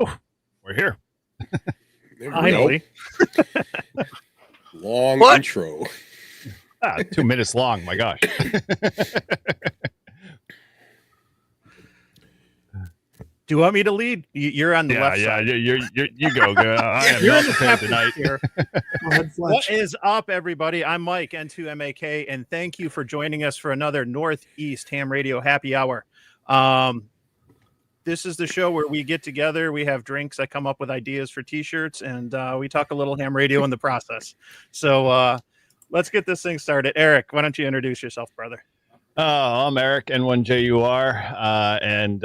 Oh, we're here. Finally. Long intro. 2 minutes long. My gosh. Do you want me to lead? You're on the left side. You go. I am not prepared tonight. What is up, everybody? I'm Mike, N2MET, and thank you for joining us for another Northeast Ham Radio Happy Hour. This is the show where we get together, we have drinks, I come up with ideas for t-shirts, and we talk a little ham radio in the process. So let's get this thing started. Eric, why don't you introduce yourself, brother? I'm Eric, N1JUR, and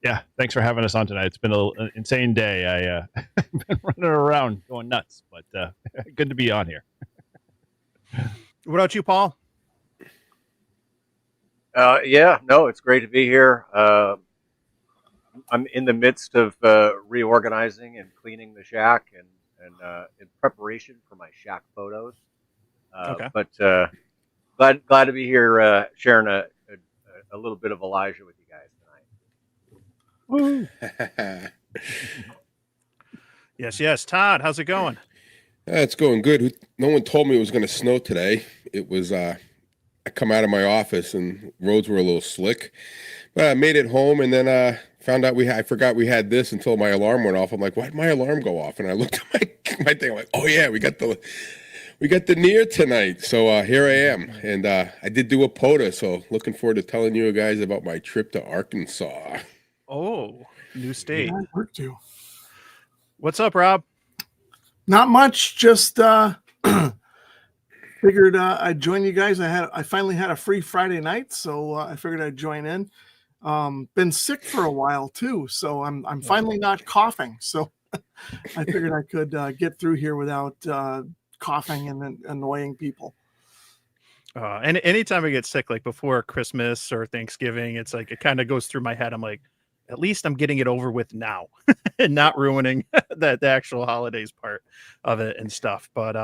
yeah, thanks for having us on tonight. It's been an insane day. I've been running around going nuts, but good to be on here. What about you, Paul? It's great to be here. I'm in the midst of reorganizing and cleaning the shack and in preparation for my shack photos. But glad to be here sharing a little bit of Elijah with you guys tonight. Yes. Todd, how's it going? It's going good. No one told me it was going to snow today. It was, I come out of my office and roads were a little slick, but I made it home and then found out I forgot we had this until my alarm went off. I'm like, why did my alarm go off? And I looked at my thing. I'm like, oh yeah, we got the near tonight. So here I am. And I did do a POTA. So looking forward to telling you guys about my trip to Arkansas. Oh, new state. Yeah, I work too. What's up, Rob? Not much. Just figured I'd join you guys. I finally had a free Friday night, so I figured I'd join in. Been sick for a while too, so I'm finally not coughing. So I figured I could get through here without coughing and annoying people. And anytime I get sick, like before Christmas or Thanksgiving, it's like it kind of goes through my head. I'm like, at least I'm getting it over with now and not ruining the actual holidays part of it and stuff. But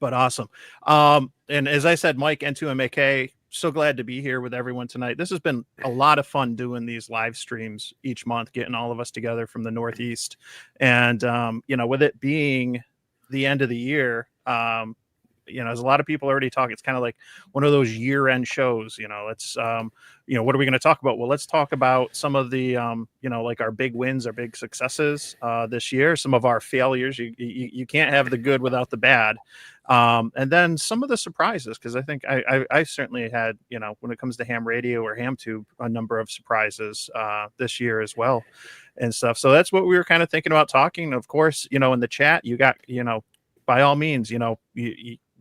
awesome. And as I said, Mike, N2MET, so glad to be here with everyone tonight. This has been a lot of fun doing these live streams each month, getting all of us together from the Northeast. And, with it being the end of the year, as a lot of people already talk, it's kind of like one of those year-end shows. Let's, what are we going to talk about? Well, let's talk about some of the, like our big wins, our big successes this year, some of our failures. You can't have the good without the bad. And then some of the surprises, because I think I certainly had, when it comes to ham radio or ham tube, a number of surprises this year as well and stuff. So that's what we were kind of thinking about talking. Of course, in the chat, you got, by all means,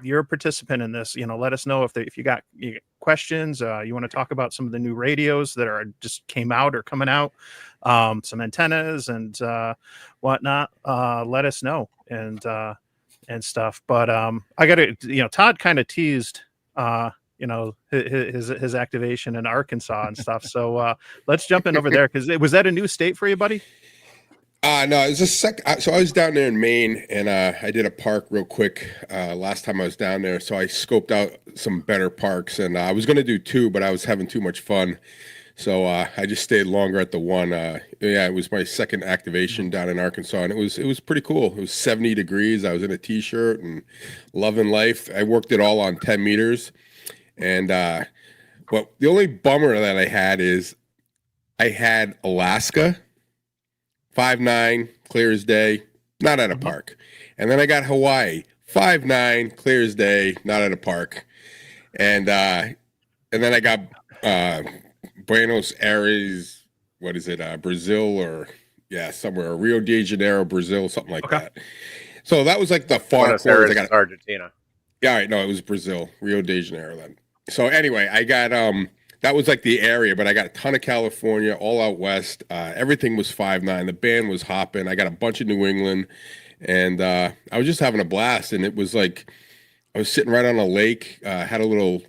you're a participant in this. Let us know if you got questions. You want to talk about some of the new radios that are just came out or coming out, some antennas and whatnot. Let us know and stuff. But I got to, Todd kind of teased, his activation in Arkansas and stuff. So let's jump in over there. Was that a new state for you, buddy? No, it was a so I was down there in Maine and I did a park real quick last time I was down there. So I scoped out some better parks and I was going to do two, but I was having too much fun. So I just stayed longer at the one. It was my second activation down in Arkansas and it was pretty cool. It was 70 degrees. I was in a t-shirt and loving life. I worked it all on 10 meters. And well, the only bummer that I had is I had Alaska 5'9", clear as day, not at a park. And then I got Hawaii, 5'9", clear as day, not at a park. And then I got Buenos Aires, what is it, Brazil somewhere, Rio de Janeiro, Brazil, something like that. So that was like the far Buenos Aires, Argentina. Yeah, all right, no, it was Brazil, Rio de Janeiro then. So anyway, I got that was like the area, but I got a ton of California, all out west. Everything was 5'9". The band was hopping. I got a bunch of New England, and I was just having a blast. And it was like I was sitting right on a lake, had a little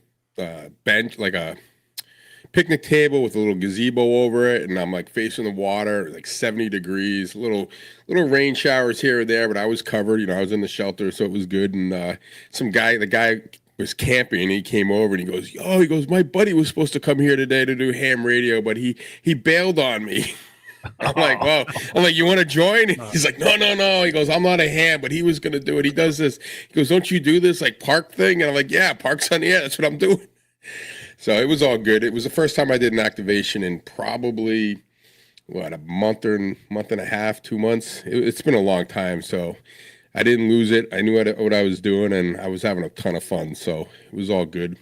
bench, like a picnic table with a little gazebo over it, and I'm like facing the water, like 70 degrees, little rain showers here or there, but I was covered. I was in the shelter, so it was good. And the guy was camping and he came over and he goes, my buddy was supposed to come here today to do ham radio, but he bailed on me. I'm like, well, you want to join? He's like, no. He goes, I'm not a hand, but he was going to do it. He does this. He goes, don't you do this like park thing? And I'm like, yeah, parks on the air. That's what I'm doing. So it was all good. It was the first time I did an activation in probably, a month and a half, 2 months. It's been a long time. So I didn't lose it. I knew what I was doing, and I was having a ton of fun. So it was all good.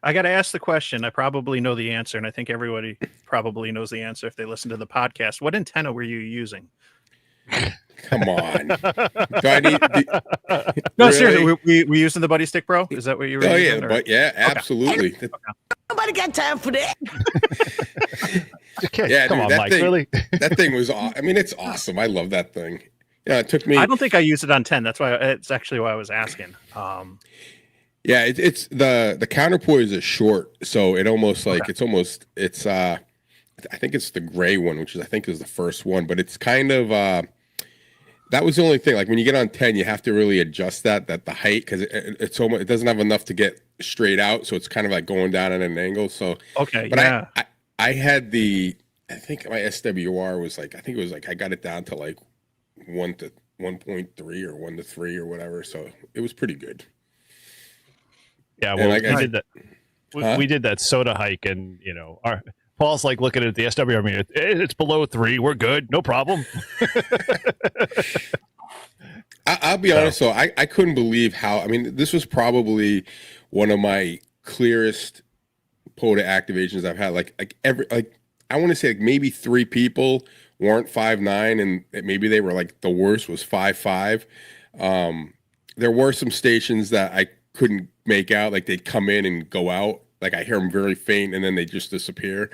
I got to ask the question. I probably know the answer, and I think everybody probably knows the answer if they listen to the podcast. What antenna were you using? Come on. Do I need? No, really? seriously. We using the Buddy Stick, bro? Is that what you were? Oh using, yeah, but yeah, absolutely. Okay. Nobody got time for that. Okay, Yeah, come dude, on, that Mike. thing, Really? that thing was. I mean, it's awesome. I love that thing. Yeah, it took me. I don't think I used it on 10. That's why it's actually why I was asking. Yeah, it's the counterpoise is short, so it almost like it's I think it's the gray one, which I think is the first one, but it's kind of that was the only thing. Like when you get on 10, you have to really adjust that the height because it's almost, it doesn't have enough to get straight out, so it's kind of like going down at an angle. So okay, but yeah. I had I think my SWR was like, I think it was like I got it down to like 1 to 1.3 or 1 to 3 or whatever, so it was pretty good. Yeah, well, like, we did that. We did that soda hike, and Paul's like looking at the SWR meter. It's below 3. We're good. No problem. I'll be honest, though. I couldn't believe how. I mean, this was probably one of my clearest POTA activations I've had. Like I want to say like maybe 3 people weren't 5'9", and maybe they were like the worst was 5'5". There were some stations that I couldn't make out, like they'd come in and go out, like I hear them very faint and then they just disappear.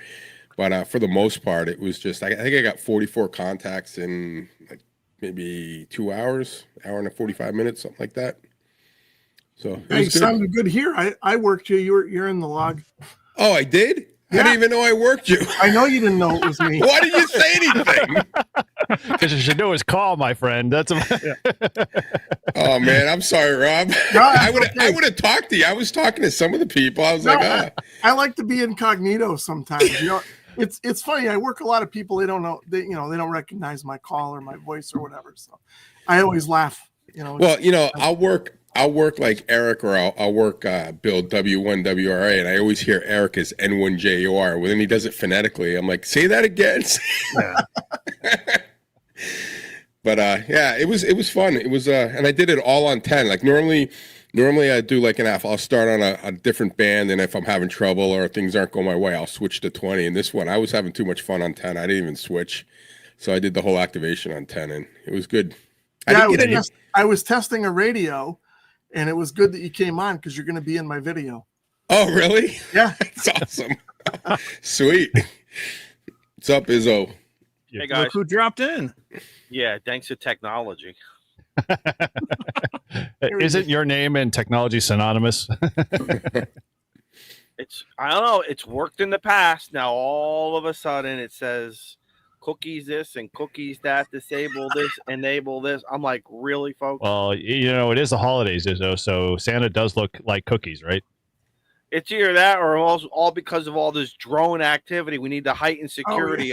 But for the most part, it was just I think I got 44 contacts in like maybe 2 hours, hour and 45 minutes, something like that. So Hey, sounded good here. I worked you. You're in the log. Oh, I did? Yeah. I didn't even know I worked you. I know you didn't know it was me. Why didn't you say anything? Because you should do is call, my friend. That's Oh man, I'm sorry, Rob. No, I would have talked to you. I was talking to some of the people. I was I like to be incognito sometimes. It's funny. I work a lot of people. They don't know. They don't recognize my call or my voice or whatever. So I always laugh. Well, I'll work like Eric, or I'll work Bill W1WRA, and I always hear Eric as N1JUR. Well, then he does it phonetically. I'm like, say that again. Yeah. But yeah, it was fun. It was and I did it all on 10. Like normally I do like an I'll start on a different band, and if I'm having trouble or things aren't going my way, I'll switch to 20. And this one, I was having too much fun on 10. I didn't even switch, so I did the whole activation on 10, and it was good. I was testing a radio, and it was good that you came on because you're going to be in my video. Oh, really? Yeah, it's awesome. Sweet. What's up, Izzo? Hey guys, Look who dropped in. Yeah, thanks to technology. Isn't your name and technology synonymous? I don't know, it's worked in the past. Now all of a sudden it says cookies this and cookies that, disable this, enable this. I'm like, really, folks? Well, it is the holidays, Izzo, so Santa does look like cookies, right? It's either that or all because of all this drone activity. We need to heighten security.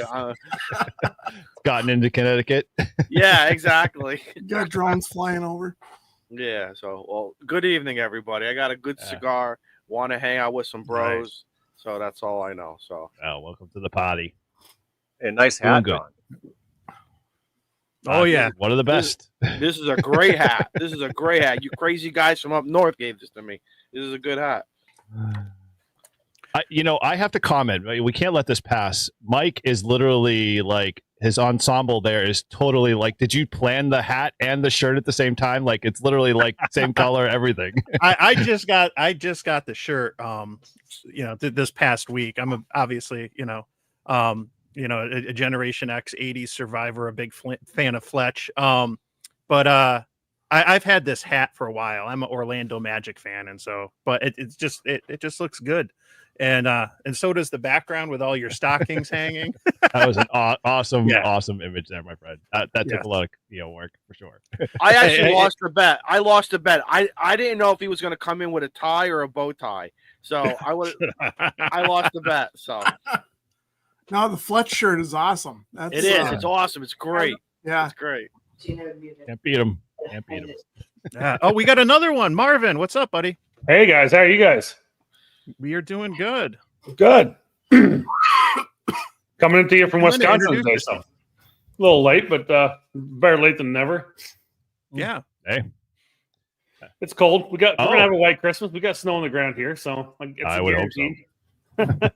Gotten into Connecticut. Yeah, exactly. you got drones flying over. Yeah, so, well, good evening, everybody. I got a good cigar. Want to hang out with some bros. Nice. So that's all I know. So, welcome to the party. A nice hat, good. John. Oh, yeah. One of the best. This is a great hat. This is a great hat. You crazy guys from up north gave this to me. This is a good hat. I have to comment. We can't let this pass. Mike is literally like, his ensemble there is totally like, did you plan the hat and the shirt at the same time? Like, it's literally like same color, everything. I just got the shirt this past week. I'm obviously a Generation X 80s survivor, a big fan of Fletch. But I've had this hat for a while. I'm an Orlando Magic fan, and so, but it just looks good, and so does the background with all your stockings hanging. That was an awesome image there, my friend. That took a lot of work for sure. I actually lost the bet. I lost the bet. I didn't know if he was going to come in with a tie or a bow tie, so I lost the bet. So No, the Fletch shirt is awesome. That's, It is. It's awesome. It's great. Yeah. It's great. Can't beat them. Can't beat them. Yeah. Oh, we got another one. Marvin, what's up, buddy? Hey guys, how are you guys? We are doing good. Good. Coming into you from You wanna Wisconsin introduce today, so a little late, but better late than never. Yeah. Hey, It's cold. We're Oh. gonna have a white Christmas. We got snow on the ground here, so it's I would hope so. guaranteed.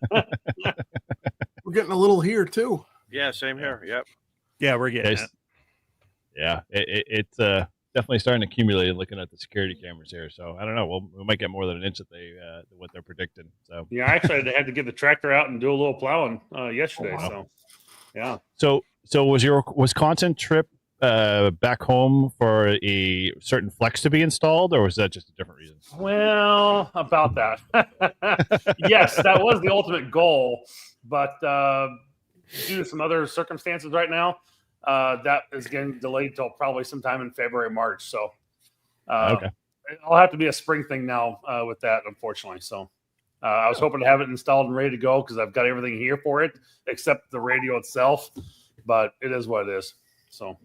We're getting a little here too. Yeah, same here. Yep. Yeah, we're getting Yes. it. Yeah, it's definitely starting to accumulate. Looking at the security cameras here, so I don't know. We might get more than an inch that what they're predicting. So Yeah, actually, I had to get the tractor out and do a little plowing yesterday. wow. So, yeah. So was your Wisconsin trip back home for a certain flex to be installed, or was that just a different reason? Well, about that. Yes, that was the ultimate goal, but due to some other circumstances right now, that is getting delayed till probably sometime in February, March. So, Okay. I'll have to be a spring thing now with that, unfortunately. So, I was hoping to have it installed and ready to go because I've got everything here for it except the radio itself. But it is what it is. So,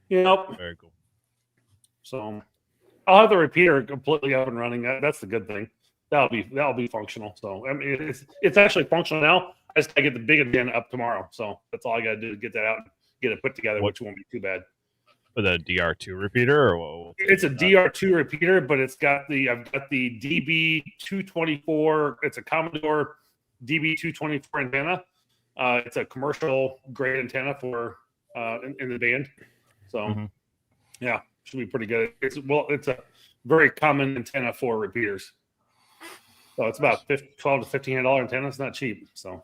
yep. Very cool. So, I'll have the repeater completely up and running. That's the good thing. That'll be functional. So, I mean, it's actually functional now. I just gotta get the big antenna up tomorrow. So that's all I gotta do to get that out and get it put together, which won't be too bad. For the DR2 repeater, or what? It's a DR2 repeater, but I've got the DB224. It's a Commodore DB224 antenna. It's a commercial grade antenna for in the band. So yeah, should be pretty good. It's a very common antenna for repeaters. So it's about $12 to $1,500 antenna. It's not cheap. So,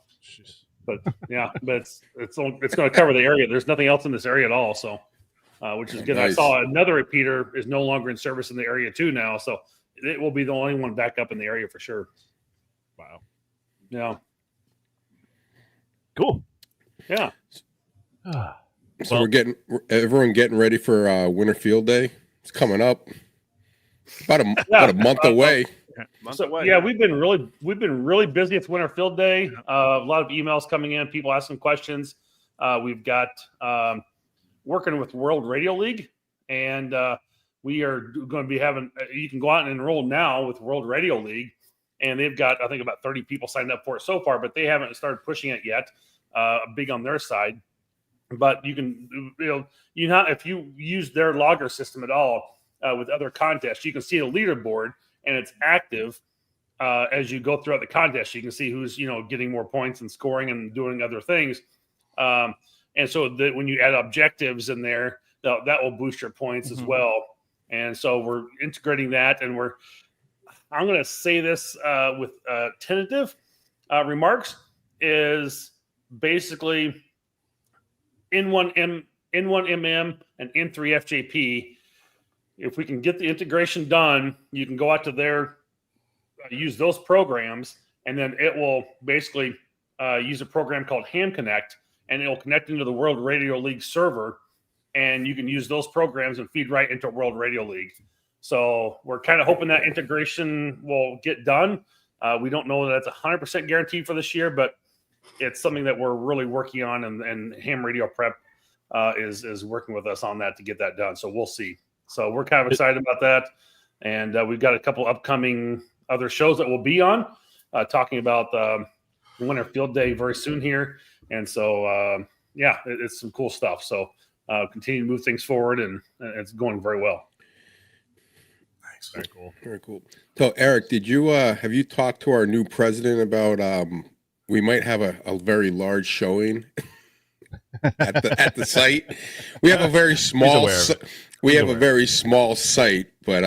but yeah, but it's going to cover the area. There's nothing else in this area at all. So, which is good. Nice. I saw another repeater is no longer in service in the area too now. So it will be the only one back up in the area for sure. Wow. Yeah. Cool. Yeah. So everyone getting ready for Winter Field Day. It's coming up. About a month away. Yeah, we've been really busy. It's Winter Field Day. A lot of emails coming in, people asking questions. We've got working with World Radio League, and we are going to be having. You can go out and enroll now with World Radio League, and they've got I think about 30 people signed up for it so far, but they haven't started pushing it yet. Big on their side, but you can if you use their logger system at all with other contests, you can see the leaderboard. And it's active as you go throughout the contest. You can see who's getting more points and scoring and doing other things. And so that when you add objectives in there, that will boost your points as well. And so we're integrating that, and I'm going to say this with tentative remarks is basically N1MM and N3 FJP. If we can get the integration done, you can go out to their use those programs, and then it will basically use a program called Ham Connect, and it will connect into the World Radio League server, and you can use those programs and feed right into World Radio League. So we're kind of hoping that integration will get done. We don't know that that's 100% guaranteed for this year, but it's something that we're really working on, and Ham Radio Prep is working with us on that to get that done. So we'll see. So we're kind of excited about that. And we've got a couple upcoming other shows that we'll be on talking about the Winter Field Day very soon here. And so, it's some cool stuff. So continue to move things forward, and it's going very well. Nice. Very cool. Very cool. So Eric, did you have you talked to our new president about we might have a very large showing at the site? We have a very small a very small site, but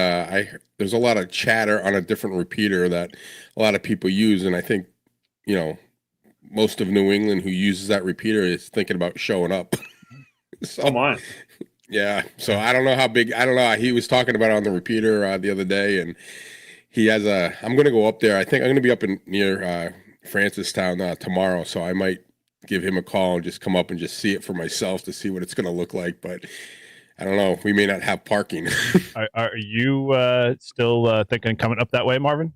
there's a lot of chatter on a different repeater that a lot of people use, and I think most of New England who uses that repeater is thinking about showing up. So, come on. Yeah. So I don't know how big. I don't know. He was talking about it on the repeater the other day, and he has I'm going to go up there. I think I'm going to be up near Francistown tomorrow, so I might give him a call and just come up and just see it for myself to see what it's going to look like. But I don't know. We may not have parking. Are you still thinking coming up that way, Marvin?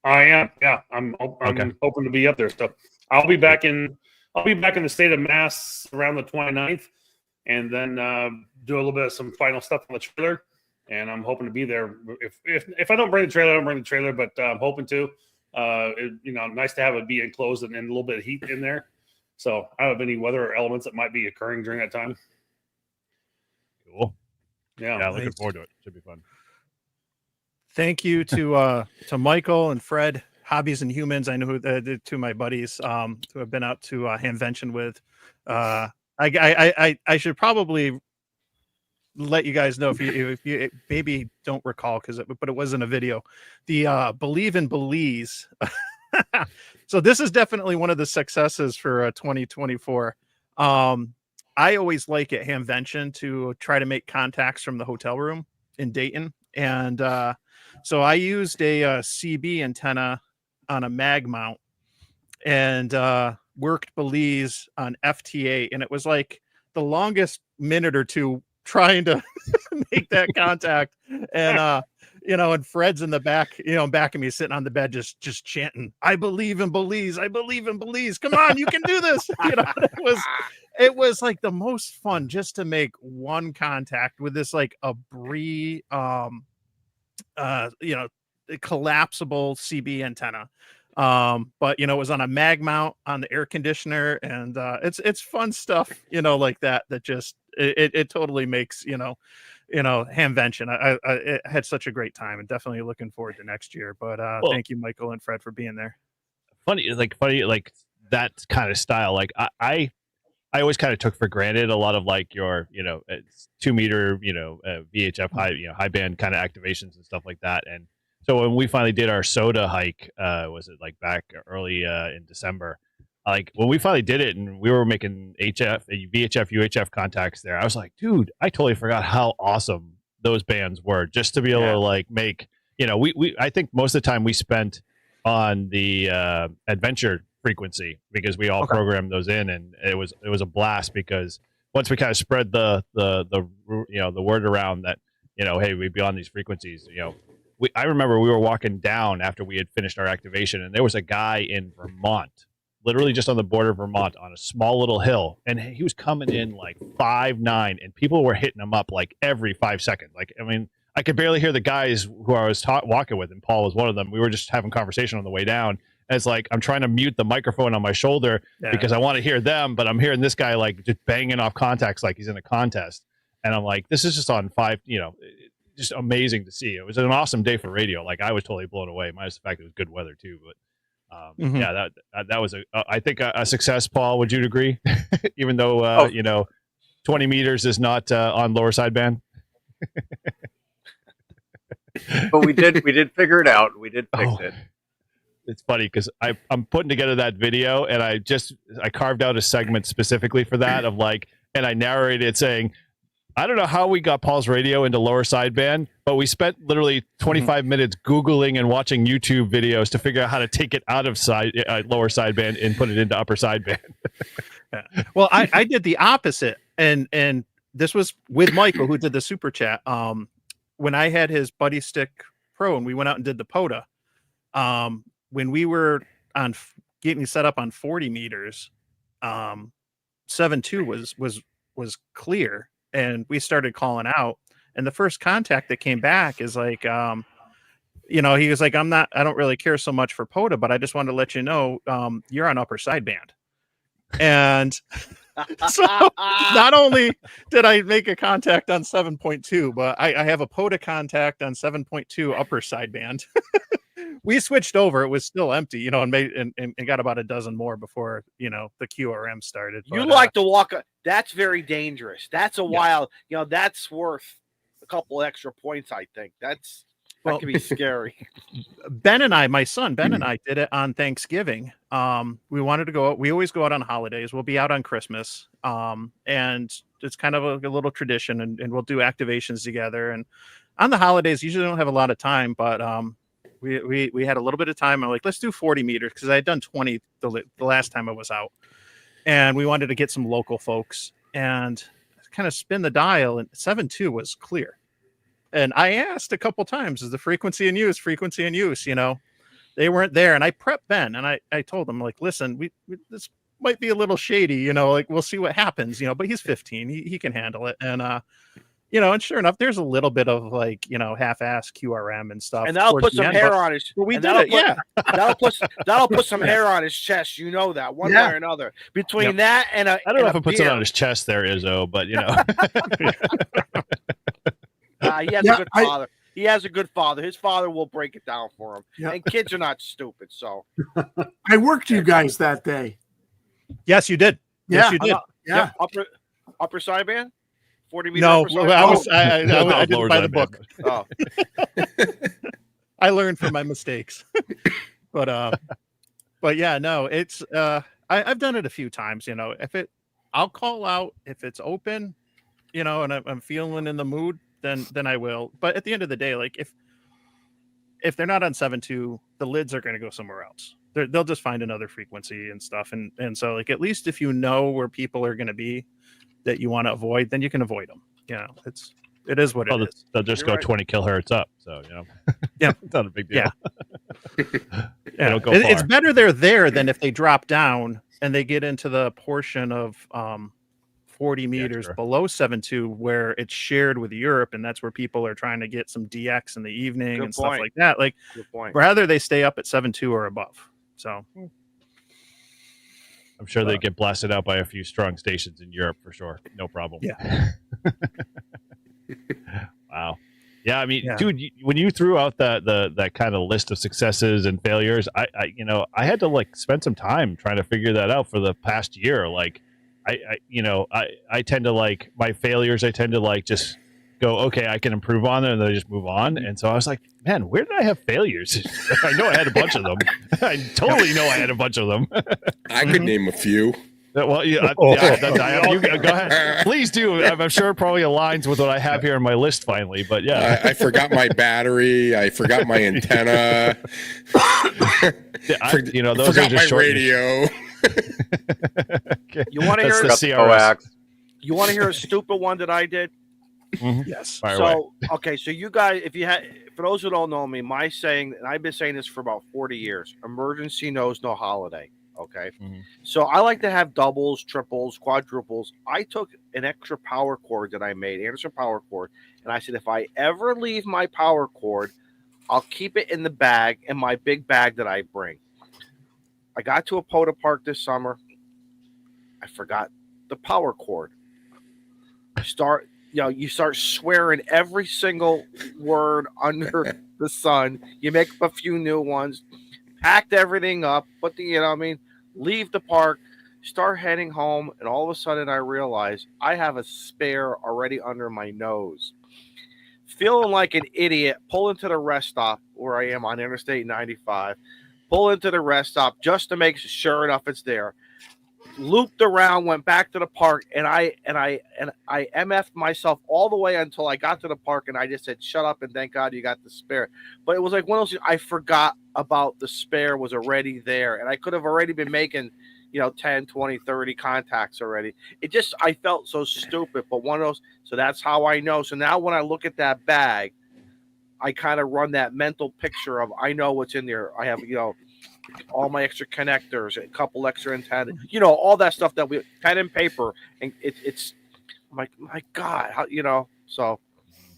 I am. Yeah, I'm hoping to be up there. So I'll be back in the state of Mass around the 29th, and then do a little bit of some final stuff on the trailer. And I'm hoping to be there. If I don't bring the trailer, I don't bring the trailer, but I'm hoping to. Nice to have it be enclosed and a little bit of heat in there. So I don't have any weather elements that might be occurring during that time. Cool. Yeah, looking forward to it. Should be fun. Thank you to Michael and Fred, Hobbies and Humans. I know the two of my buddies who have been out to Hamvention with. I should probably let you guys know if you maybe don't recall but it was in a video. The Believe in Belize. So this is definitely one of the successes for 2024. I always like at Hamvention to try to make contacts from the hotel room in Dayton. And so I used a CB antenna on a mag mount and worked Belize on FTA. And it was like the longest minute or two trying to make that contact. And, and Fred's in the back, back of me sitting on the bed, just chanting, I believe in Belize. I believe in Belize. Come on, you can do this. It was like the most fun just to make one contact with this, like a Bree, collapsible CB antenna. But it was on a mag mount on the air conditioner, and it's fun stuff, like that just it totally makes Hamvention. I had such a great time, and definitely looking forward to next year. But thank you, Michael and Fred, for being there. Funny that kind of style. Like I always kind of took for granted a lot of like your 2 meter VHF high band kind of activations and stuff like that. And so when we finally did our soda hike, was it like back early in December? Like when we finally did it and we were making VHF, UHF contacts there, I was like, dude, I totally forgot how awesome those bands were just to be able to like make, I think most of the time we spent on the adventure frequency because we all programmed those in, and it was a blast because once we kind of spread the word around that, hey, we'd be on these frequencies, I remember we were walking down after we had finished our activation, and there was a guy in Vermont, literally just on the border of Vermont on a small little hill. And he was coming in like 5'9", and people were hitting him up like every 5 seconds. Like, I mean, I could barely hear the guys who I was walking with, and Paul was one of them. We were just having conversation on the way down. And it's like, I'm trying to mute the microphone on my shoulder because I want to hear them, but I'm hearing this guy like just banging off contacts like he's in a contest. And I'm like, this is just on just amazing to see. It was an awesome day for radio. Like I was totally blown away, minus the fact it was good weather too. But that was I think a success. Paul, would you agree? Even though 20 meters is not on lower sideband. But we did figure it out. We did fix it. It's funny because I'm putting together that video, and I carved out a segment specifically for that of like, and I narrated it saying, I don't know how we got Paul's radio into lower sideband, but we spent literally 25 minutes Googling and watching YouTube videos to figure out how to take it out of lower sideband and put it into upper sideband. Well, I did the opposite, and this was with Michael, who did the super chat. When I had his Buddy Stick Pro, and we went out and did the POTA. When we were on getting set up on 40 meters, 7.2 was clear. And we started calling out, and the first contact that came back is like, he was like, I don't really care so much for POTA, but I just wanted to let you know, you're on upper sideband. And so not only did I make a contact on 7.2, but I have a POTA contact on 7.2 upper sideband. We switched over. It was still empty, and got about a dozen more before, the QRM started. You like to walk. That's very dangerous. That's a wild, that's worth a couple extra points. I think that could be scary. My son, Ben and I did it on Thanksgiving. We wanted to go out. We always go out on holidays. We'll be out on Christmas. And it's kind of a little tradition, and we'll do activations together. And on the holidays, usually don't have a lot of time, but, we had a little bit of time. I'm like, let's do 40 meters because I had done 20 the last time I was out, and we wanted to get some local folks and kind of spin the dial. And 7.2 was clear, and I asked a couple times, is the frequency in use? they weren't there. And I prepped Ben, and I told him, like, listen, we this might be a little shady, you know, like we'll see what happens, you know, but he's 15, he can handle it. And you know, and sure enough, there's a little bit of like, you know, half-ass QRM and stuff, And that'll put some hair on his. we and did it, yeah. That'll put some hair on his chest. You know that one way or another. Between that and I don't know if it puts it on his chest there, Izzo, but you know. He has a good father. He has a good father. His father will break it down for him. Yeah. And kids are not stupid. So I worked you guys that day. Yes, you did. Yeah. Yes, you did. Yeah. upper sideband, 40 meters. No, upper sideband? I didn't buy the book. Oh. I learned from my mistakes. but yeah, no, it's I've done it a few times, you know. I'll call out if it's open, you know, and I'm feeling in the mood, then I will. But at the end of the day, like if they're not on 7.2, the lids are going to go somewhere else. They'll just find another frequency and stuff. And so, like, at least if you know where people are going to be that you want to avoid, then you can avoid them. You know, it is what it is. They'll just go 20 kilohertz up. So, you know, yeah, it's not a big deal. Yeah. Don't go It's far. better they're there than if they drop down and they get into the portion of 40 meters below 7.2 where it's shared with Europe, and that's where people are trying to get some DX in the evening and stuff like that. Like, rather they stay up at 7.2 or above. So I'm sure they get blasted out by a few strong stations in Europe for sure. No problem. Yeah. Wow. Yeah, I mean, dude, when you threw out that kind of list of successes and failures, I I had to like spend some time trying to figure that out for the past year. Like, I tend to like my failures. I tend to like just go, okay, I can improve on it, and then I just move on. And so I was like, man, where did I have failures? I know I had a bunch of them. I totally know I had a bunch of them. I could name a few. Well, you go ahead. Please do. I'm sure it probably aligns with what I have here on my list finally. But yeah, I forgot my battery. I forgot my antenna. Those forgot are just my radio. Okay. You want to hear the CRS. You want to hear a stupid one that I did? Mm-hmm. Yes. So you guys, for those who don't know me, my saying, and I've been saying this for about 40 years, emergency knows no holiday. Okay. Mm-hmm. So I like to have doubles, triples, quadruples. I took an extra power cord that I made, Anderson power cord, and I said, if I ever leave my power cord, I'll keep it in the bag, in my big bag that I bring. I got to a POTA park this summer. I forgot the power cord. You start swearing every single word under the sun. You make up a few new ones, packed everything up, leave the park, start heading home, and all of a sudden I realize I have a spare already under my nose. Feeling like an idiot, pull into the rest stop where I am on Interstate 95, pull into the rest stop just to make sure enough it's there. Looped around, went back to the park, and I MF'd myself all the way until I got to the park, and I just said, shut up, and thank God you got the spare. But it was like one of those, I forgot about the spare was already there, and I could have already been making, 10, 20, 30 contacts already. I felt so stupid, but one of those, so that's how I know. So now when I look at that bag, I kind of run that mental picture of, I know what's in there. I have, all my extra connectors, a couple extra antennas, all that stuff that we pen and paper, and it's my God, so.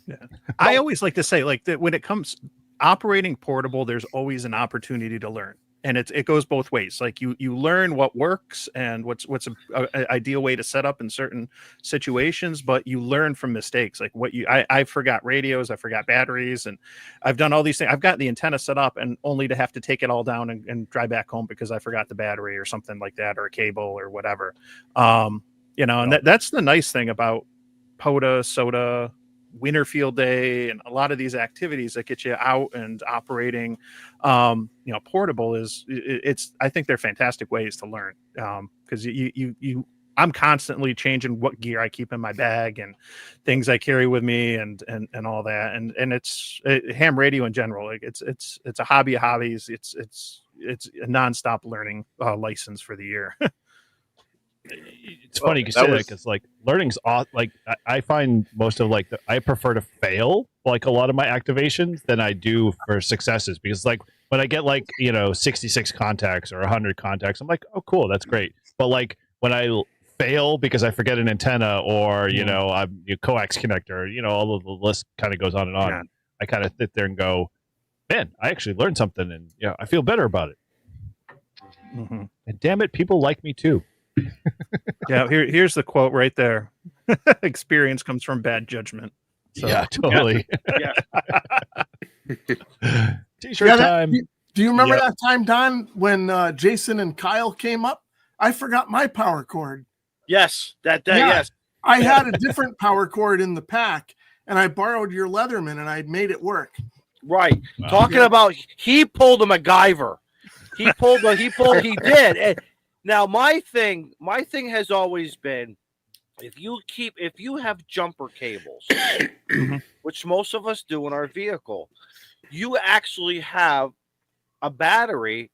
Yeah. I always like to say, like, that when it comes operating portable, there's always an opportunity to learn, and it goes both ways. Like you learn what works and what's an ideal way to set up in certain situations, but you learn from mistakes. Like I forgot radios, I forgot batteries, and I've done all these things. I've got the antenna set up and only to have to take it all down and drive back home because I forgot the battery or something like that, or a cable or whatever. And that's the nice thing about POTA, SOTA, Winter Field Day, and a lot of these activities that get you out and operating. Portable I think they're fantastic ways to learn, because I'm constantly changing what gear I keep in my bag and things I carry with me and all that, and it's ham radio in general. Like it's a hobby of hobbies. It's a nonstop learning license for the year. It's funny you say that, because like learning's like I find most of I prefer to fail like a lot of my activations than I do for successes, because like when I get like 66 contacts or 100 contacts, I'm like, oh cool, that's great. But like when I fail because I forget an antenna or I'm a coax connector, all of the list kind of goes on and on. Yeah. I kind of sit there and go, man, I actually learned something, and I feel better about it. Mm-hmm. And damn it, people like me too. Yeah, here's the quote right there. Experience comes from bad judgment. So, yeah, totally. Yeah. T-shirt time. Do you remember that time, Don, when Jason and Kyle came up? I forgot my power cord. Yes, that day. Yes, I had a different power cord in the pack, and I borrowed your Leatherman, and I made it work. right. Wow. Talking about he pulled a MacGyver. He did. And now my thing has always been if you have jumper cables, which most of us do in our vehicle, you actually have a battery.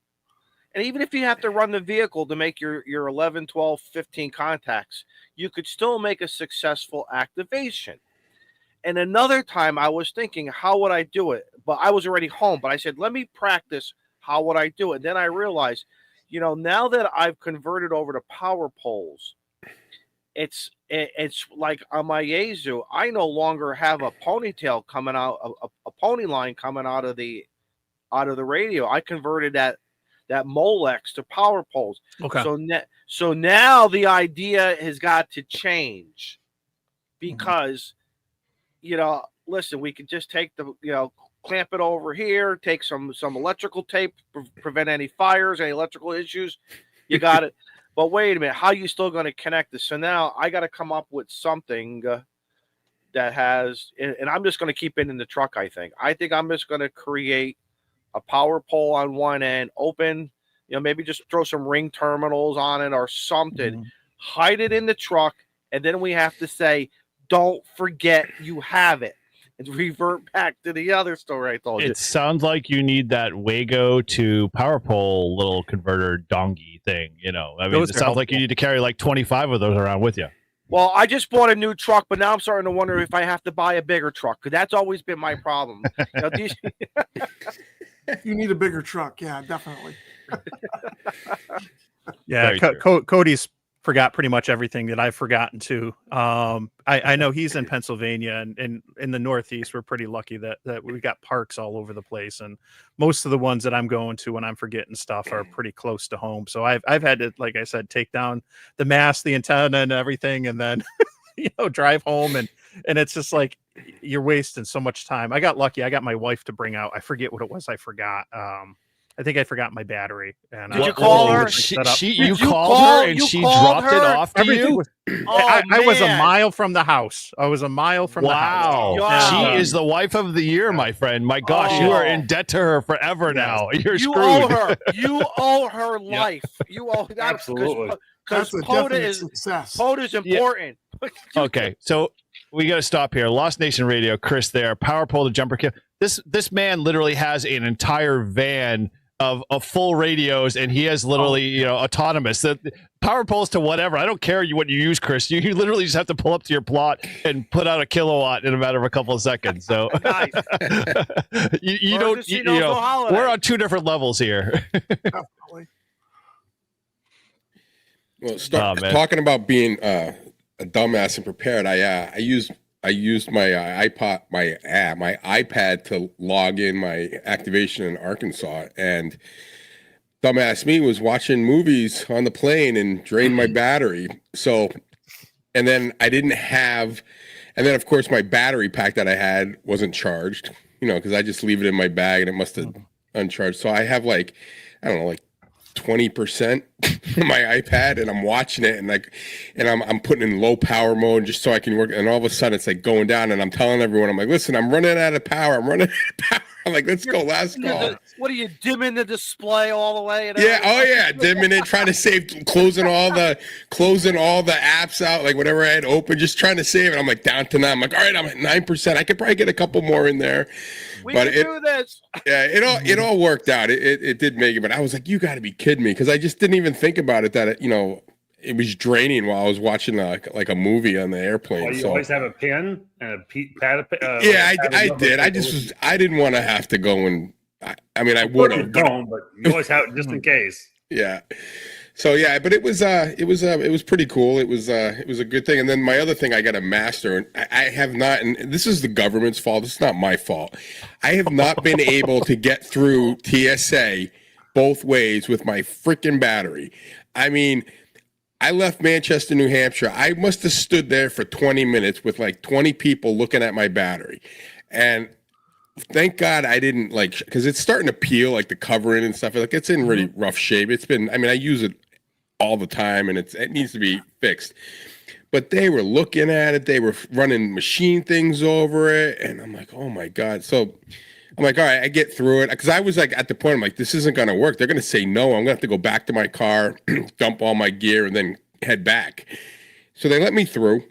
And even if you have to run the vehicle to make your 11, 12, 15 contacts, you could still make a successful activation. And another time I was thinking, how would I do it? But I was already home. But I said, let me practice. How would I do it? And then I realized, now that I've converted over to power poles, it's like on my Izzo, I no longer have a ponytail coming out, a pony line coming out of the radio. I converted that Molex to power poles. Okay. So now the idea has got to change because, listen, we could just take the, clamp it over here, take some electrical tape, prevent any fires, any electrical issues. You got it. But wait a minute, how are you still going to connect this? So now I got to come up with something that has, and I'm just going to keep it in the truck, I think. I'm just going to create a power pole on one end, open, maybe just throw some ring terminals on it or something, hide it in the truck, and then we have to say, don't forget you have it, and revert back to the other story I told you. It sounds like you need that Wago to power pole little converter dongy thing, I mean, it sounds like you need to carry like 25 of those around with you. Well, I just bought a new truck, but now I'm starting to wonder if I have to buy a bigger truck, because that's always been my problem. You need a bigger truck. Yeah, definitely. Yeah, Cody's forgot pretty much everything that I've forgotten too. I know he's in Pennsylvania, and in the Northeast, we're pretty lucky that we got parks all over the place, and most of the ones that I'm going to when I'm forgetting stuff are pretty close to home. So I've had to, like I said, take down the mast, the antenna, and everything, and then drive home, and it's just like you're wasting so much time. I got lucky. I got my wife to bring out. I forget what it was. I forgot. I think I forgot my battery. And did you call her? You called her and she dropped it off to you? I was a mile from the house. I was a mile from the house. Wow. She is the wife of the year, my friend. My gosh, you are in debt to her forever now. You're screwed. Owe her. You owe her life. You owe that. Absolutely. That's a definite success. POTA is important. Yeah. Okay, so we got to stop here. Lost Nation Radio, Chris there. Power pole to jumper kill. This man literally has an entire van of full radios, and he has literally autonomous. The power poles to whatever. I don't care what you use, Chris. You literally just have to pull up to your plot and put out a kilowatt in a matter of a couple of seconds. So Nice. you don't. We're on two different levels here. Definitely. Well, talking about being a dumbass and prepared. I used my iPad to log in my activation in Arkansas, and dumbass me was watching movies on the plane and drained my battery. So, and then of course my battery pack that I had wasn't charged, because I just leave it in my bag and it must have uncharged. So I have like 20% of my iPad, and I'm watching it, and I'm putting in low power mode just so I can work. And all of a sudden, it's like going down, and I'm telling everyone, I'm like, listen, I'm running out of power. I'm like, let's go, last call. What are you dimming the display all the way? Dimming it, trying to save, closing all the apps out, like whatever I had open, just trying to save it. I'm like down to 9. I'm like, all right, I'm at 9%. I could probably get a couple more in there. We can do this. Yeah, it all worked out. It did make it, but I was like, you got to be kidding me, because I just didn't even think about it that it was draining while I was watching like a movie on the airplane. You always have a pen and a pad. I did. I didn't want to have to go and I mean, I would You have, but don't, but you always have it just in case. yeah. So yeah, but it was pretty cool. It was a good thing. And then my other thing, I got a master, and I have not. And this is the government's fault. It's not my fault. I have not been able to get through TSA both ways with my freaking battery. I mean, I left Manchester, New Hampshire. I must have stood there for 20 minutes with like 20 people looking at my battery, and thank God I didn't because it's starting to peel, like the covering and stuff. Like it's in really rough shape. It's been. I mean, I use it all the time, and it needs to be fixed. But they were looking at it, they were running machine things over it, and I'm like, oh my God. So I'm like, all right, I get through it. Because I was like at the point, I'm like, this isn't gonna work. They're gonna say no. I'm gonna have to go back to my car, dump all my gear, and then head back. So they let me through.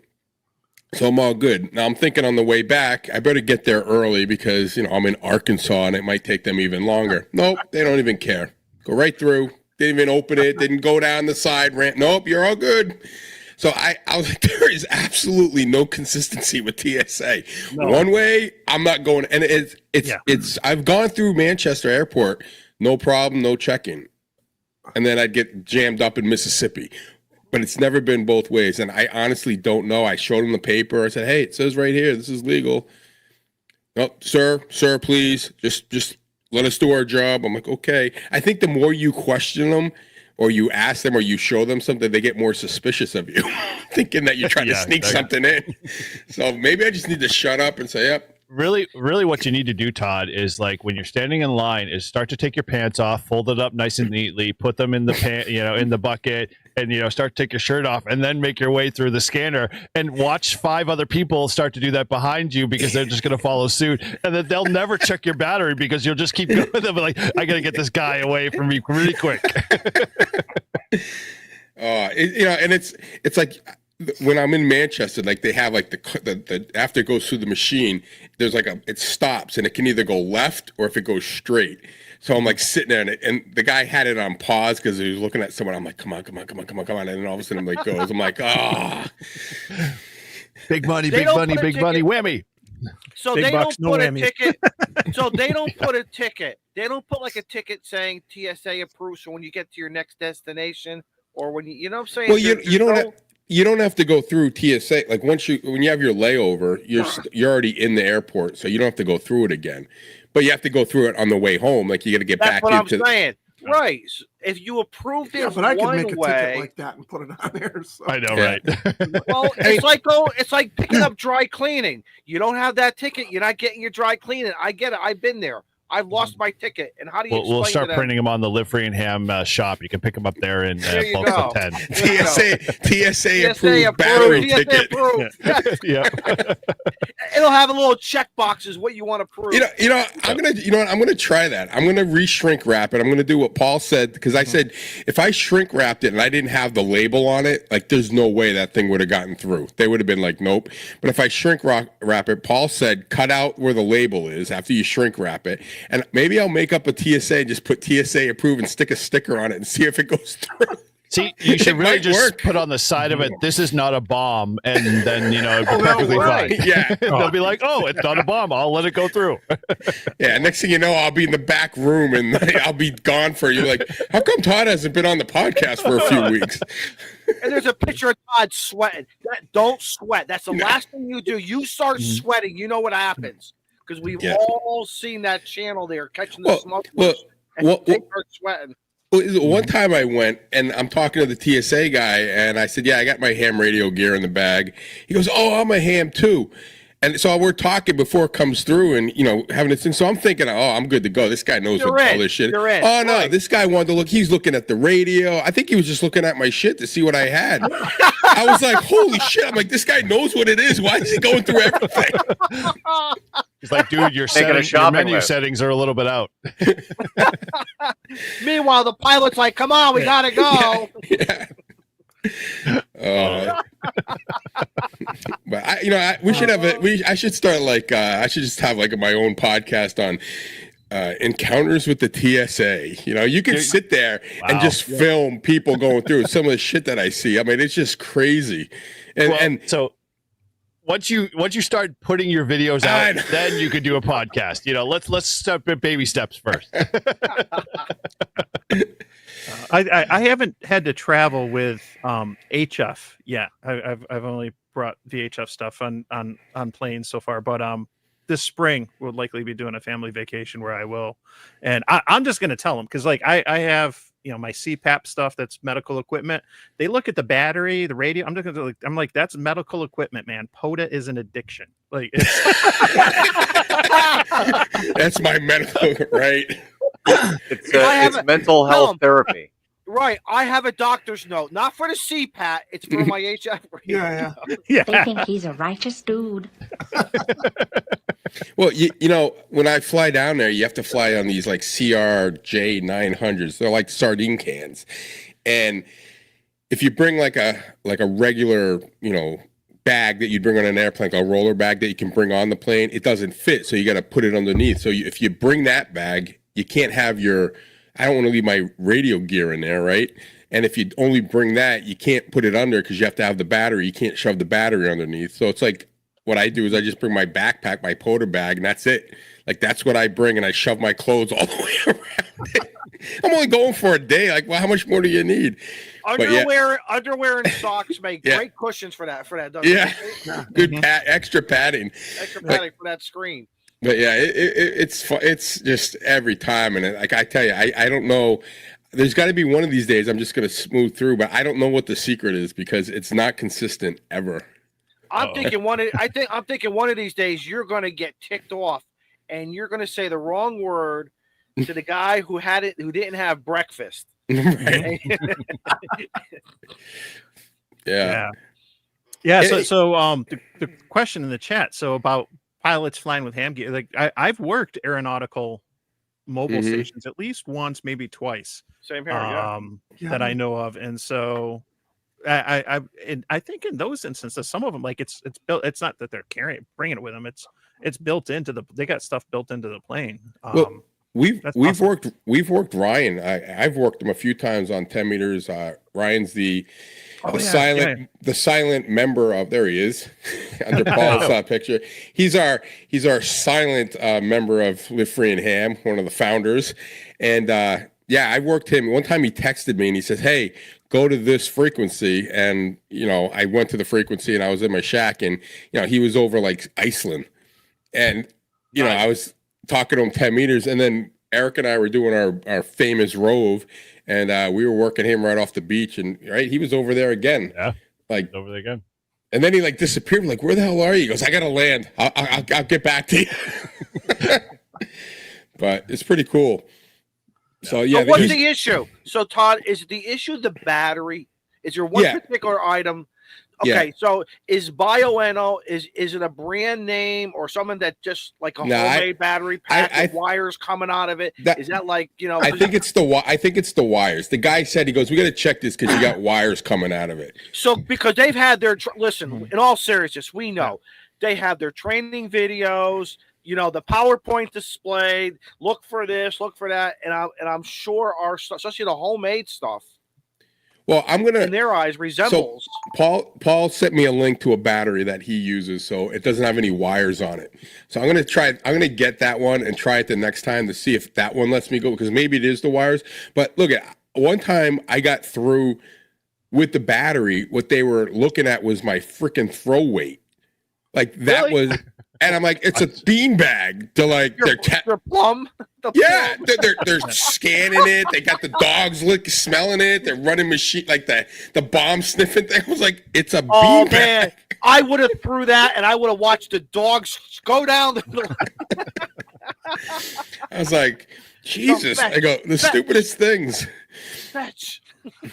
So I'm all good. Now I'm thinking on the way back, I better get there early because I'm in Arkansas and it might take them even longer. Nope, they don't even care. Go right through. Didn't even open it. Didn't go down the side ramp. Nope, you're all good. So I was like, there is absolutely no consistency with TSA. No. One way, I'm not going. And it's. I've gone through Manchester Airport, no problem, no check-in, and then I'd get jammed up in Mississippi. But it's never been both ways, and I honestly don't know. I showed him the paper. I said, hey, it says right here, this is legal. No, sir, please, just let us do our job. I'm like, okay. I think the more you question them or you ask them or you show them something, they get more suspicious of you, thinking that you're trying to sneak something in. So maybe I just need to shut up and say, yep. Really what you need to do, Todd, is like when you're standing in line is start to take your pants off, fold it up nice and neatly, put them in the in the bucket, and start to take your shirt off, and then make your way through the scanner and watch 5 other people start to do that behind you because they're just going to follow suit, and then they'll never check your battery because you'll just keep going. They'll be like, I got to get this guy away from me really quick. And it's like when I'm in Manchester, like they have like the after it goes through the machine, there's like it stops and it can either go left or if it goes straight. So I'm like sitting there and the guy had it on pause because he was looking at someone. I'm like, come on. And then all of a sudden I'm like goes. I'm like, big money, whammy. So Big they bucks, don't put no a whammy. ticket. So they don't put a ticket. They don't put like a ticket saying TSA approved. So when you get to your next destination or when you know what I'm saying? Well, you don't have to go through TSA. Like when you have your layover, you're already in the airport, so you don't have to go through it again. But you have to go through it on the way home. Like you got to get back into. That's what I'm saying. Right. So if you approved it but I could make a way, ticket like that and put it on there. So. I know, right? Well, it's like picking up dry cleaning. You don't have that ticket, you're not getting your dry cleaning. I get it. I've been there. I've lost my ticket. And how do you We'll start printing them on the Live Free and Ham shop. You can pick them up there in bulks of 10. TSA approved battery ticket. Yeah. It'll have a little check boxes what you want to prove. I'm gonna try that. I'm gonna re-shrink wrap it. I'm gonna do what Paul said because I said if I shrink wrapped it and I didn't have the label on it, like there's no way that thing would have gotten through. They would have been like, nope. But if I shrink wrap it, Paul said cut out where the label is after you shrink wrap it. And maybe I'll make up a TSA and just put TSA approved and stick a sticker on it and see if it goes through. See, you should really just put on the side of it, this is not a bomb, and then, it'll be perfectly fine. Yeah. They'll be like, oh, it's not a bomb. I'll let it go through. Yeah, next thing you know, I'll be in the back room and I'll be gone for you. Like, how come Todd hasn't been on the podcast for a few weeks? And there's a picture of Todd sweating. Don't sweat. That's the last thing you do. You start sweating, you know what happens. Because we've all seen that channel there catching the smoke. They start sweating. One time I went and I'm talking to the TSA guy and I said, yeah, I got my ham radio gear in the bag. He goes, oh, I'm a ham too. And so we're talking before it comes through and, having this thing. So I'm thinking, oh, I'm good to go. This guy knows all this shit. Oh, no, this guy wanted to look. He's looking at the radio. I think he was just looking at my shit to see what I had. I was like, holy shit. I'm like, this guy knows what it is. Why is he going through everything? He's like, dude, your menu settings are a little bit out. Meanwhile, the pilot's like, come on, we got to go. Yeah. But we should have I should start I should just have my own podcast on encounters with the TSA. You can sit there and just film people going through some of the shit that I see. I mean, it's just crazy. once you start putting your videos out, then you could do a podcast. Let's start with baby steps first. I haven't had to travel with HF yet. I've only brought VHF stuff on planes so far, but this spring we'll likely be doing a family vacation where I will, and I'm just gonna tell them, because like I have my CPAP stuff, that's medical equipment. They look at the battery, the radio. I'm just gonna I'm like, that's medical equipment, man. POTA is an addiction. Like that's my medical, right? It's mental health therapy. Right. I have a doctor's note, not for the CPAT. It's for my HF. Yeah. They think he's a righteous dude. Well, when I fly down there, you have to fly on these like CRJ 900s. They're like sardine cans. And if you bring like a regular, bag that you'd bring on an airplane, like a roller bag that you can bring on the plane, it doesn't fit. So you got to put it underneath. So if you bring that bag, you can't have I don't want to leave my radio gear in there, right? And if you only bring that, you can't put it under because you have to have the battery. You can't shove the battery underneath. So it's like, what I do is I just bring my backpack, my POTA bag, and that's it. Like, that's what I bring, and I shove my clothes all the way around it. I'm only going for a day. Like, well, how much more do you need? Underwear and socks make great cushions for that. Good extra padding. Extra padding for that screen. But yeah, it's just every time, and like I tell you, I don't know. There's got to be one of these days I'm just going to smooth through, but I don't know what the secret is because it's not consistent ever. I'm thinking one of these days you're going to get ticked off, and you're going to say the wrong word to the guy who didn't have breakfast. Right. Yeah. So the question in the chat. So about pilots flying with ham gear. Like I've worked aeronautical mobile stations at least once, maybe twice. Same here. That I know of, and so. I think in those instances, some of them, like it's built. It's not that they're bringing it with them. It's built into they got stuff built into the plane. We've worked Ryan. I've worked him a few times on 10 meters. Ryan's the silent member of. There he is, under Paul's picture. He's our silent member of Live Free and Ham, one of the founders, and I worked him. One time he texted me and he says, "Hey, go to this frequency," and I went to the frequency and I was in my shack, and he was over like Iceland, and I was talking to him 10 meters, and then Eric and I were doing our famous rove, and we were working him right off the beach, and he was over there again. Yeah, like over there again. And then he like disappeared. I'm like, where the hell are you? He goes, I gotta land. I'll get back to you. But it's pretty cool. So So what's the issue? So Todd, is the issue the battery? Is there one particular item? Okay, so is BioNO, is it a brand name or something that just like a homemade battery pack with wires coming out of it? Is that like I think it's the wires. The guy said, he goes, we got to check this because you got wires coming out of it. So because they've had their listen, in all seriousness, we know they have their training videos. The PowerPoint display. Look for this, look for that, and I'm sure our stuff, especially the homemade stuff. Well, I'm gonna in their eyes resembles. So Paul sent me a link to a battery that he uses, so it doesn't have any wires on it. So I'm gonna get that one and try it the next time to see if that one lets me go, because maybe it is the wires. But look, at one time I got through with the battery. What they were looking at was my freaking throw weight. Like that was. And I'm like, it's a beanbag to like they're plum. They're scanning it. They got the dogs smelling it. They're running machine like the bomb sniffing thing. I was like, it's a beanbag. Man, I would have threw that, and I would have watched the dogs go down. I was like, Jesus! I go the stupidest things. Fetch.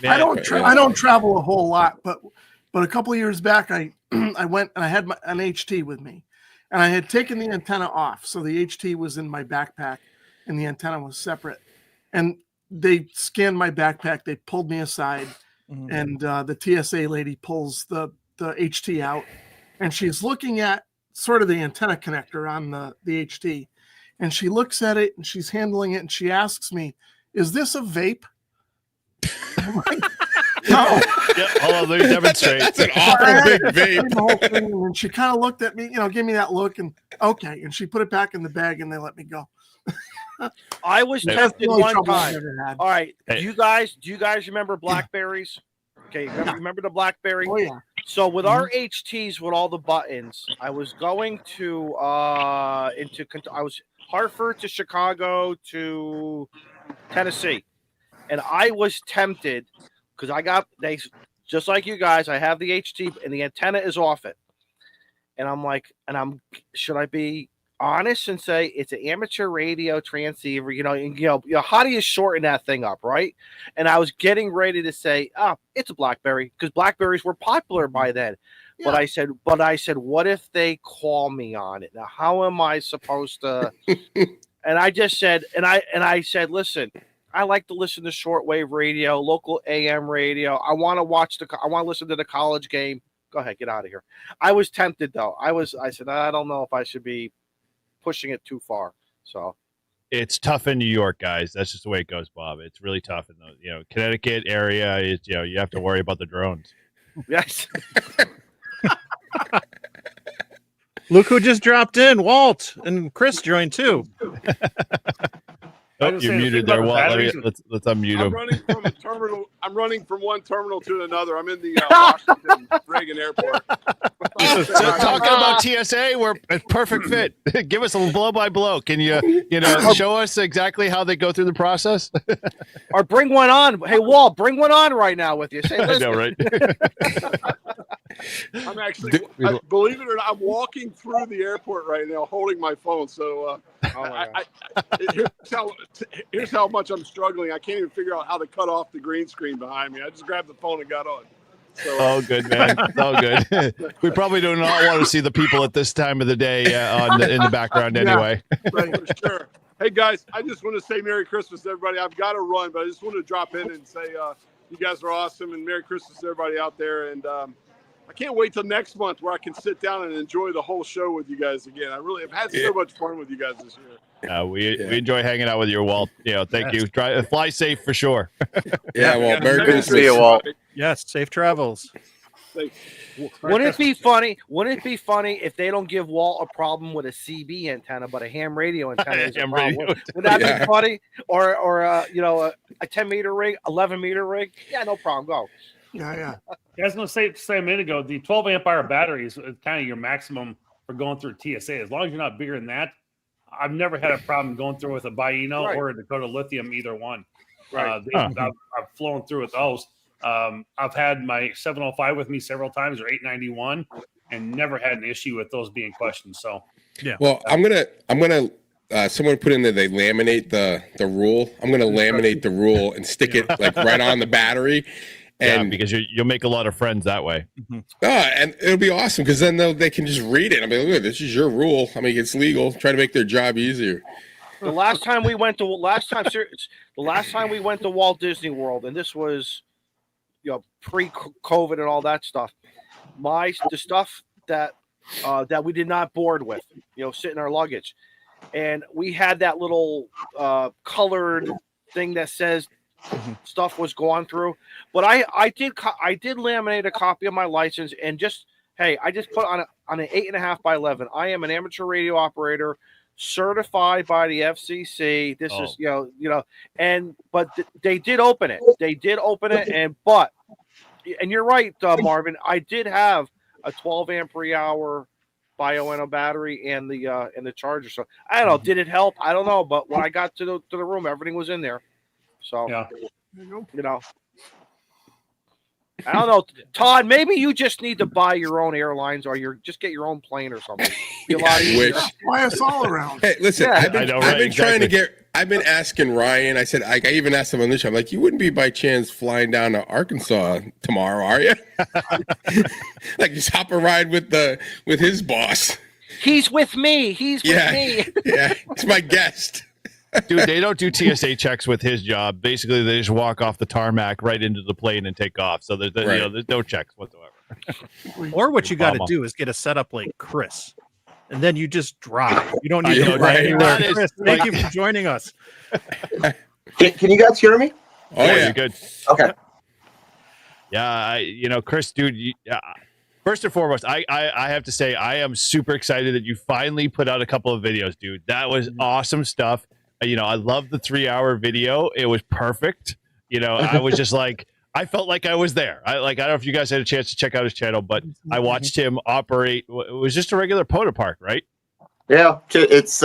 I don't travel a whole lot, but a couple of years back, I went and I had an HT with me. And I had taken the antenna off. So the HT was in my backpack and the antenna was separate. And they scanned my backpack. They pulled me aside. And the TSA lady pulls the HT out. And she's looking at sort of the antenna connector on the HT. And she looks at it and she's handling it. And she asks me, is this a vape? No. Yeah, hold on, let me demonstrate. That's an awful big vape. The whole thing, and she kind of looked at me, gave me that look, and okay, and she put it back in the bag, and they let me go. I was That's tempted the only one trouble I've time. ever had. All right, Hey. do you guys remember blackberries? Okay, remember the blackberry? Oh yeah. So with our HTs with all the buttons, I was going to I was Hartford to Chicago to Tennessee, and I was tempted because they just like you guys. I have the HT and the antenna is off it, and I'm like, should I be honest and say it's an amateur radio transceiver? How do you shorten that thing up, right? And I was getting ready to say, it's a BlackBerry because Blackberries were popular by then. Yeah. But I said, what if they call me on it? Now, how am I supposed to? And I just said, and I said, listen, I like to listen to shortwave radio, local AM radio. I want to listen to the college game. Go ahead, get out of here. I was tempted though. I said, I don't know if I should be pushing it too far. So it's tough in New York, guys. That's just the way it goes, Bob. It's really tough in the Connecticut area. You have to worry about the drones. Yes. Look who just dropped in. Walt and Chris joined too. Oh, you're muted there, Walt. Let's unmute him. I'm running from one terminal to another. I'm in the Washington Reagan Airport. So talking about TSA, we're a perfect fit. Give us a blow by blow. Can you show us exactly how they go through the process? Or bring one on. Hey, Walt, bring one on right now with you. Say, I know, right? I'm actually, believe it or not, I'm walking through the airport right now, holding my phone. So here's how much I'm struggling. I can't even figure out how to cut off the green screen behind me. I just grabbed the phone and got on. So, oh, good, man. Oh, good. We probably do not want to see the people at this time of the day in the background anyway. Right, for sure. Hey, guys, I just want to say Merry Christmas to everybody. I've got to run, but I just want to drop in and say you guys are awesome, and Merry Christmas to everybody out there. And I can't wait till next month where I can sit down and enjoy the whole show with you guys again. I really have had so much fun with you guys this year. We enjoy hanging out with you, Walt. Thank you. Fly safe for sure. Yeah, Walt. Merry Good to see you, Walt. Yes, safe travels. Wouldn't it be funny? Wouldn't it be funny if they don't give Walt a problem with a CB antenna, but a ham radio antenna is a problem? Would that be funny? Or a 10-meter rig, 11-meter rig? Yeah, no problem. Go. Yeah. I was going to say a minute ago, the 12 amp hour battery is kind of your maximum for going through TSA. As long as you're not bigger than that, I've never had a problem going through with a Biono or a Dakota Lithium, either one. Right. I've flown through with those. I've had my 705 with me several times, or 891, and never had an issue with those being questioned. So, yeah. Well, I'm gonna. Someone put in there they laminate the rule. I'm gonna laminate the rule and stick it like right on the battery. And because you'll make a lot of friends that way. Mm-hmm. And it'll be awesome because then they can just read it. I mean, look, this is your rule. I mean, it's legal. Try to make their job easier. The last time we went to Walt Disney World, and this was pre-COVID and all that stuff. The stuff that we did not board with, sit in our luggage, and we had that little colored thing that says stuff was going through. But I did laminate a copy of my license and I just put on an 8.5 by 11. I am an amateur radio operator, certified by the FCC. This is but they did open it. And you're right, Marvin. I did have a 12 ampere hour Biono battery and the charger. So I don't know. Did it help? I don't know. But when I got to the room, everything was in there. So I don't know, Todd. Maybe you just need to buy your own airlines, or just get your own plane or something. Be a lot easier. Fly us all around. Hey, listen, I've been asking Ryan. I said, I even asked him on this show. I'm like, you wouldn't be by chance flying down to Arkansas tomorrow, are you? Like, just hop a ride with his boss. He's with me. He's with me. Yeah, he's my guest. Dude, they don't do TSA checks with his job. Basically, they just walk off the tarmac right into the plane and take off. So there's no checks whatsoever. Or what you got to do is get a setup like Chris, and then you just drive. You don't need to go anywhere. Chris, thank you for joining us. Can you guys hear me? Oh, yeah. You're good. Okay. Yeah, Chris, dude. First and foremost, I have to say I am super excited that you finally put out a couple of videos, dude. That was awesome stuff. I love the 3-hour video. It was perfect. I was just like, I felt like I was there. I don't know if you guys had a chance to check out his channel, but I watched him operate. It was just a regular Poda Park, right? Yeah, it's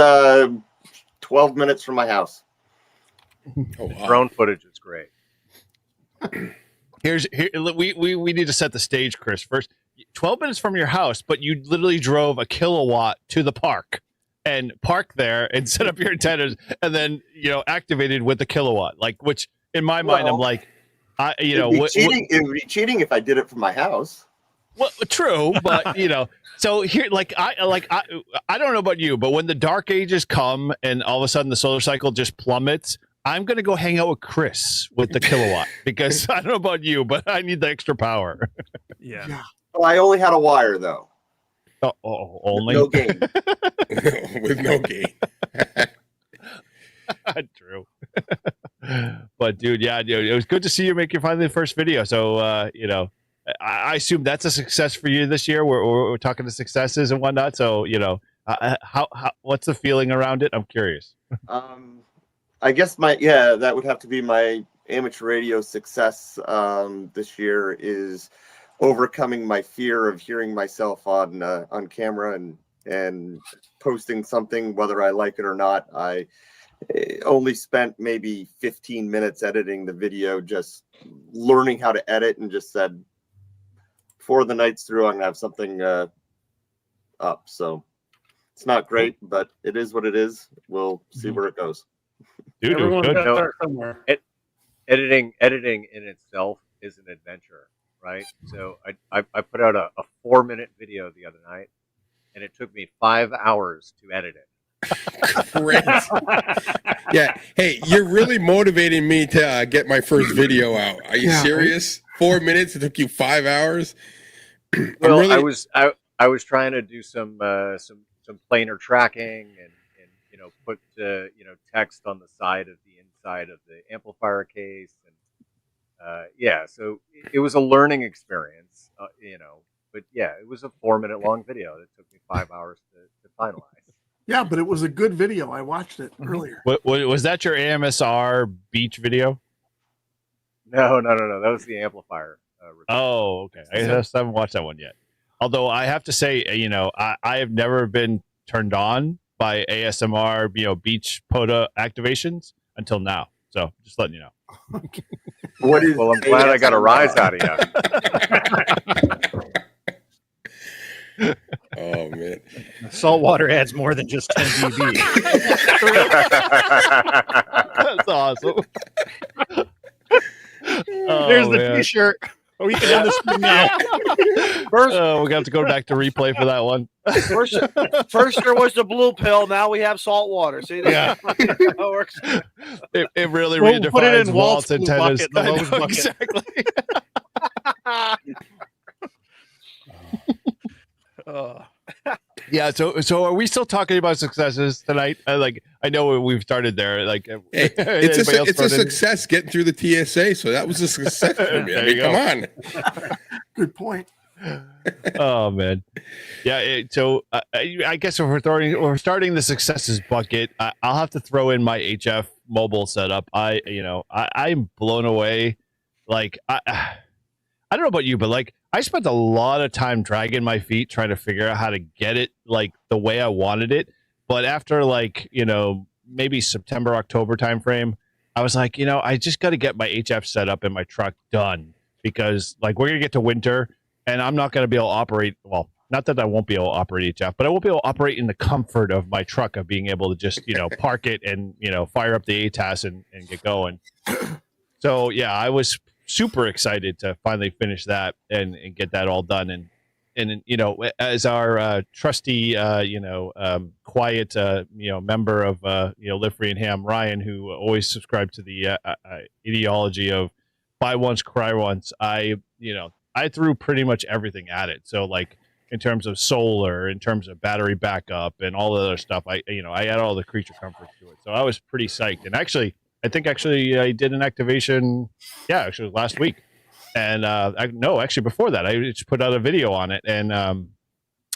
12 minutes from my house. Oh, wow. Drone footage is great. We need to set the stage, Chris. First, 12 minutes from your house, but you literally drove a kilowatt to the park and parked there and set up your antennas, and then activated with the kilowatt. Like, which in my mind, I'm like, it would be cheating if I did it from my house. Well, true, but so here, I don't know about you, but when the dark ages come and all of a sudden the solar cycle just plummets, I'm gonna go hang out with Chris with the kilowatt because I don't know about you, but I need the extra power. Yeah. Well, I only had a wire though. Only no gain. With no gain. True. But dude, it was good to see you make your finally first video. So I assume that's a success for you this year. We're talking to successes and whatnot. So how what's the feeling around it? I'm curious. I guess that would have to be my amateur radio success this year is overcoming my fear of hearing myself on camera and posting something, whether I like it or not. I only spent maybe 15 minutes editing the video, just learning how to edit, and just said, before the night's through, I'm gonna have something up. So it's not great, but it is what it is. We'll see where it goes. Dude, everyone's got to start somewhere. Editing in itself is an adventure, right? So I put out a 4-minute video the other night, and it took me 5 hours to edit it. Great. Yeah. Hey, you're really motivating me to get my first video out. Are you serious? 4 minutes. It took you 5 hours. Well, I was trying to do some planar tracking and put text on the side of the inside of the amplifier case, and so it was a learning experience, but it was a 4-minute long video that took me 5 hours to finalize. Yeah, but it was a good video. I watched it earlier. Was that your AMSR beach video? No. That was the amplifier. Oh, okay. I haven't watched that one yet. Although I have to say, I have never been turned on by ASMR, beach POTA activations until now. So just letting you know. Well, I'm glad I got a rise out of you. Oh man, salt water adds more than just 10 dB. That's awesome. There's the T-shirt. We can end this now. First, we got to go back to replay for that one. First there was the blue pill. Now we have salt water. See that? How it works. It really We'll redefines put it in Walt's Walt's blue antennas. bucket, the Lowe's bucket. Exactly. Yeah. So are we still talking about successes tonight? I know we've started there. Hey, it's a success getting through the TSA. So that was a success for me. I mean, come on. Good point. Oh man, yeah. I guess if we're starting the successes bucket, I'll have to throw in my HF mobile setup. I'm blown away. I don't know about you, but I spent a lot of time dragging my feet trying to figure out how to get it the way I wanted it. But after maybe September, October timeframe, I was like, I just got to get my HF setup in my truck done because we're going to get to winter and I'm not going to be able to operate. Well, not that I won't be able to operate HF, but I won't be able to operate in the comfort of my truck of being able to just, park it and, fire up the ATAS and get going. So yeah, I was super excited to finally finish that and get that all done. And as our trusty, quiet, member of, Live Free and Ham, Ryan, who always subscribed to the ideology of buy once, cry once, I threw pretty much everything at it. So in terms of solar, in terms of battery backup and all the other stuff, I add all the creature comforts to it. So I was pretty psyched. And I think I did an activation, last week. And no, actually before that, I just put out a video on it, and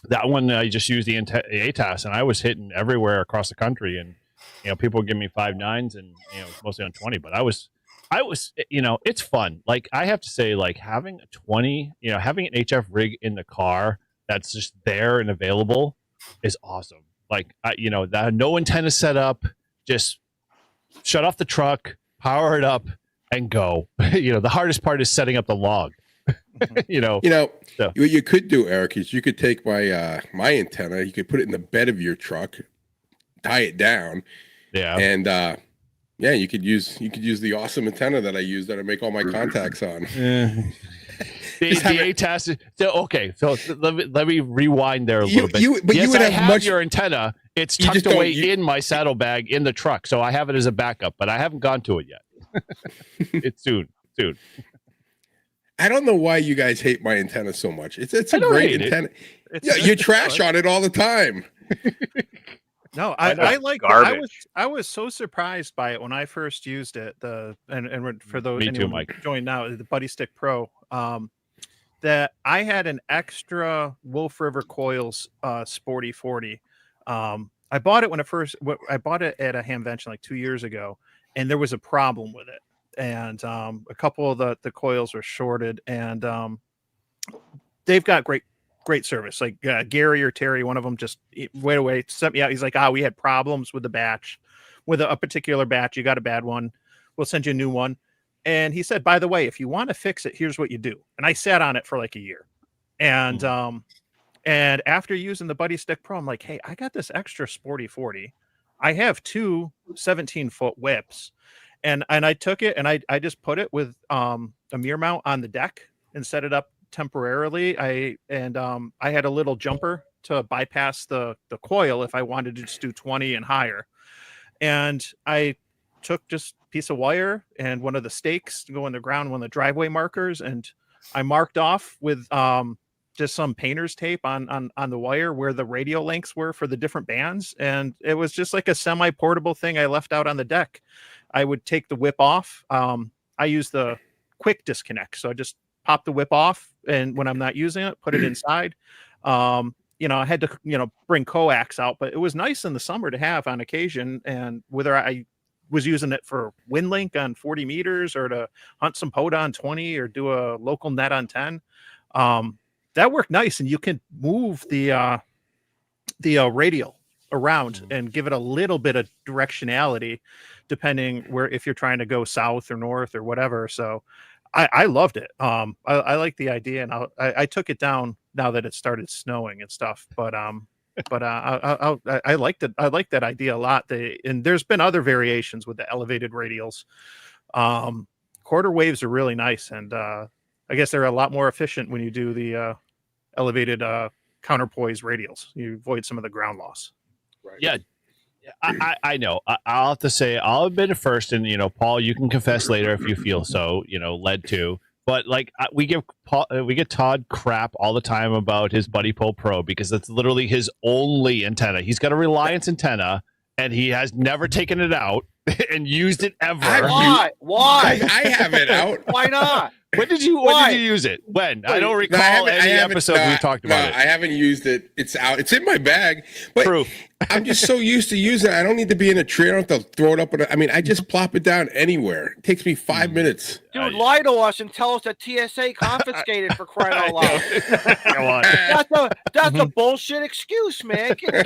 that one I just used the ATAS, and I was hitting everywhere across the country, and people give me 5.9s, and mostly on 20. But I was, it's fun. Like I have to say, like having a 20, having an HF rig in the car that's just there and available is awesome. Like that no antenna set up, just shut off the truck, power it up, and go. The hardest part is setting up the log. What you could do, Eric, is you could take my my antenna, you could put it in the bed of your truck, tie it down, and you could use the awesome antenna that I use that I make all my contacts on. The ATAS. Okay, so let me rewind there a little bit. You would have your antenna. It's tucked away in my saddlebag in the truck, so I have it as a backup. But I haven't gone to it yet. It's soon. I don't know why you guys hate my antenna so much. It's a great antenna. You trash on it all the time. No, I like it. I was so surprised by it when I first used it. And for those Mike join now, the Buddy Stick Pro. That I had an extra Wolf River Coils Sporty 40. I bought it I bought it at a Hamvention like 2 years ago, and there was a problem with it. And a couple of the coils were shorted, and they've got great service. Like Gary or Terry, one of them just right away sent me out. He's like, we had problems with the batch, with a particular batch. You got a bad one. We'll send you a new one. And he said, by the way, if you want to fix it, here's what you do. And I sat on it for like a year. And and after using the Buddy Stick Pro, I'm like, hey, I got this extra Sporty 40. I have two 17-foot whips. And I took it and I just put it with a mirror mount on the deck and set it up temporarily. I had a little jumper to bypass the coil if I wanted to just do 20 and higher. And I took just a piece of wire and one of the stakes to go in the ground, one of the driveway markers, and I marked off with just some painter's tape on the wire where the radio links were for the different bands. And it was just like a semi-portable thing I left out on the deck. I would take the whip off. I use the quick disconnect. So I just pop the whip off, and when I'm not using it, put it inside. I had to, bring coax out, but it was nice in the summer to have on occasion. And whether I was using it for wind link on 40 meters or to hunt some PODA on 20 or do a local net on 10, that worked nice. And you can move the radial around and give it a little bit of directionality depending if you're trying to go south or north or whatever. So I loved it. I like the idea, and I took it down now that it started snowing and stuff, but I liked it. I like that idea a lot. And there's been other variations with the elevated radials. Quarter waves are really nice, and I guess they're a lot more efficient when you do the elevated counterpoise radials. You avoid some of the ground loss. Right. Yeah, I know. I'll have to say, I'll admit it first, and Paul, you can confess later if you feel so, led to. But like we get Todd crap all the time about his Buddy Pole Pro because that's literally his only antenna. He's got a Reliance antenna, and he has never taken it out and used it ever. Why? I have it out. Why not? When did you use it? When? I don't recall any episode we talked about it. I haven't used it. It's out. It's in my bag. But True. I'm just so used to using it. I don't need to be in a tree. I don't have to throw it up. I just plop it down anywhere. It takes me 5 minutes. Dude, lie to us and tell us that TSA confiscated for crying out loud. Come on. That's a bullshit excuse, man. All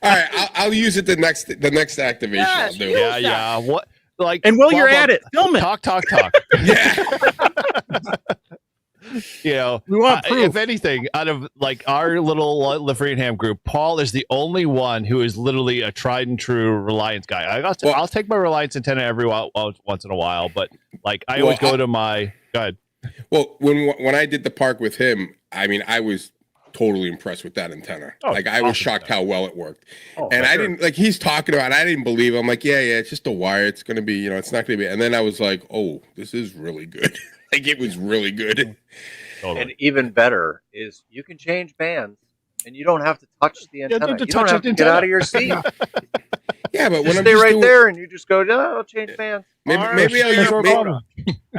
right, I'll use it the next activation. Yes, I'll do. Yeah. What? Like, and while you're at it, film it. Talk. Yeah. We want proof. If anything, out of like our little Livestream group, Paul is the only one who is literally a tried and true Reliance guy. I'll take my Reliance antenna every once in a while, but like I always go to my. Go ahead. Well, when I did the park with him, I was totally impressed with that antenna. I was shocked how well it worked. And I didn't he's talking about it, I didn't believe him. I'm like, yeah, it's just a wire. It's gonna be, it's not gonna be. And then I was like, oh, this is really good. It was really good. Totally. And even better is you can change bands and you don't have to touch the don't antenna. have to You don't touch have the to get out antenna. of your seat. Yeah, but You when I'm stay just right doing, there, and you just go, no, I'll change bands. maybe Arm maybe I'll share use photo.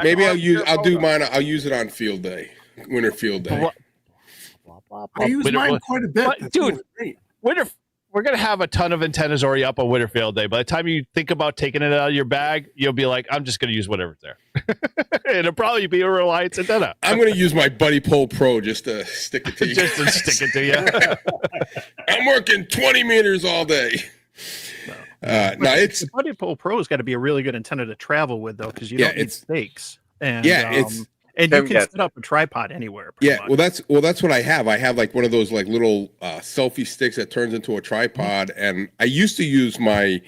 maybe I'll Arm use share I'll do photo. mine. I'll use it on field day, winter field day. I use mine quite a bit. But, That's dude, really great. we're gonna have a ton of antennas already up on Winterfield Day. By the time you think about taking it out of your bag, you'll be like, I'm just gonna use whatever's there. It'll probably be a Reliance antenna. I'm gonna use my Buddy Pole Pro just to stick it to you. Just to stick it to you. I'm working 20 meters all day. No, it's the Buddy Pole Pro's got to be a really good antenna to travel with, though, because you Yeah, don't need it's- stakes. And it's and Tim you can gets set up a tripod anywhere. pretty yeah. much. Well, that's what I have. I have like one of those like little selfie sticks that turns into a tripod, and I used to use my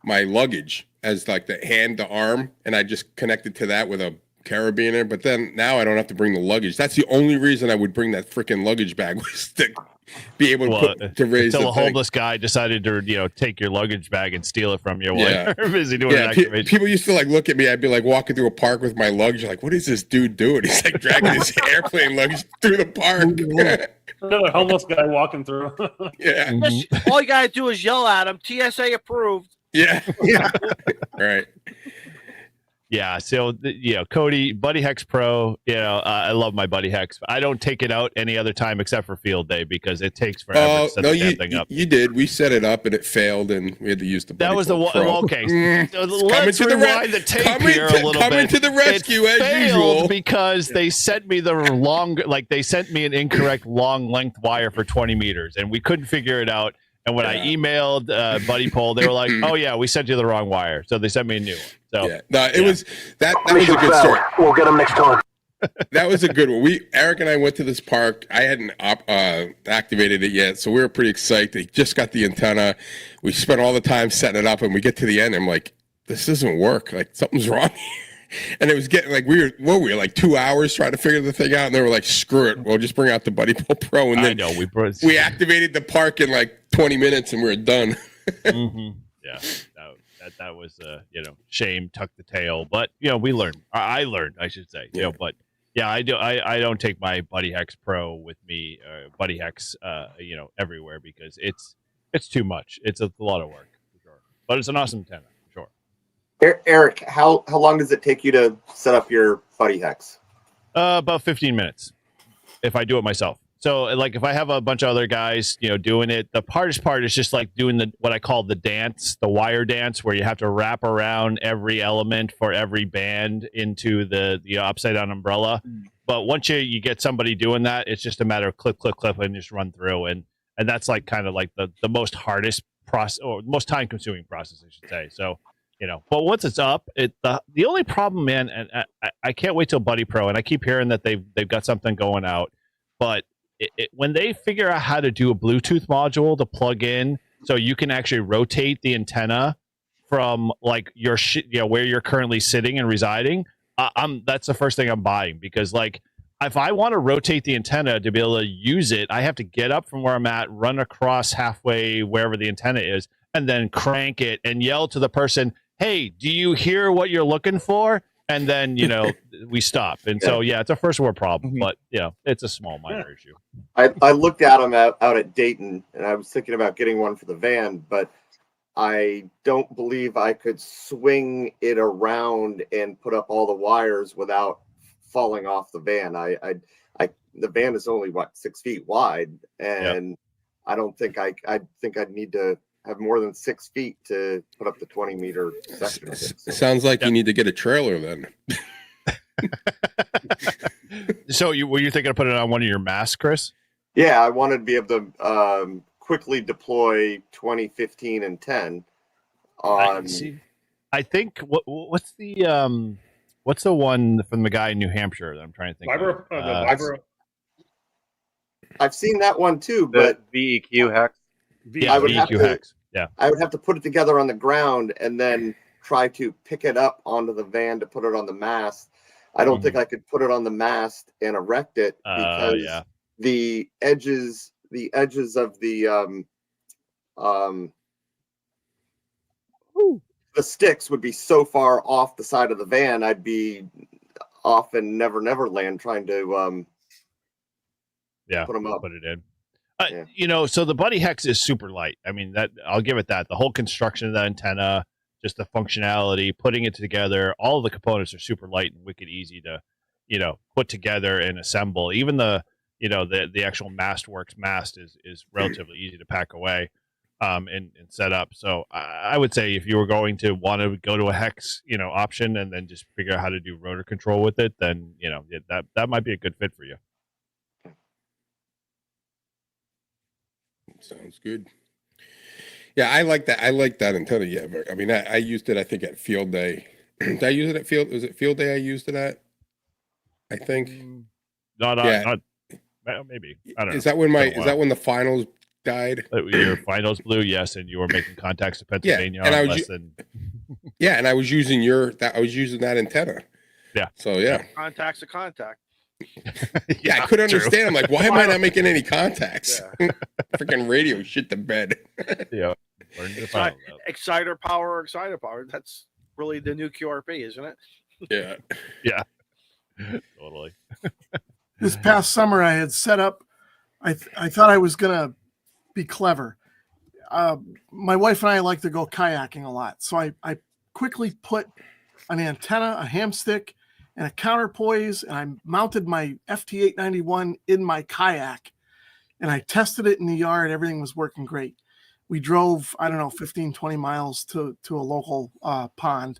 luggage as like the hand to arm, and I just connected to that with a carabiner. But then now I don't have to bring the luggage. That's the only reason I would bring that freaking luggage bag, was to be able to raise until the a thing. homeless guy decided to take your luggage bag and steal it from you while Yeah. you're busy doing an Yeah, activation. people used to like look at me. I'd be like walking through a park with my luggage, like, what is this dude doing? He's like dragging his airplane luggage through the park. Another homeless guy walking through. Yeah, Just, all you gotta do is yell at him. TSA approved. yeah, right. Yeah, so Cody, Buddy Hex Pro, I love my Buddy Hex. I don't take it out any other time except for field day because it takes forever Oh to set no, the damn thing up. you did. We set it up and it failed, and we had to use the. That Buddy was the Pole one. Pro. Okay, so Coming let's to the rewind the tape coming here to- a little coming bit. to the rescue it as failed usual. because they sent me the they sent me an incorrect long length wire for 20 meters, and we couldn't figure it out. And when I emailed Buddy Pole, they were like, "Oh yeah, we sent you the wrong wire," so they sent me a new one. So Yeah, no, it was that was a good story. We'll get them next time. That was a good one. Eric and I went to this park. I hadn't activated it yet, so we were pretty excited. They just got the antenna. We spent all the time setting it up, and we get to the end. I'm like, this doesn't work. Like something's wrong here. And it was getting like we were like 2 hours trying to figure the thing out, and they were like, "Screw it, we'll just bring out the Buddy Pole Pro." And then we activated the park in like 20 minutes, and we were done. Mm-hmm. Yeah, that was shame, tuck the tail, but we learned. I learned, I should say. But yeah, I do. I don't take my Buddy Hex Pro with me, Buddy Hex, everywhere because it's too much. It's a lot of work for sure, but it's an awesome antenna. Eric, how long does it take you to set up your Buddy Hex? About 15 minutes if I do it myself. So like if I have a bunch of other guys, doing it, the hardest part is just like doing what I call the dance, the wire dance, where you have to wrap around every element for every band into the upside down umbrella. But once you get somebody doing that, it's just a matter of clip, and just run through. And that's like kind of like the most hardest process or most time consuming process, I should say. So, but once it's up, the only problem, man, and I can't wait till Buddy Pro, and I keep hearing that they've got something going out, but when they figure out how to do a Bluetooth module to plug in, so you can actually rotate the antenna from like your where you're currently sitting and residing, that's the first thing I'm buying, because like if I want to rotate the antenna to be able to use it, I have to get up from where I'm at, run across halfway wherever the antenna is, and then crank it and yell to the person, "Hey, do you hear what you're looking for?" And then, we stop. And so, yeah, it's a first world problem, but, it's a small minor issue. I looked at them out at Dayton, and I was thinking about getting one for the van, but I don't believe I could swing it around and put up all the wires without falling off the van. The van is only 6 feet wide, and I don't think I think I'd need to have more than 6 feet to put up the 20-meter section of it. So. Sounds like you need to get a trailer then. So were you thinking of putting it on one of your masks, Chris? Yeah, I wanted to be able to quickly deploy 20, 15, and 10 on. I think what's the one from the guy in New Hampshire that I'm trying to think of? I've seen that one too, but VEQ Hex. I would have VEQ to, Hex. Yeah, I would have to put it together on the ground and then try to pick it up onto the van to put it on the mast. I don't think I could put it on the mast and erect it because the edges of the sticks would be so far off the side of the van. I'd be off in Never Land trying to put them up. Put it in. So the Buddy Hex is super light. I mean, that I'll give it that. The whole construction of that antenna, just the functionality, putting it together, all of the components are super light and wicked easy to, put together and assemble. Even the actual mast is relatively easy to pack away, and set up. So I would say if you were going to want to go to a hex, option and then just figure out how to do rotor control with it, then that might be a good fit for you. Sounds good. Yeah, I like that. I like that antenna. Yeah, but, I mean, I used it. I think at field day. Did I use it at field? Was it field day? I used it at. I think. Not maybe. I don't know. Is that when the finals died? Your finals blew, yes, and you were making contacts to Pennsylvania. Yeah, and I was using that antenna. Yeah. So yeah. Contact's a contact. Yeah, I couldn't understand. I'm like, why am I not making any contacts? Yeah. Freaking radio shit the bed. Yeah. Exciter power. That's really the new QRP, isn't it? Yeah. Yeah. Totally. This past summer, I had set up. I thought I was gonna be clever. My wife and I like to go kayaking a lot, so I quickly put an antenna, a ham stick, and a counterpoise, and I mounted my FT891 in my kayak, and I tested it in the yard. Everything was working great. We drove, 15, 20 miles to a local pond.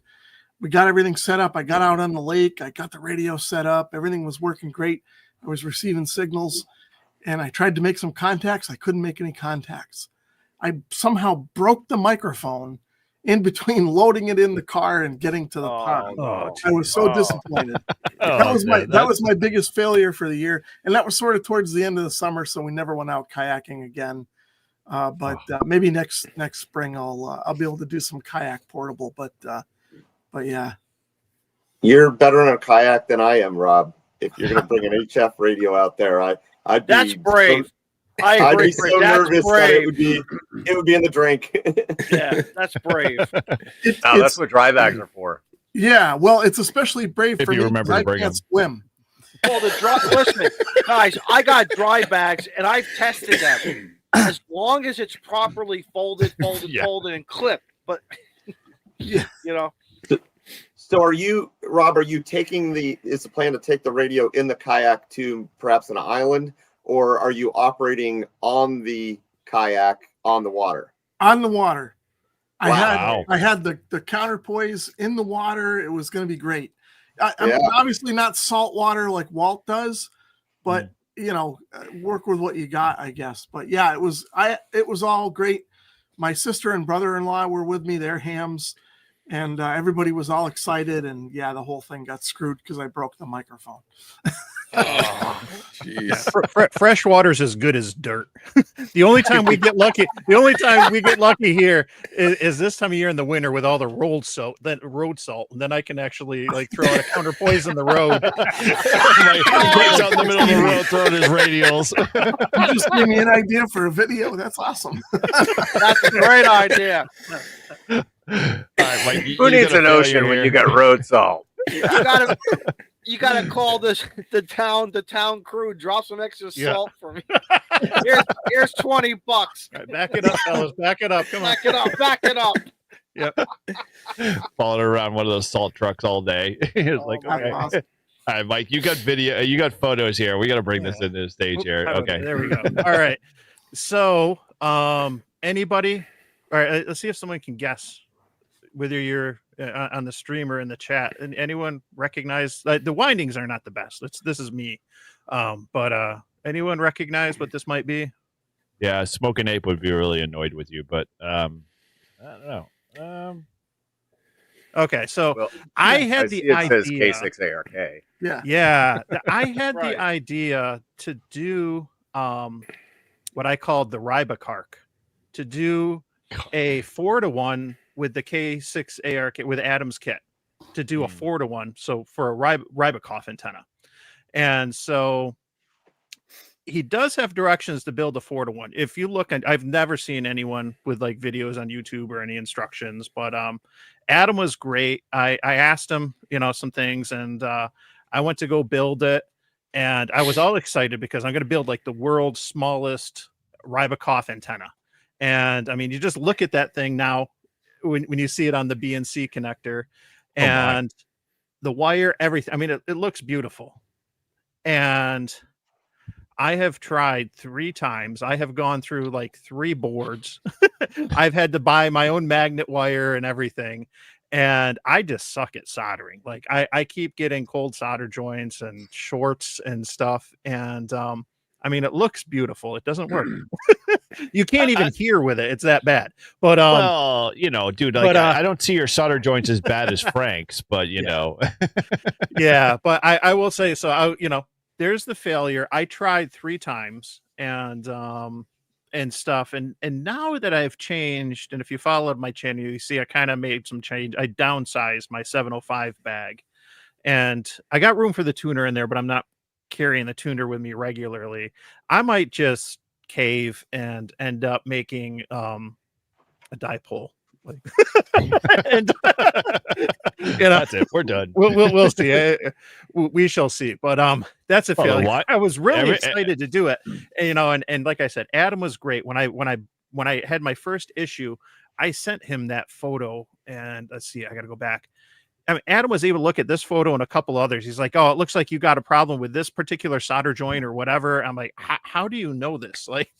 We got everything set up. I got out on the lake. I got the radio set up. Everything was working great. I was receiving signals, and I tried to make some contacts. I couldn't make any contacts. I somehow broke the microphone in between loading it in the car and getting to the pond. I was so disappointed. That was my biggest failure for the year, and that was sort of towards the end of the summer, so we never went out kayaking again. But maybe next spring I'll be able to do some kayak portable. But yeah, you're better on a kayak than I am, Rob. If you're going to bring an HF radio out there, I'd be that's brave. I agree. I'd be so nervous that it would be in the drink. Yeah, that's brave. That's what dry bags are for. Yeah, well, it's especially brave if for you me remember because to I bring can't them. swim. Well, listen, guys, I got dry bags and I've tested them. As long as it's properly folded, and clipped, but So are you, Rob, is the plan to take the radio in the kayak to perhaps an island, or are you operating on the kayak on the water? On the water. Wow. I had the counterpoise in the water. It was going to be great. I'm obviously not salt water like Walt does, but work with what you got, I guess. But yeah, it was all great. My sister and brother-in-law were with me. They're hams. And everybody was all excited, and yeah, the whole thing got screwed because I broke the microphone. Fresh water's as good as dirt. The only time we get lucky here is this time of year in the winter with all the road salt, and then I can actually throw out a counterpoise in the road. Breaks out in the middle of the road, throwing his radials. You just gave me an idea for a video. That's awesome. That's a great idea. All right, Mike, Who needs an ocean when you got road salt? You gotta call the town crew, drop some extra salt for me. Here's $20. Right, back it up, fellas. Back it up. Come on. Back it up. Yep. Following around one of those salt trucks all day. It's okay. Awesome. All right, Mike, you got video, you got photos here. We got to bring this into the stage here. Okay. There we go. All right. So, anybody? All right. Let's see if someone can guess whether you're on the stream or in the chat. And anyone recognize the windings are not the best. This is me. But anyone recognize what this might be? Yeah, Smoking Ape would be really annoyed with you, but I don't know. Okay, so I had the idea. It says K6ARK. Yeah. I had the idea to do what I called the Rybakark, to do a 4-to-1 with the K6ARK with Adams kit, to do a 4-to-1. So for a Rybakoff antenna, and so he does have directions to build a 4-to-1. If you look, I've never seen anyone with videos on YouTube or any instructions, but Adam was great. I asked him, some things, and I went to go build it, and I was all excited because I'm going to build the world's smallest Ribakoff antenna. And I mean, you just look at that thing now when you see it on the BNC connector and the wire, everything. I mean, it looks beautiful. And I have tried 3 times. I have gone through like 3 boards. I've had to buy my own magnet wire and everything. And I just suck at soldering. Like I keep getting cold solder joints and shorts and stuff. And I mean, it looks beautiful. It doesn't work. You can't even hear with it. It's that bad. But well, you know, dude, like I don't see your solder joints as bad as Frank's, but you know. Yeah, but I will say so. You know, there's the failure. I tried 3 times and stuff. And now that I've changed, and if you followed my channel, you see I kind of made some change. I downsized my 705 bag, and I got room for the tuner in there, but I'm not carrying the tuner with me regularly. I might just cave and end up making a dipole. Like, and, you know, that's it. We're done. We'll see. We shall see. But that's a failure. I was really excited to do it. You know, and like I said, Adam was great. When I had my first issue, I sent him that photo, and let's see, I got to go back. I mean, Adam was able to look at this photo and a couple others. He's like, "Oh, it looks like you got a problem with this particular solder joint or whatever." I'm like, "How do you know this?" Like,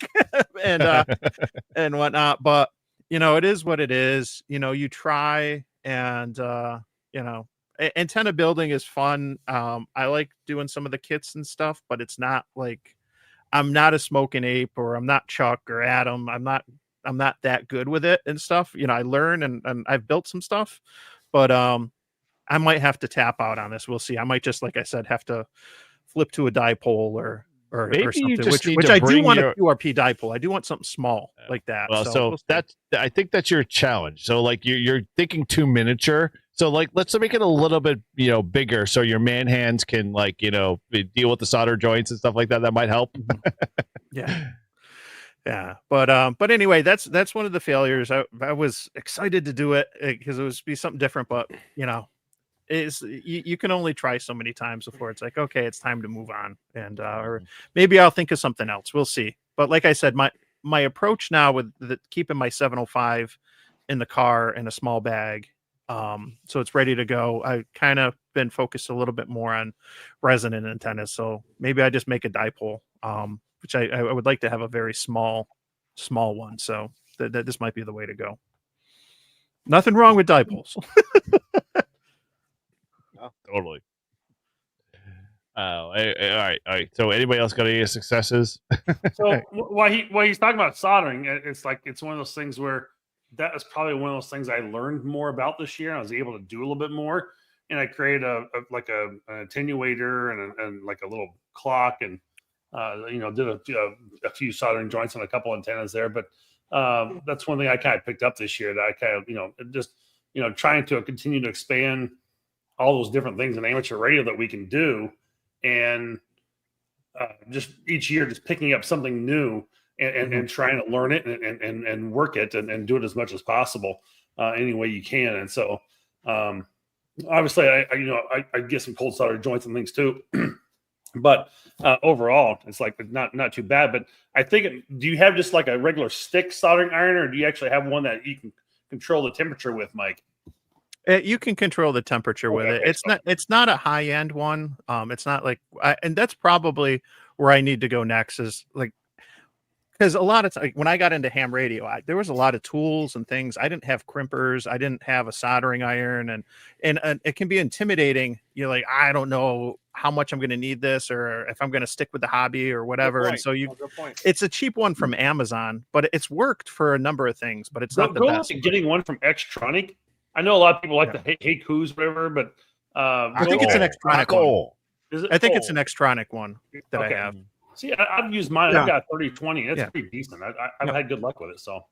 and whatnot. But you know, it is what it is. You know, you try, and you know, antenna building is fun. I like doing some of the kits and stuff, but it's not like I'm not a smoking ape, or I'm not Chuck or Adam. I'm not that good with it and stuff. You know, I learn and I've built some stuff, but I might have to tap out on this. We'll see. I might just, like I said, have to flip to a dipole or something, which I do want a QRP dipole. I do want something small like that. Well, so that's, I think that's your challenge. So like you're thinking too miniature. So like, let's make it a little bit, you know, bigger. So your man hands can, like, you know, deal with the solder joints and stuff like that. That might help. Yeah. Yeah. But anyway, that's one of the failures. I was excited to do it because it was be something different, but you know, you can only try so many times before it's like, okay, it's time to move on. And or maybe I'll think of something else. We'll see. But like I said, my approach now with keeping my 705 in the car in a small bag, so it's ready to go. I've kind of been focused a little bit more on resonant antennas. So maybe I just make a dipole, which I would like to have a very small one. So that this might be the way to go. Nothing wrong with dipoles. Totally. All right. So anybody else got any successes? So while he's talking about soldering, it's like it's one of those things where that is probably one of those things I learned more about this year. I was able to do a little bit more, and I created an attenuator and like a little clock, and you know, did a few soldering joints on a couple antennas there. But that's one thing I kind of picked up this year, that I kind of, you know, just, you know, trying to continue to expand all those different things in amateur radio that we can do, and just each year just picking up something new and trying to learn it and work it and do it as much as possible any way you can. And so obviously I get some cold solder joints and things too, but overall it's like not too bad. But I think, do you have just like a regular stick soldering iron, or do you actually have one that you can control the temperature with, Mike? You can control the temperature with it. It's not a high end one. It's not like, and that's probably where I need to go next, is like, because a lot of times when I got into ham radio, there was a lot of tools and things. I didn't have crimpers. I didn't have a soldering iron, and it can be intimidating. You're like, I don't know how much I'm going to need this, or if I'm going to stick with the hobby or whatever. And so it's a cheap one from Amazon, but it's worked for a number of things, but it's not the best. Getting one from Xtronic. I know a lot of people like the Hey Coos, whatever, but I think it's an Xtronic one. Is it? I think it's an Extronic one that I have. See, I've used mine. Yeah. I've got 3020. It's pretty decent. I've had good luck with it. So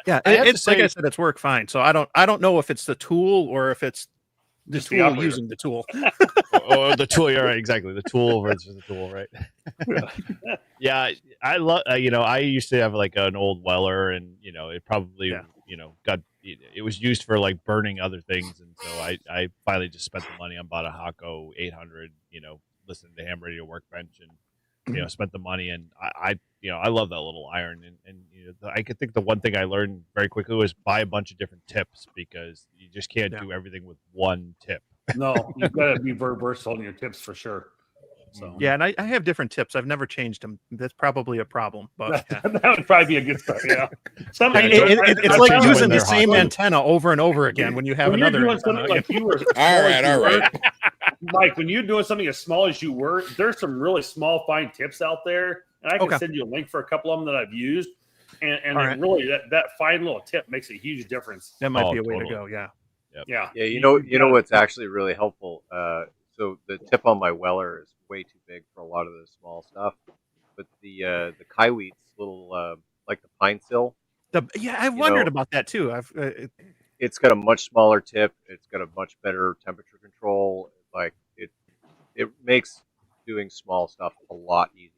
yeah, it's like I said, it's worked fine. So I don't know if it's the tool or if it's the tool using the tool. Or the tool. You're right. Exactly. The tool versus the tool. Right. Yeah. I love. I used to have like an old Weller, and it probably got. It was used for like burning other things, and so I finally just spent the money and bought a Hako 800. Listened to ham radio workbench, and spent the money, and I I love that little iron, and I could think the one thing I learned very quickly was buy a bunch of different tips because you just can't do everything with one tip. No, you've got to be very versatile in your tips for sure. So yeah, and I have different tips. I've never changed them. That's probably a problem, but that would probably be a good start. Yeah, it's like using the same antenna over and over again when you have another. You're doing something like you were. All right. Mike, when you're doing something as small as you were, there's some really small, fine tips out there, and I can send you a link for a couple of them that I've used, and really that fine little tip makes a huge difference. That might be a way to go. Yeah. Yeah. You know what's actually really helpful. So the tip on my Weller is way too big for a lot of the small stuff, but the Kaiweet's little like the pine sill. I wondered about that too. It's got a much smaller tip. It's got a much better temperature control. Like it makes doing small stuff a lot easier.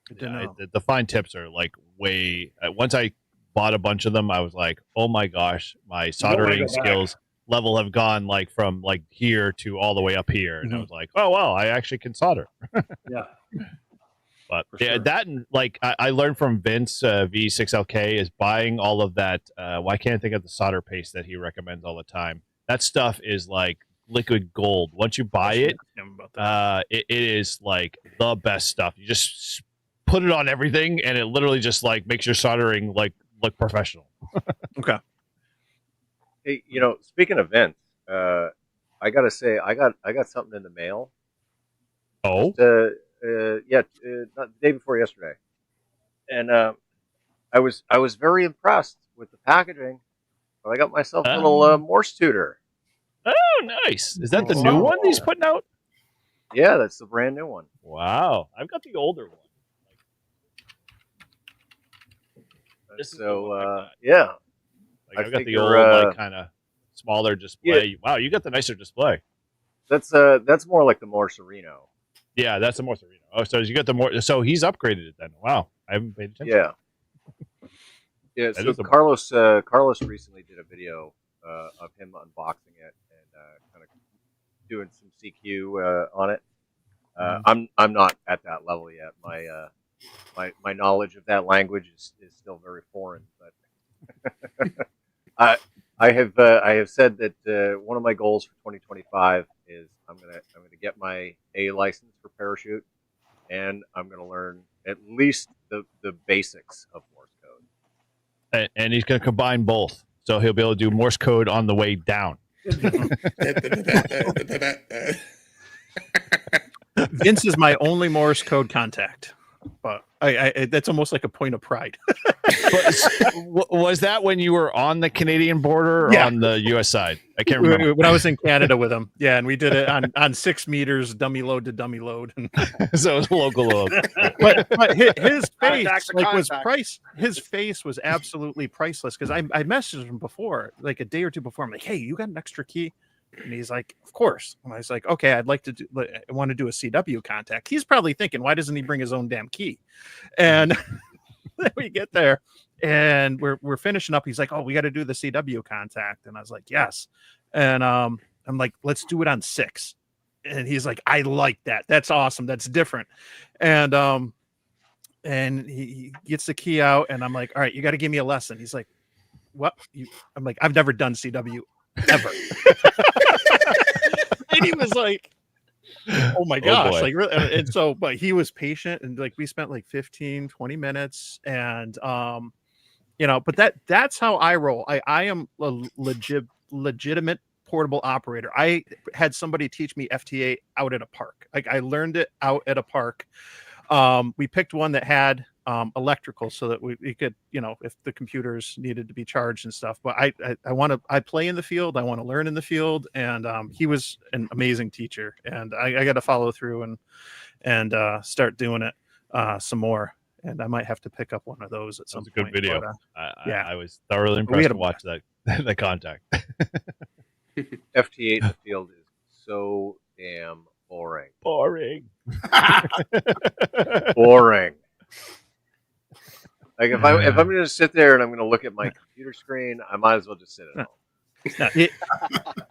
The fine tips are like way. Once I bought a bunch of them, I was like, oh my gosh, my soldering skills level have gone like from like here to all the way up here, and I was like, oh wow, I actually can solder. Yeah. But that and like I learned from Vince V6LK is buying all of that. I can't think of the solder paste that he recommends all the time. That stuff is like liquid gold. Once you buy it, it is like the best stuff. You just put it on everything, and it literally just like makes your soldering like look professional. Okay. Hey, speaking of Vince, I gotta say I got something in the mail. Oh. Not the day before yesterday, and I was very impressed with the packaging. I got myself a little Morse tutor. Oh, nice! Is that the new one he's putting out? Yeah, that's the brand new one. Wow, I've got the older one. Yeah, like I've got the old like kind of smaller display. Yeah. Wow, you got the nicer display. That's more like the Morse Reno. Yeah, that's the Morse Reno. Oh, so you got the more. So he's upgraded it then. Wow, I haven't paid attention. Yeah. So Carlos recently did a video of him unboxing it and kind of doing some CQ on it. I'm not at that level yet. My knowledge of that language is still very foreign, but I have said that one of my goals for 2025 is I'm gonna get my A license for parachute, and I'm gonna learn at least the basics of Morse code. And he's gonna combine both, so he'll be able to do Morse code on the way down. Vince is my only Morse code contact, but I that's almost like a point of pride. Was that when you were on the Canadian border or on the U.S. side? I can't remember. When I was in Canada with him. Yeah, and we did it on 6 meters, dummy load to dummy load. So it was local load. but his face his face was absolutely priceless because I messaged him before, like a day or two before. I'm like, hey, you got an extra key? And he's like, of course. And I was like, okay, I want to do a CW contact. He's probably thinking, why doesn't he bring his own damn key? And then we get there and we're finishing up. He's like, oh, we got to do the CW contact. And I was like, yes. And I'm like, let's do it on 6. And he's like, I like that. That's awesome. That's different. And he gets the key out and I'm like, all right, you got to give me a lesson. He's like, what? I'm like, I've never done CW ever. And he was like, oh my gosh, like really. And so, but he was patient and like we spent like 15-20 minutes and but that's how I roll. I am a legitimate portable operator. I had somebody teach me FT8 out at a park. Like I learned it out at a park. We picked one that had electrical so that we could, if the computers needed to be charged and stuff. But I play in the field. I want to learn in the field. And he was an amazing teacher. And I got to follow through and start doing it some more. And I might have to pick up one of those at some point. That's a good video. But, I was thoroughly impressed to watch the contact. FT8 in the field is so damn boring. Boring. Like if I'm going to sit there and I'm going to look at my computer screen, I might as well just sit at home. Now,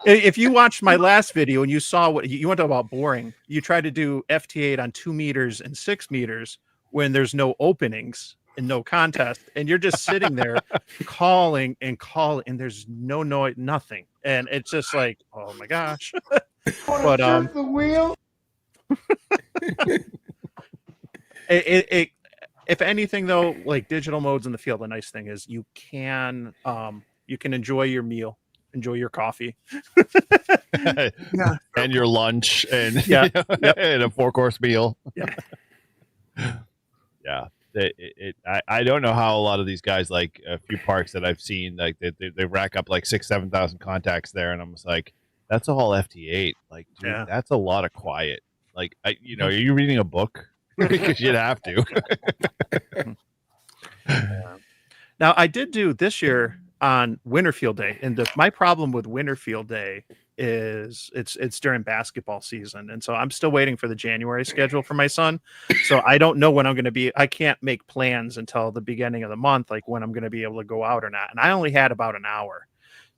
if you watched my last video and you saw what you went about boring, you tried to do FT8 on 2 meters and 6 meters when there's no openings and no contest, and you're just sitting there calling, and there's no noise, nothing, and it's just like, oh my gosh. But the wheel. If anything though, like digital modes in the field, the nice thing is you can enjoy your meal, enjoy your coffee, Yeah. and your lunch, and Yeah. and a 4-course meal. Yeah. Yeah. I don't know how a lot of these guys, like a few parks that I've seen, like they rack up like 6,000-7,000 contacts there, and I'm just like, that's all FT8. Like, dude, Yeah. that's a lot of quiet. Like, are you reading a book? Because you'd have to. Now I did do this year on Winter Field Day, and my problem with Winter Field Day is it's during basketball season, and so I'm still waiting for the January schedule for my son. So I don't know when I'm going to be. I can't make plans until the beginning of the month, like when I'm going to be able to go out or not. And I only had about an hour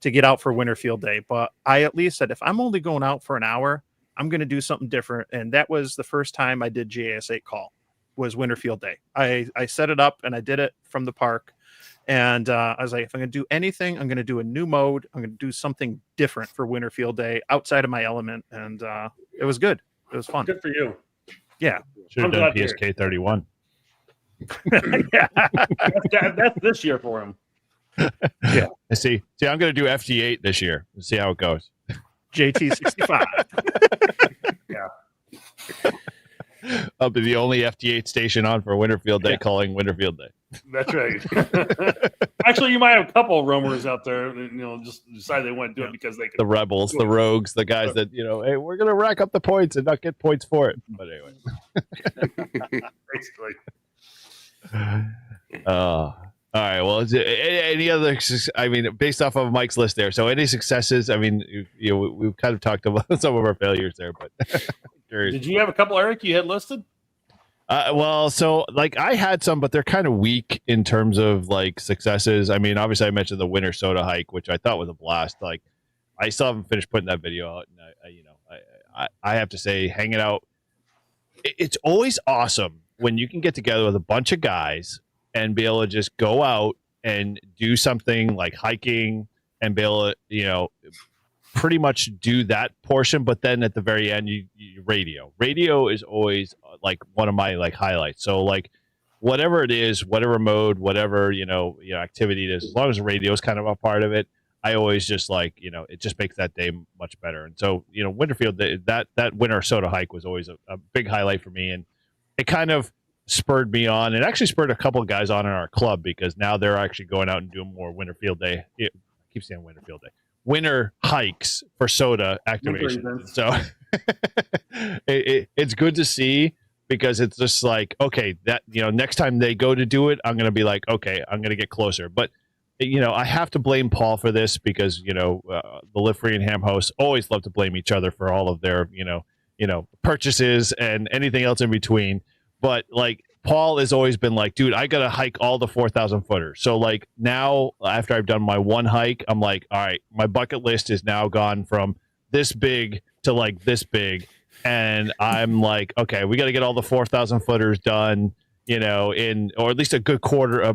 to get out for Winter Field Day, but I at least said if I'm only going out for an hour, I'm going to do something different. And that was the first time I did JS8 call, was Winter Field Day. I set it up and I did it from the park. And I was like, if I'm going to do anything, I'm going to do a new mode. I'm going to do something different for Winter Field Day outside of my element. And it was good. It was fun. Good for you. Yeah. Should have done PSK 31. Yeah. That's this year for him. Yeah. See, I'm going to do FT8 this year. Let's see how it goes. JT65. Yeah. I'll be the only FT8 station on for Winter Field Day, calling Winter Field Day. That's right. Actually, you might have a couple of roamers out there that, just decide they want to do it because they can. The rebels, the rogues, the guys that, hey, we're going to rack up the points and not get points for it. But anyway. Basically. All right. Well, is it, any other? I mean, based off of Mike's list there. So, any successes? I mean, we've kind of talked about some of our failures there, but did you have a couple, Eric? You had listed? Well, so like I had some, but they're kind of weak in terms of like successes. I mean, obviously, I mentioned the winter soda hike, which I thought was a blast. Like, I still haven't finished putting that video out, and I have to say, hanging out, it's always awesome when you can get together with a bunch of guys and be able to just go out and do something like hiking and be able to, pretty much do that portion. But then at the very end, you radio is always like one of my like highlights. So like whatever it is, whatever mode, whatever, activity it is, as long as the radio is kind of a part of it, I always just like, it just makes that day much better. And so, Winterfield, that winter soda hike was always a big highlight for me. And it kind of spurred me on, and actually spurred a couple of guys on in our club, because now they're actually going out and doing more Winterfield Day. I keep saying Winterfield Day. Winter hikes for soda activation. So it's good to see, because it's just like, okay, that, next time they go to do it, I'm going to be like, okay, I'm going to get closer. But, I have to blame Paul for this, because, the Live Free and Ham hosts always love to blame each other for all of their, purchases and anything else in between. But like, Paul has always been like, dude, I got to hike all the 4,000 footers. So like now, after I've done my one hike, I'm like, all right, my bucket list is now gone from this big to like this big. And I'm like, okay, we got to get all the 4,000 footers done, or at least a good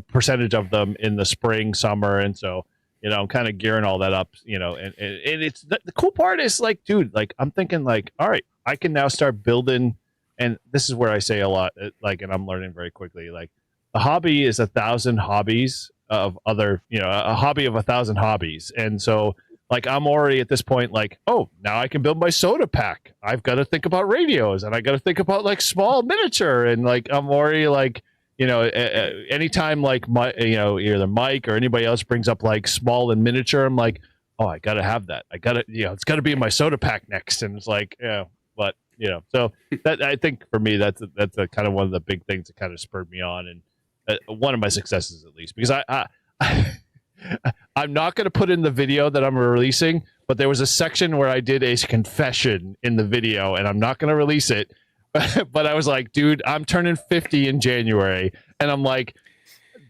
percentage of them in the spring, summer. And so, I'm kind of gearing all that up, and it's the cool part is like, dude, like I'm thinking like, all right, I can now start building. And this is where I say a lot, like, and I'm learning very quickly, like a hobby is 1,000 hobbies of other, a hobby of 1,000 hobbies. And so like, I'm already at this point, like, oh, now I can build my soda pack. I've got to think about radios, and I got to think about like small miniature. And like, I'm already like, anytime like either Mike or anybody else brings up like small and miniature, I'm like, oh, I got to have that. I got to, it's got to be in my soda pack next. And it's like, but so that, I think for me, that's a kind of one of the big things that kind of spurred me on, and one of my successes at least, because I'm not going to put in the video that I'm releasing, but there was a section where I did a confession in the video, and I'm not going to release it, but I was like, dude, I'm turning 50 in January, and I'm like,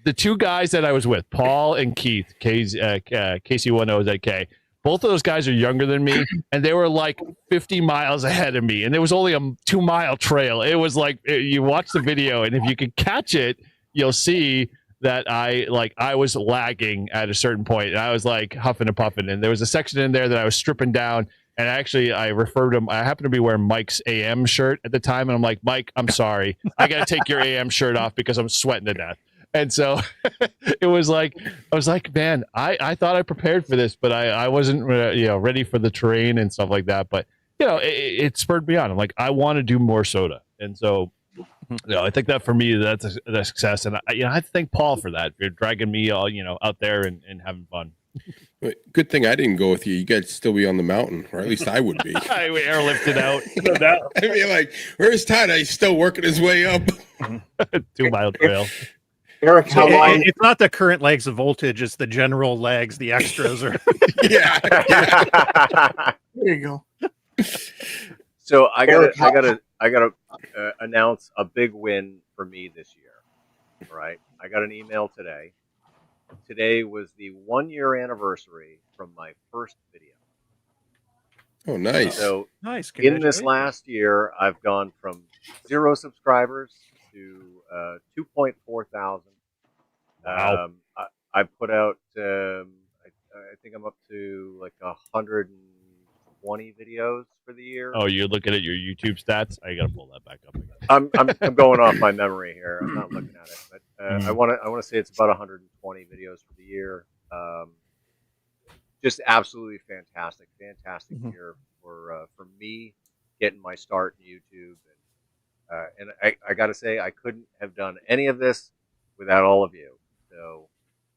the two guys that I was with, Paul and Keith, KC10ZK, both of those guys are younger than me, and they were like 50 miles ahead of me, and there was only a 2-mile trail. It was like you watch the video, and if you could catch it, you'll see that I was lagging at a certain point, and I was like huffing and puffing, and there was a section in there that I was stripping down, and actually I referred him. I happened to be wearing Mike's AM shirt at the time, and I'm like, Mike, I'm sorry, I got to take your AM shirt off because I'm sweating to death. And so it was like, I was like, man, I thought I prepared for this, but I wasn't, ready for the terrain and stuff like that. But, it spurred me on. I'm like, I want to do more soda. And so, I think that for me, that's a success. And I have to thank Paul for that. You're dragging me all, out there and having fun. Good thing I didn't go with you. You guys still be on the mountain, or at least I would be. I would airlifted out. I mean, like, where's Todd? He's still working his way up. 2-mile trail. Eric, how long? It's not the current legs of voltage; it's the general legs, the extras are. Yeah. There you go. So I gotta announce a big win for me this year. Right, I got an email today. Today was the 1-year anniversary from my first video. Oh, nice. So Nice. in this last year, I've gone from 0 subscribers to 2.4 thousand. Wow. I put out, I think I'm up to like 120 videos for the year. Oh, you're looking at your YouTube stats? I got to pull that back up again. I'm going off my memory here. I'm not looking at it, but I want to say it's about 120 videos for the year. Just absolutely fantastic year for me getting my start in YouTube, and I got to say I couldn't have done any of this without all of you. So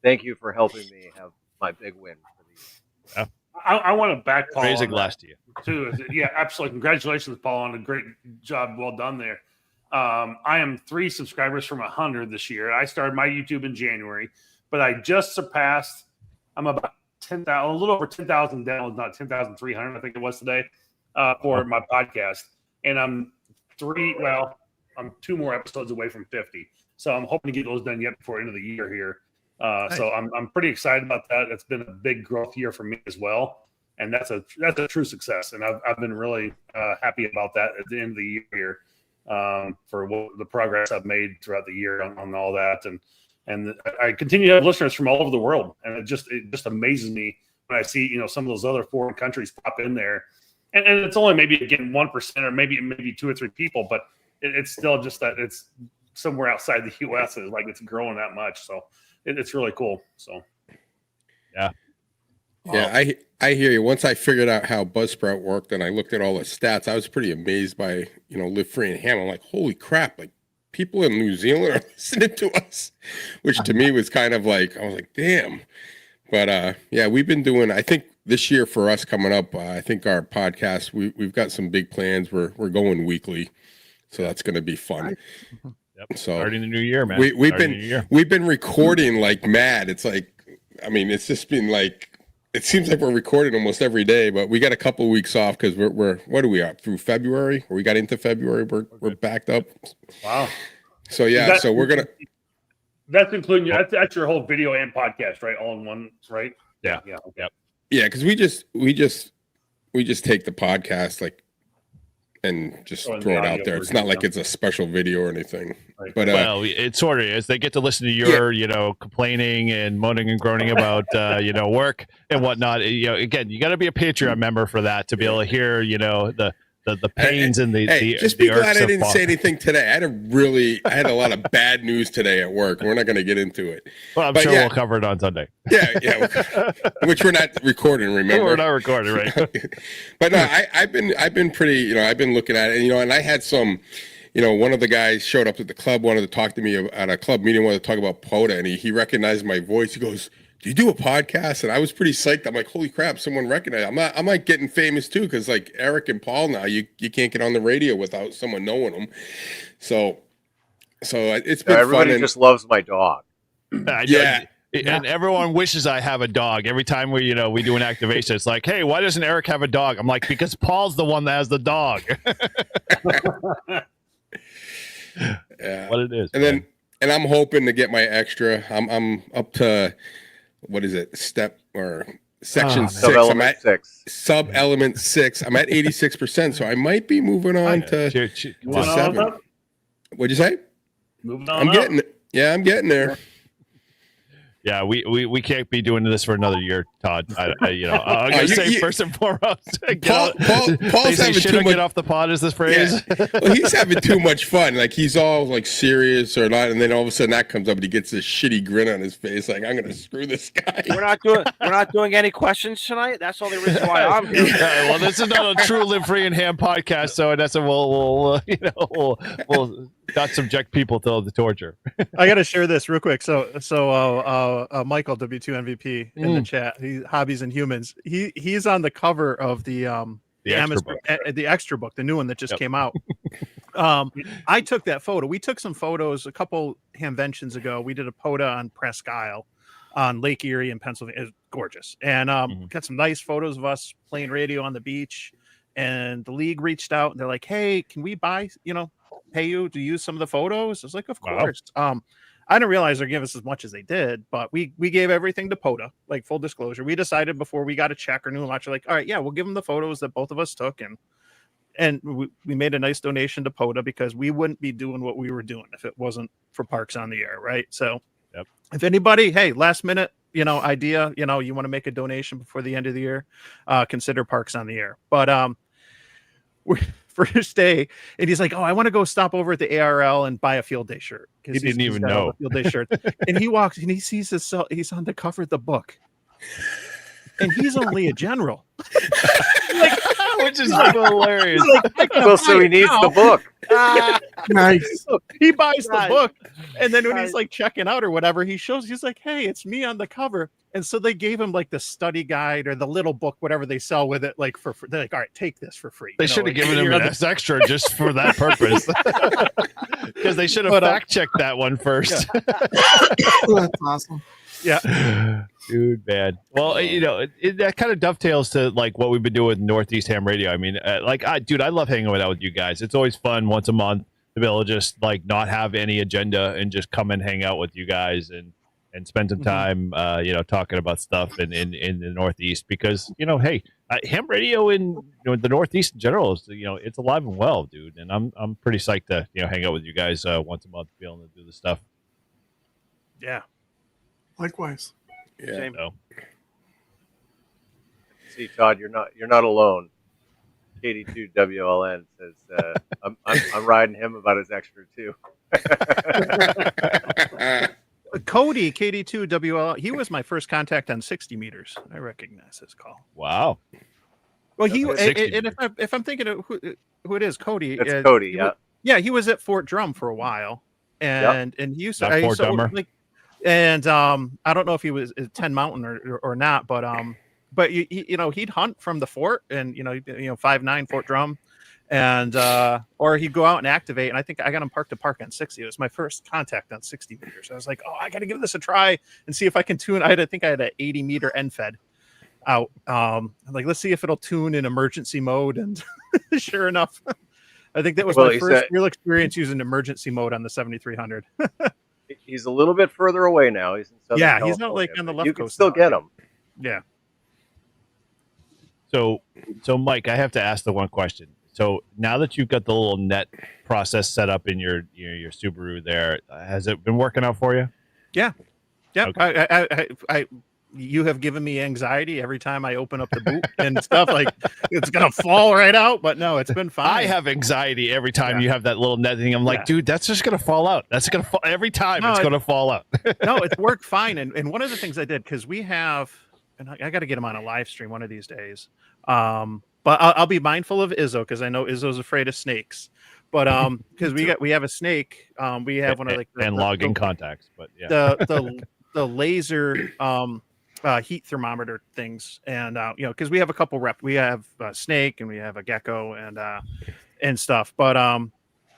thank you for helping me have my big win for the year. I want to back Paul. Raise a on glass to you. too. Yeah, absolutely. Congratulations, Paul, on a great job. Well done there. I am 3 subscribers from 100 this year. I started my YouTube in January, but I just surpassed. I'm about 10,000, a little over 10,000 downloads, not 10,300, I think it was today, for my podcast. And I'm 2 more episodes away from 50. So I'm hoping to get those done yet before the end of the year here. Nice. So I'm pretty excited about that. It's been a big growth year for me as well, and that's a true success. And I've been really happy about that at the end of the year here, for the progress I've made throughout the year on all that. And I continue to have listeners from all over the world, and it just amazes me when I see some of those other foreign countries pop in there, and it's only maybe again 1% or maybe 2 or 3 people, but it's still just that it's somewhere outside the U.S. and it's growing that much. So it's really cool. So yeah. Yeah, I hear you. Once I figured out how Buzzsprout worked and I looked at all the stats, I was pretty amazed by, Live Free and Ham. I'm like, holy crap, like people in New Zealand are listening to us, which to me was kind of like, I was like, damn. But yeah, we've been doing, I think this year for us coming up, I think our podcast, we've got some big plans. We're going weekly. So that's going to be fun. Yep. So starting the new year, man. We've been recording like mad. It's like, I mean, it's just been like, it seems like we're recording almost every day, but we got a couple of weeks off because we're what are we up through February? Or we got into February. We're backed up. Wow. So yeah, so we're gonna. That's including that's your whole video and podcast, right? All in one, right? Yeah. Yeah. Yep. Yeah, because we just take the podcast like and just throw it out there. It's not like it's a special video or anything. Right. But well, it sort of is. They get to listen to your, complaining and moaning and groaning about, work and whatnot. Again, you got to be a Patreon member for that to be able to hear, the pains and the just be glad I didn't say anything today. I had a lot of bad news today at work. We're not going to get into it. Well, I'm sure we'll cover it on Sunday. Yeah. Which we're not recording. Remember, we're not recording, right? But no, I've been pretty. I've been looking at it, and I had some. One of the guys showed up at the club, wanted to talk to me at a club meeting, wanted to talk about POTA, and he recognized my voice. He goes, "Do you do a podcast?" And I was pretty psyched. I'm like, "Holy crap! Someone recognized." I'm like getting famous too, because like Eric and Paul now, you can't get on the radio without someone knowing them. So it's been everybody fun. Just loves my dog. Yeah. And everyone wishes I have a dog. Every time we do an activation, it's like, hey, why doesn't Eric have a dog? I'm like, because Paul's the one that has the dog. Yeah. What it is. And then I'm hoping to get my extra. I'm up to what is it? Step or section 6. I'm Sub-element at 6. sub-element 6. I'm at 86%, so I might be moving on to Moving on 7. up. What'd you say? Moving on I'm up. getting I'm getting there. Yeah, we can't be doing this for another year, Todd. I'm gonna say first and foremost, Paul's having too much. Get off the pod. Is this phrase? Yeah. Well, he's having too much fun. Like he's all like serious or not, and then all of a sudden that comes up, and he gets this shitty grin on his face, like I'm gonna screw this guy. We're not doing any questions tonight. That's all the reason why I'm here. Well, this is not a true live free and ham podcast, so that's we'll not subject people to the torture. I got to share this real quick. So Michael W2MVP in the chat, Hobbies and Humans. He's on the cover of the extra book, the new one that just came out. I took that photo. We took some photos a couple hamventions ago. We did a POTA on Presque Isle on Lake Erie in Pennsylvania. It was gorgeous, and got some nice photos of us playing radio on the beach. And the league reached out and they're like, "Hey, can we pay you to use some of the photos?" I was like, "Of course." Wow. I didn't realize they're giving us as much as they did, but we gave everything to POTA, like full disclosure. We decided before we got a check or knew much, like, all right, yeah, we'll give them the photos that both of us took, and we made a nice donation to POTA because we wouldn't be doing what we were doing if it wasn't for Parks on the Air, right? So, if anybody, hey, last minute, idea, you want to make a donation before the end of the year, consider Parks on the Air. But first day, and he's like, "Oh, I want to go stop over at the ARL and buy a field day shirt." He didn't even know field day shirt, and he walks and he sees this. He's on the cover of the book, and he's only a general, which is hilarious. So he needs the book. Nice. So he buys the book, and then when he's like checking out or whatever, he's like, "Hey, it's me on the cover." And so they gave him like the study guide or the little book, whatever they sell with it, like they're like, "All right, take this for free." They should have given him an extra just for that purpose, because they should have fact checked that one first. That's awesome. Yeah, dude, man. Well, that kind of dovetails to like what we've been doing with Northeast Ham Radio. I mean, I love hanging out with you guys. It's always fun once a month to be able to just like not have any agenda and just come and hang out with you guys and spend some time, talking about stuff in the Northeast, because hey, ham radio in the Northeast in general is it's alive and well, dude. And I'm pretty psyched to hang out with you guys once a month, be able to do this stuff. Yeah. Likewise. Yeah. See, Todd, you're not alone. KD2WLN says I'm riding him about his extra too. Cody KD2WL, he was my first contact on 60 meters. I recognize his call. Wow. Well, if I'm thinking of who it is, Cody. That's Cody. Yeah, he was at Fort Drum for a while, and he used to. Fort Dummer. And I don't know if he was 10 Mountain or not, but he'd hunt from the fort, and 5'9" Fort Drum, and or he'd go out and activate. And I think I got him park to park on 60. It was my first contact on 60 meters. I was like, "Oh, I got to give this a try and see if I can tune." I think I had an 80 meter end fed out. I'm like, let's see if it'll tune in emergency mode, and sure enough, I think that was my first real experience using emergency mode on the 7300. He's a little bit further away now. He's in Southern California, he's not like on the left coast. You can still get him. Yeah. So Mike, I have to ask the one question. So now that you've got the little net process set up in your Subaru there, has it been working out for you? Yeah. Okay. I you have given me anxiety every time I open up the boot and stuff, like it's gonna fall right out, but no, it's been fine. I have anxiety every time you have that little net thing. I'm like, dude, that's just gonna fall out. That's gonna fall every time. No, it's gonna fall out. No, it's worked fine. And one of the things I did, because we have, and I got to get him on a live stream one of these days. But I'll be mindful of Izzo, because I know Izzo's afraid of snakes. But because we have a snake, we have one of like logging contacts, but yeah, the laser heat thermometer things, and because we have a couple we have a snake and we have a gecko and stuff. But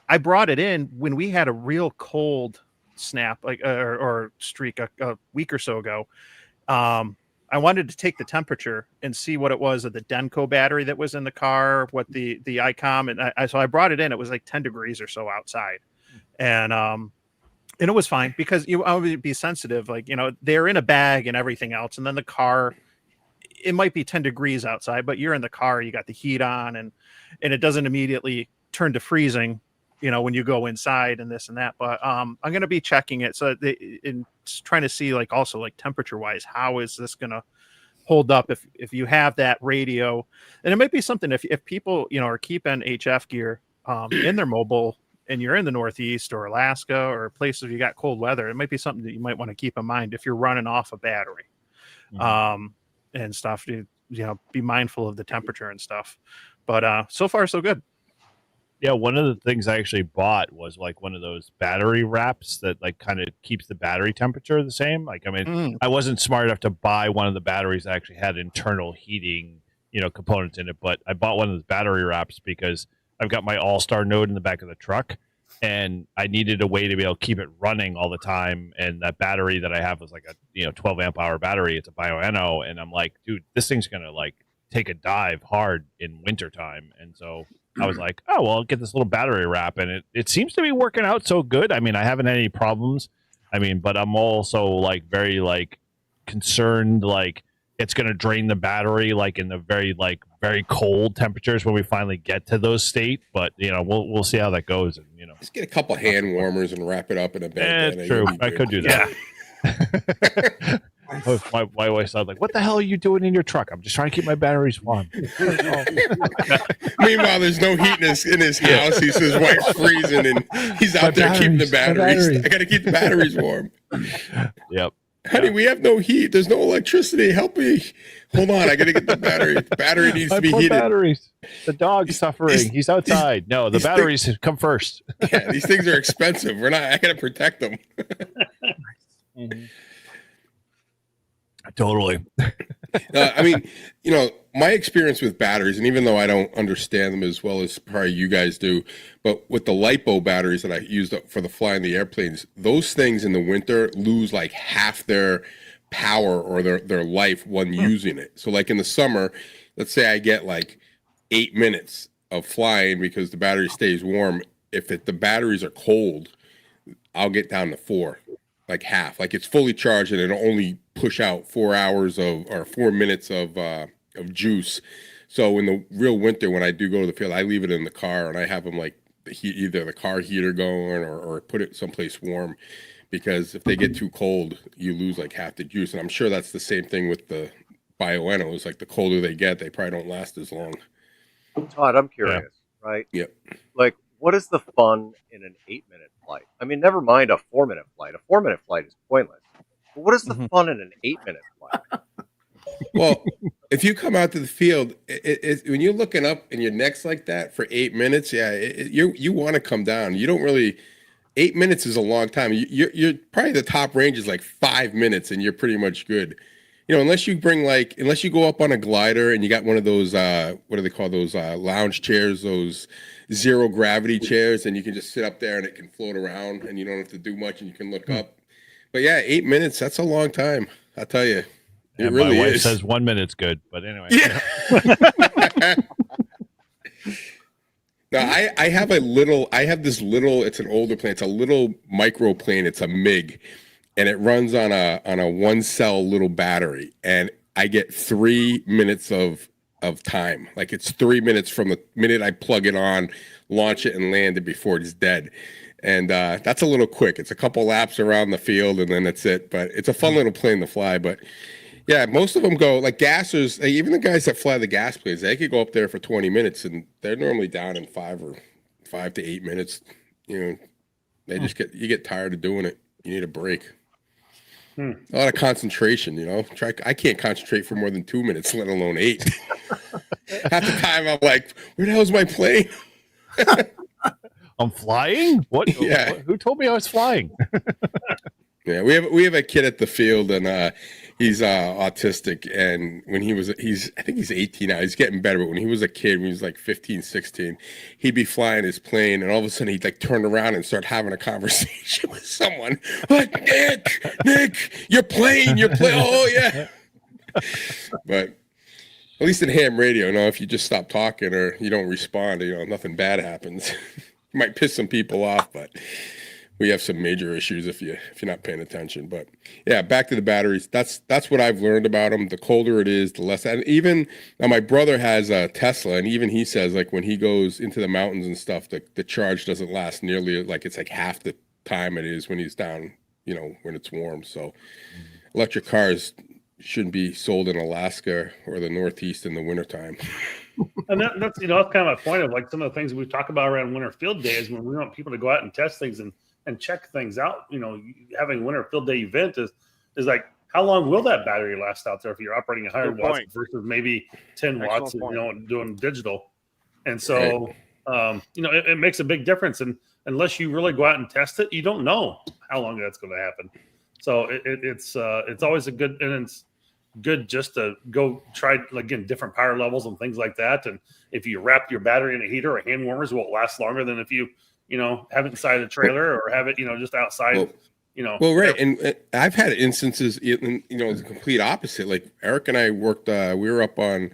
I brought it in when we had a real cold snap, like or streak a week or so ago. I wanted to take the temperature and see what it was of the Denko battery that was in the car, what the ICOM, and so I brought it in. It was like 10 degrees or so outside, and it was fine, because I would be sensitive, like they're in a bag and everything else, and then the car, it might be 10 degrees outside, but you're in the car, you got the heat on, and it doesn't immediately turn to freezing, when you go inside and this and that. But I'm going to be checking it. So in trying to see also temperature wise, how is this going to hold up if you have that radio. And it might be something if people, are keeping HF gear in their mobile, and you're in the Northeast or Alaska or places you got cold weather, it might be something that you might want to keep in mind if you're running off a battery. And stuff to, be mindful of the temperature and stuff. But so far so good. Yeah, one of the things I actually bought was one of those battery wraps that kind of keeps the battery temperature the same. I wasn't smart enough to buy one of the batteries that actually had internal heating, components in it, but I bought one of those battery wraps because I've got my All-Star node in the back of the truck, and I needed a way to be able to keep it running all the time. And that battery that I have was a 12 amp hour battery. It's a Bioenno, and I'm like, dude, this thing's gonna take a dive hard in wintertime. And so I was like, oh, well, I'll get this little battery wrap, and it seems to be working out so good. I mean, I haven't had any problems. But I'm also very concerned it's going to drain the battery in the very cold temperatures when we finally get to those state. But we'll see how that goes. And just get a couple hand warmers and wrap it up in a bed. True, I could do that. Yeah. My wife sounds like, what the hell are you doing in your truck? I'm just trying to keep my batteries warm. Meanwhile, there's no heat in his house. He says wife's freezing, and he's out there keeping the batteries. I got to keep the batteries warm. Yep. Honey, we have no heat. There's no electricity. Help me. Hold on. I got to get the battery. The battery needs to be heated. Batteries. The dog's suffering. He's outside. No, the batteries come first. Yeah, these things are expensive. I got to protect them. Totally. My experience with batteries, and even though I don't understand them as well as probably you guys do, but with the LiPo batteries that I used for the flying the airplanes, those things in the winter lose half their power or their life when using it. So in the summer, let's say I get 8 minutes of flying because the battery stays warm. If the batteries are cold, I'll get down to 4. Half, it's fully charged, and it'll only push out 4 minutes of juice. So in the real winter, when I do go to the field, I leave it in the car, and I have them either the car heater going or put it someplace warm, because if they get too cold, you lose half the juice. And I'm sure that's the same thing with the Bioennos. The colder they get, they probably don't last as long. Todd, I'm curious, right? Yep. What is the fun in an 8-minute flight? Never mind a 4-minute flight. A 4-minute flight is pointless. But what is the fun in an 8-minute flight? Well, if you come out to the field, when you're looking up and your neck's like that for 8 minutes, you want to come down. You don't really. 8 minutes is a long time. You're probably the top range is 5 minutes, and you're pretty much good. Unless you go up on a glider and you got one of those what do they call those lounge chairs, those zero gravity chairs, and you can just sit up there and it can float around and you don't have to do much and you can look up. But 8 minutes, that's a long time. I'll tell you. It really my wife is. says 1 minute's good, but anyway. Yeah. No, I have this little, it's an older plane. It's a little micro plane. It's a MiG, and it runs on a 1-cell little battery. And I get 3 minutes of time. It's 3 minutes from the minute I plug it on, launch it, and land it before it's dead. And that's a little quick. It's a couple laps around the field, and then that's it. But it's a fun little plane to fly. But yeah, most of them go gassers. Even the guys that fly the gas planes, they could go up there for 20 minutes, and they're normally down in 5 to 8 minutes. They just you get tired of doing it. You need a break. A lot of concentration. I can't concentrate for more than 2 minutes, let alone 8. Half the time I'm like, where the hell's my plane? I'm flying? What? Yeah. Who told me I was flying? Yeah, we have a kid at the field, and he's autistic, and when I think he's 18 now. He's getting better, but when he was a kid, when he was 15, 16, he'd be flying his plane, and all of a sudden he'd turn around and start having a conversation with someone. Nick, your plane. Oh yeah. But at least in ham radio, if you just stop talking or you don't respond, nothing bad happens. You might piss some people off, but we have some major issues if you're not paying attention. But yeah, back to the batteries. That's what I've learned about them. The colder it is, the less. And even now, my brother has a Tesla, and even he says like when he goes into the mountains and stuff, the charge doesn't last nearly like it's like half the time it is when he's down, when it's warm. So electric cars shouldn't be sold in Alaska or the Northeast in the wintertime. And that's kind of my point of like some of the things we talk about around winter field days when we want people to go out and test things and check things out. Having a winter field day event is like, how long will that battery last out there if you're operating 100 watts versus maybe 10 watts, doing digital. And so, it makes a big difference. And unless you really go out and test it, you don't know how long that's going to happen. So it's always it's good just to go try, again, different power levels and things like that. And if you wrap your battery in a heater or hand warmers, will last longer than if you have it inside a trailer or have it, just outside, Well, right. And I've had instances in, the complete opposite. Like Eric and I worked, we were up on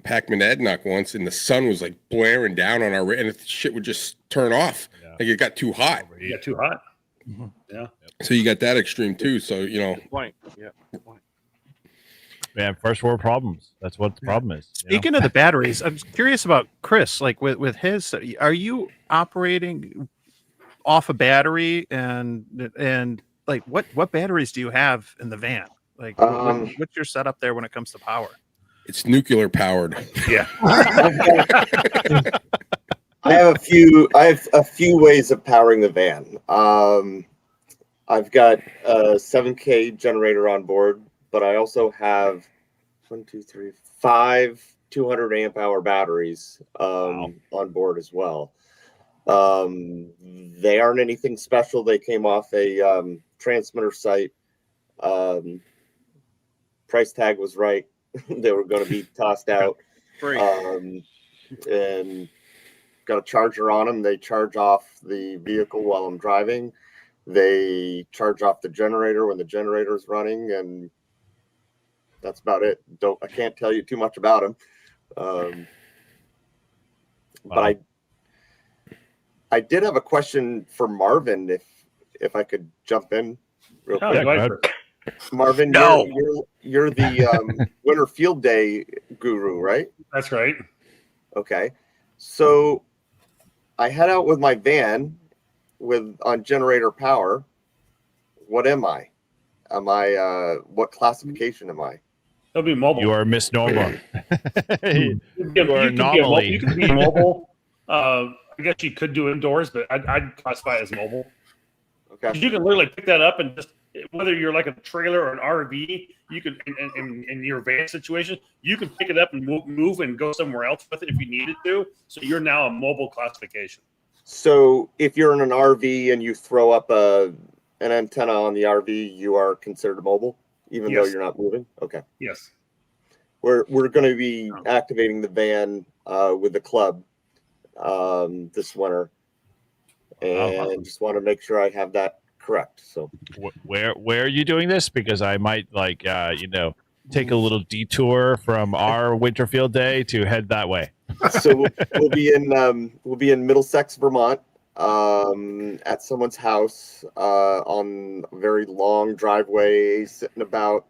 Pac-Man Ednock once and the sun was like blaring down on our, and the shit would just turn off. Yeah. Like it got too hot. It got too hot. Mm-hmm. Yeah. So you got that extreme too. So, Good point. Yeah. Good point. Man, first world problems. That's what the problem is. Speaking of the batteries, I'm curious about Chris. Like with his, are you operating off a battery and like what batteries do you have in the van? Like what's your setup there when it comes to power? It's nuclear powered. Yeah. I have a few ways of powering the van. I've got a 7K generator on board, but I also have 5 200 amp hour batteries on board as well. They aren't anything special. They came off a transmitter site. Price tag was right. They were going to be tossed out. And got a charger on them. They charge off the vehicle while I'm driving. They charge off the generator when the generator is running, and that's about it. I can't tell you too much about them. But I did have a question for Marvin, if I could jump in real quick. Yeah, Marvin, you're the winter field day guru, right? That's right. Okay. So I head out with my van on generator power. What am I? What classification am I? It'll be mobile. You are a misnomer. You are an anomaly. You can be mobile. I guess you could do indoors, but I'd classify it as mobile. Okay. You can literally pick that up and just, whether you're like a trailer or an RV, you could, in your van situation, you can pick it up and move and go somewhere else with it if you needed to. So you're now a mobile classification. So if you're in an RV and you throw up an antenna on the RV, you are considered mobile, even though you're not moving? Okay. Yes. We're going to be activating the van with the club this winter. And just want to make sure I have that correct. So where are you doing this? Because I might take a little detour from our winter field day to head that way. So we'll be in Middlesex, Vermont, at someone's house on a very long driveway, sitting about,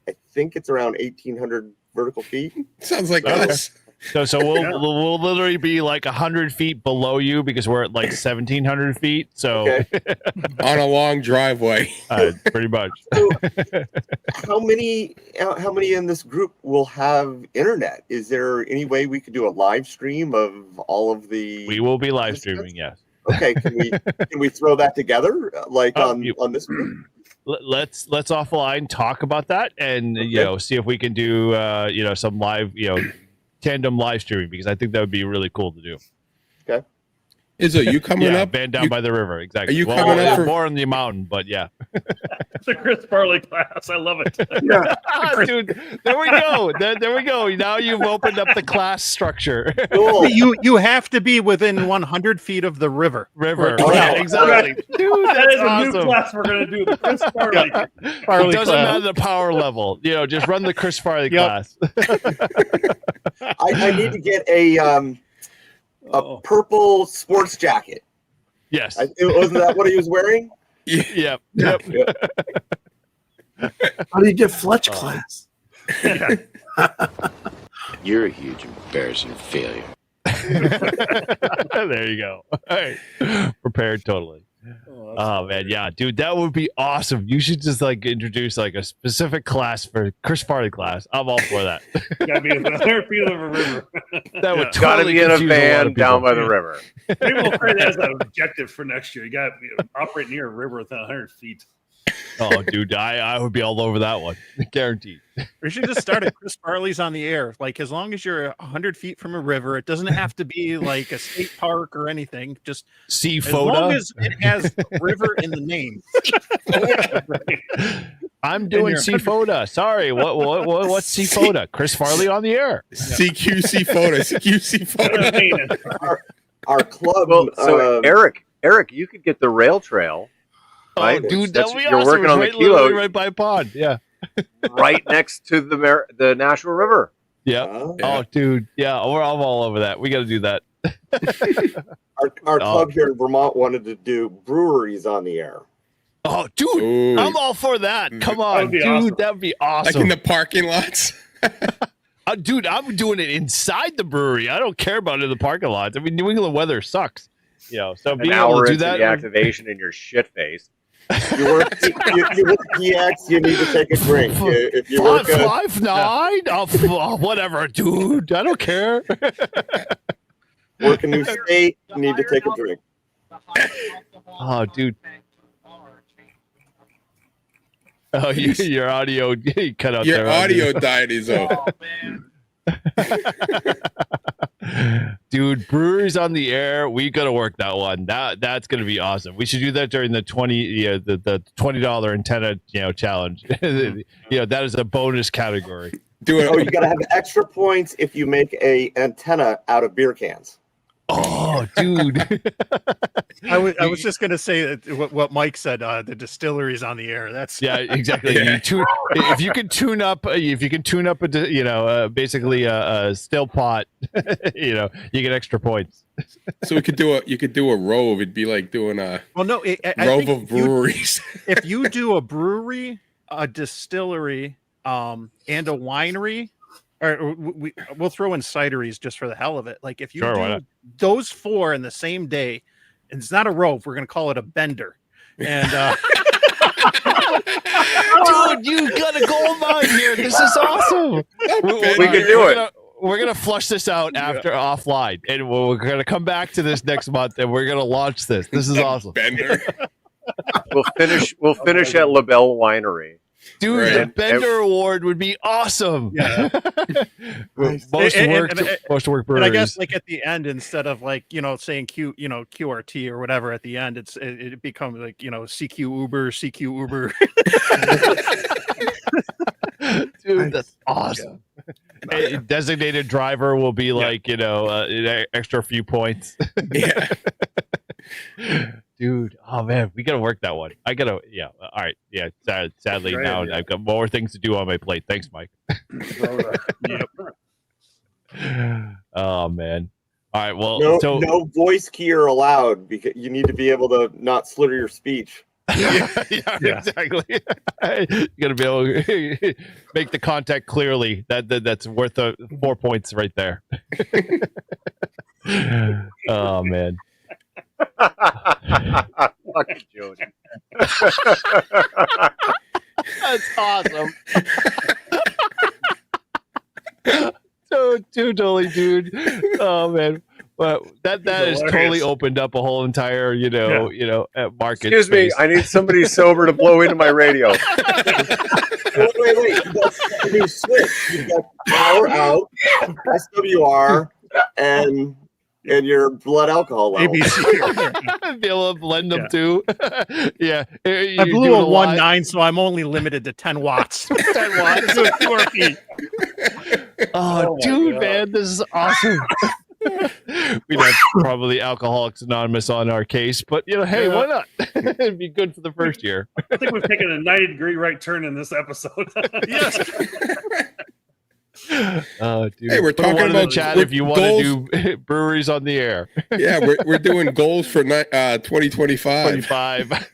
I think it's around 1,800 vertical feet. Sounds like us. So we'll literally be like 100 feet below you because we're at like 1,700 feet. So on a long driveway, pretty much. So how many in this group will have internet? Is there any way we could do a live stream of all of the? We will be live streaming. Yes. Okay. Can we throw that together on this group? Let's offline talk about that and see if we can do some live tandem live streaming, because I think that would be really cool to do. Okay. Izzo, you coming up? Band down by the river. Exactly. Are you coming up more on the mountain? But yeah. It's a Chris Farley class. I love it. Yeah. Dude, there we go. There we go. Now you've opened up the class structure. Cool. You have to be within 100 feet of the river. Yeah, exactly. Dude, that is awesome. a new class we're going to do. The Chris Farley. It doesn't matter the power level. Just run the Chris Farley class. I need to get a purple sports jacket. Yes. Wasn't that what he was wearing? Yep. Yeah. How do you get Fletch class? You're a huge embarrassing failure. There you go. All right. Prepared totally. Oh man, yeah, dude, that would be awesome. You should just like introduce like a specific class for Chris Farley class. I'm all for that. Gotta be 100 feet of a river. That would Gotta totally be in a confuse lot van of people. down by the river. Maybe we'll create that as an objective for next year. You got to operate near a river within 100 feet. Oh, dude, I would be all over that one, guaranteed. We should just start at Chris Farley's on the air. Like, as long as you're 100 feet from a river, it doesn't have to be like a state park or anything. Just as long as it has river in the name. I'm doing CFOTA. Sorry, what's CFOTA? Chris Farley on the air. CQC photo. CQC photo. Our club. Well, so Eric, you could get the rail trail. Right? Oh, dude, that would be you're awesome. working on the Literally kilo right by a pond. Yeah. right next to the Nashua River. Yeah. Oh, dude. Yeah, I'm all over that. We got to do that. Our club here in Vermont wanted to do breweries on the air. Oh, dude, Ooh. I'm all for that. Come on, dude. awesome. That would be awesome. Like in the parking lots. Dude, I'm doing it inside the brewery. I don't care about it in the parking lots. I mean, New England weather sucks. You know, so An being able hour to do into that. the activation in your shit face. You work PX, you need to take a drink. If you work 5-9, whatever, dude. I don't care. work a new state, you need to take a drink. Oh, dude. Oh, your audio cut out Your there. audio died, Izzo. Dude, breweries on the air. We gotta work that one. That's gonna be awesome. We should do that during the the $20 antenna challenge. That is a bonus category. Do it. Oh, you gotta have extra points if you make a antenna out of beer cans. Oh, dude. I was just gonna say that what Mike said. The distilleries on the air. That's exactly. Yeah. If you can tune up, basically a still pot, you get extra points. So you could do a rove. It'd be like doing a rove of breweries. If you do a brewery, a distillery, and a winery, or we'll throw in cideries just for the hell of it. Like if you do those 4 in the same day, and it's not a rove, we're going to call it a bender. And dude, you got a gold mine here. This is awesome. We can do it. We're gonna flush this out after offline, and we're gonna come back to this next month, and we're gonna launch this. This is awesome. Bender. We'll finish at LaBelle Winery. Dude, Right. the Bender Award would be awesome. Yeah. most work breweries. And I guess like at the end, instead of like saying QRT or whatever at the end, it becomes like CQ Uber. Dude, that's awesome. A designated driver will be like an extra few points. Yeah. Dude, oh man, we gotta work that one. All right, yeah. Sadly, Great now idea. I've got more things to do on my plate. Thanks, Mike. Yep. Oh man. All right, well, No voice key are allowed because you need to be able to not slur your speech. yeah, exactly. You gotta be able to make the contact clearly. That's worth 4 points right there. Oh man. Fucking Jody. That's awesome. So totally, dude. Oh man. But that has totally opened up a whole entire, market. Excuse me, I need somebody sober to blow into my radio. Wait. You switch. You've got power out, SWR, and your blood alcohol level. ABC. Be able to blend them too. Yeah. I blew a 1.9, so I'm only limited to 10 watts. 10 watts. So 4 feet. Oh dude, man, this is awesome. We'd have probably Alcoholics Anonymous on our case, but hey, why not? It'd be good for the first year. I think we've taken a 90-degree right turn in this episode. Yes. Oh, dude. Hey, we're Put talking one in the about chat if you want to do breweries on the air. Yeah, we're doing goals for 2025. 25.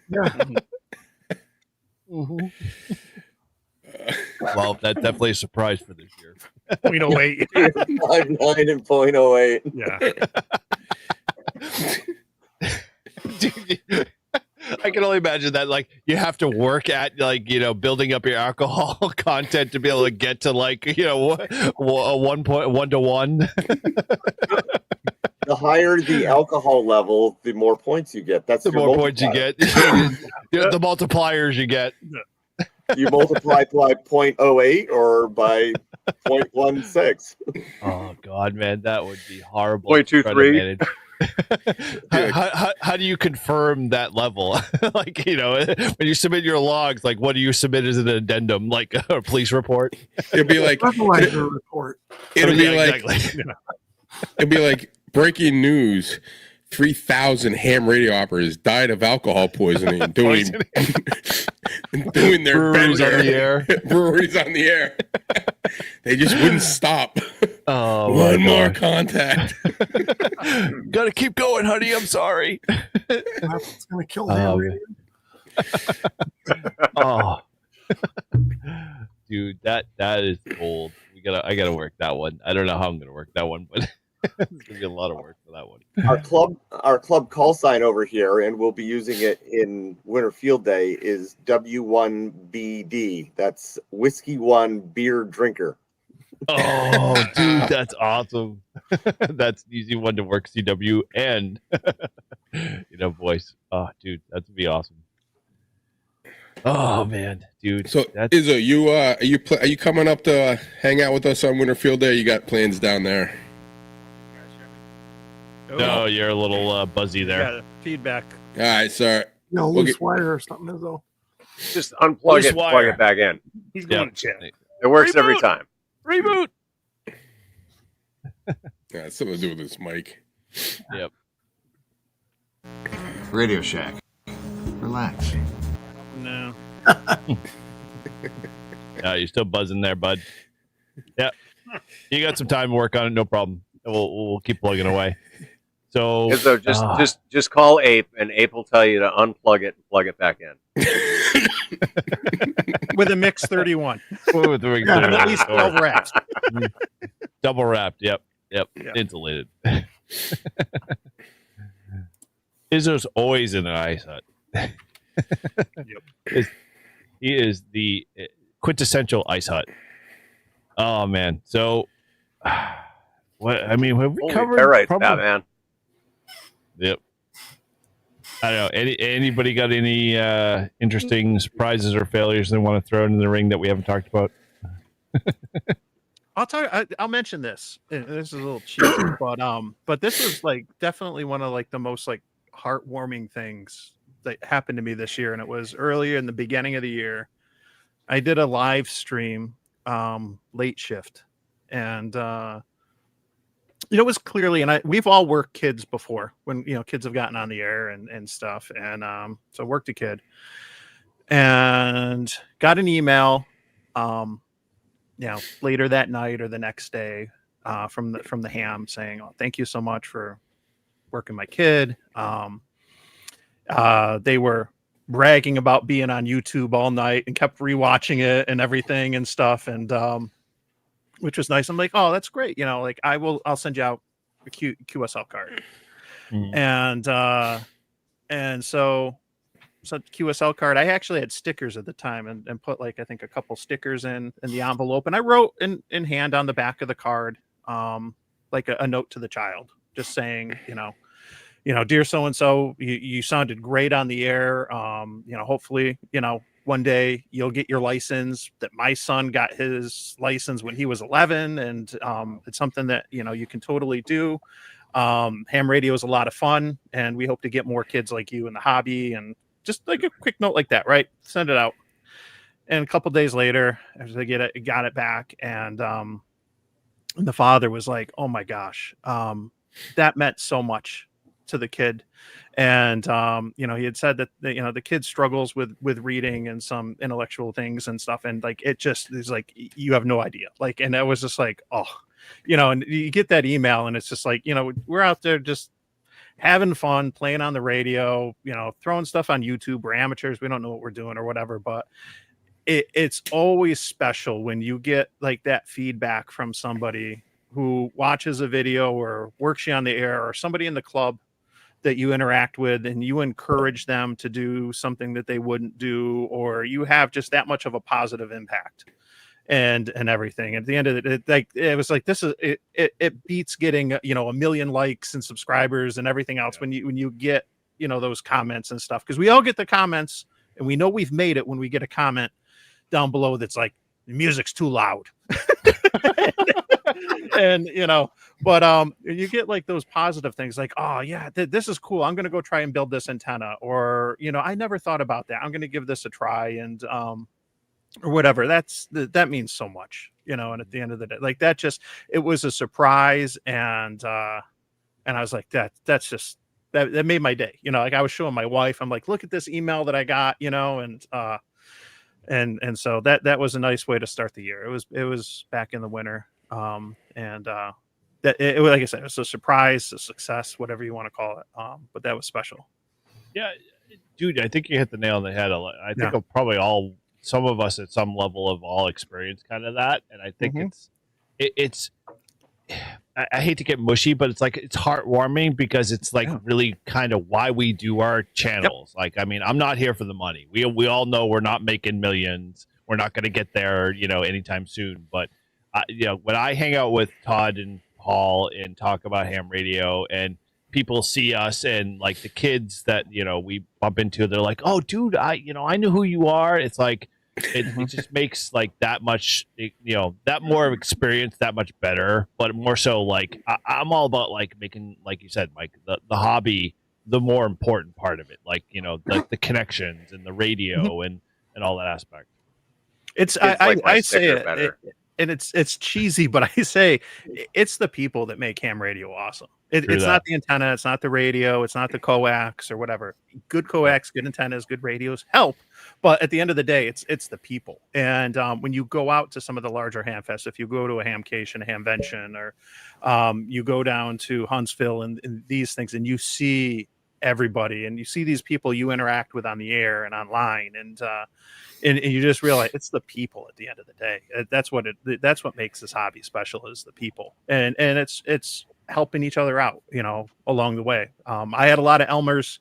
Well, that's definitely a surprise for this year. 0.08. 5.9 and 0.08. Yeah. Dude, I can only imagine that, like, you have to work at, like, building up your alcohol content to be able to get to, like, a 1 to 1. The higher the alcohol level, the more points you get. That's The your more points you multiplier. get, the multipliers you get. You multiply by 0.08 or by 0.16. Oh God, man, that would be horrible. 0.23. How do you confirm that level? Like, when you submit your logs, like, what do you submit as an addendum, like a police report? It'd be like Fertilizer report. It'll be like exactly. it'll be like breaking news. 3,000 ham radio operators died of alcohol poisoning doing their breweries on the air. Breweries on the air. They just wouldn't stop. Oh, one more contact. Gotta keep going, honey. I'm sorry. It's gonna kill ham radio. Oh, dude, that is gold. I gotta work that one. I don't know how I'm gonna work that one, but it's gonna be a lot of work for that one. Our club call sign over here, and we'll be using it in Winter Field Day, is W1BD. That's Whiskey One Beer Drinker. Oh, dude, that's awesome. That's an easy one to work CW and voice. Oh, dude, that'd be awesome. Oh man, dude. So Izzo, are you coming up to hang out with us on Winter Field Day? You got plans down there? No, you're a little buzzy there. Yeah, feedback. All right, sorry. No, loose wire or something, Izzo. Just unplug it and plug it back in. He's going to chat. It works every time. Reboot. Yeah, it's something to do with this mic. Yep. Radio Shack. Relax. No. You're still buzzing there, bud. Yeah. You got some time to work on it, no problem. We'll keep plugging away. So just call Ape, and Ape will tell you to unplug it and plug it back in. With a mix 31. With a at least 12 wraps. Double wrapped. Yep. Insulated. Izzo's always in an ice hut. He is the quintessential ice hut. Oh man. So what have we covered? Batman. Yep. I don't know. Anybody got any interesting surprises or failures they want to throw into the ring that we haven't talked about? I'll mention this. This is a little cheesy, but this was like definitely one of like the most like heartwarming things that happened to me this year, and it was earlier in the beginning of the year. I did a live stream, late shift, and it was clearly, and we've all worked kids before when kids have gotten on the air and stuff, and so I worked a kid and got an email later that night or the next day from the ham saying, "Oh, thank you so much for working my kid." They were bragging about being on YouTube all night and kept rewatching it and everything and stuff, and which was nice. I'm like, "Oh, that's great." Like I'll send you out a QSL card. And so QSL card, I actually had stickers at the time and put like, I think a couple stickers in the envelope. And I wrote in hand on the back of the card, like a note to the child, just saying, dear so-and-so, you sounded great on the air. Hopefully, one day you'll get your license. That my son got his license when he was 11. And it's something that, you can totally do. Ham radio is a lot of fun, and we hope to get more kids like you in the hobby. And just like a quick note like that, right? Send it out. And a couple days later, as I got it back, and the father was like, "Oh my gosh, that meant so much to the kid, and he had said that the kid struggles with reading and some intellectual things and stuff, and like it just is like you have no idea, like, and that was just like, oh, and you get that email and it's just like, we're out there just having fun, playing on the radio, throwing stuff on YouTube. We're amateurs, we don't know what we're doing or whatever, but it's always special when you get like that feedback from somebody who watches a video or works you on the air, or somebody in the club that you interact with, and you encourage them to do something that they wouldn't do, or you have just that much of a positive impact and everything. At the end of it, it was like, this is it beats getting 1 million likes and subscribers and everything else when you get those comments and stuff, because we all get the comments and we know we've made it when we get a comment down below that's like, the music's too loud. And but you get like those positive things like, oh yeah, this is cool, I'm gonna go try and build this antenna, or I never thought about that, I'm gonna give this a try, and or whatever. That means so much, and at the end of the day, like, that just, it was a surprise, and I was like, that's just that made my day. Like, I was showing my wife, I'm like, look at this email that I got, and so that was a nice way to start the year. It was back in the winter, and that it was, like I said, it was a surprise, a success, whatever you want to call it. But that was special. Yeah, dude, I think you hit the nail on the head. I think probably some of us at some level have all experienced kind of that, and I think it's. I hate to get mushy, but it's like, it's heartwarming, because it's like really kind of why we do our channels. Like, I mean, I'm not here for the money. We all know we're not making millions. We're not going to get there, anytime soon. But when I hang out with Todd and Paul and talk about ham radio, and people see us, and like the kids that we bump into, they're like, "Oh, dude, I knew who you are." It's like it just makes like that much, that more of experience that much better. But more so, like I'm all about like making, like you said, Mike, the hobby the more important part of it. Like the connections and the radio and all that aspect. It's I say it, and it's cheesy, but I say it's the people that make ham radio awesome. It's not the antenna, it's not the radio, it's not the coax or whatever. Good coax, good antennas, good radios help, but at the end of the day, it's the people. And when you go out to some of the larger ham fests, if you go to a Hamcation, a Hamvention, or you go down to Huntsville and these things, and you see everybody, and you see these people you interact with on the air and online, and you just realize it's the people at the end of the day. That's what makes this hobby special, is the people, and it's helping each other out, along the way. I had a lot of Elmers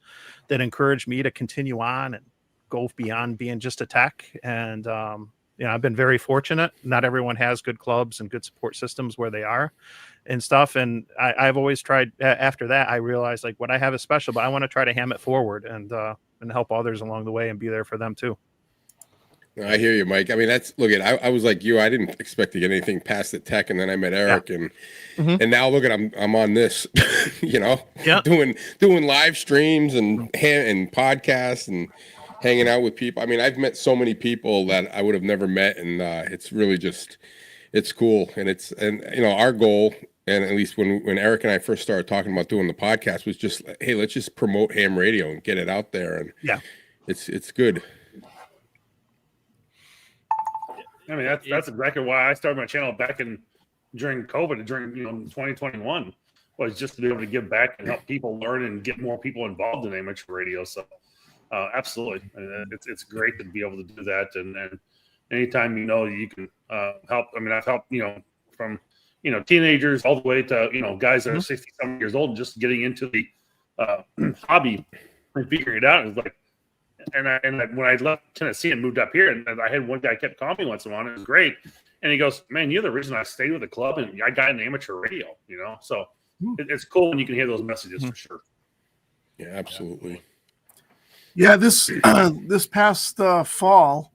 that encouraged me to continue on and go beyond being just a tech, and I've been very fortunate. Not everyone has good clubs and good support systems where they are and stuff, and I've always tried. After that, I realized like what I have is special, but I want to try to ham it forward and help others along the way and be there for them too. I hear you, Mike. I mean, I was like you. I didn't expect to get anything past the tech, and then I met Eric, and now look at I'm on this, doing live streams and podcasts and hanging out with people. I mean, I've met so many people that I would have never met, and it's really just, it's cool. And our goal, and at least when Eric and I first started talking about doing the podcast, was just, hey, let's just promote ham radio and get it out there, and it's good. I mean, that's exactly why I started my channel back during COVID, during 2021, was just to be able to give back and help people learn and get more people involved in amateur radio. So absolutely, it's great to be able to do that. And anytime you can help. I mean, I've helped from teenagers all the way to guys that are 60-some years old, just getting into the hobby and figuring it out. It's like. And when I left Tennessee and moved up here, and I had one guy kept calling me once in a while, and it was great. And he goes, "Man, you're the reason I stayed with the club, and I got into amateur radio." So it's cool when you can hear those messages for sure. Yeah, absolutely. Yeah, this past fall,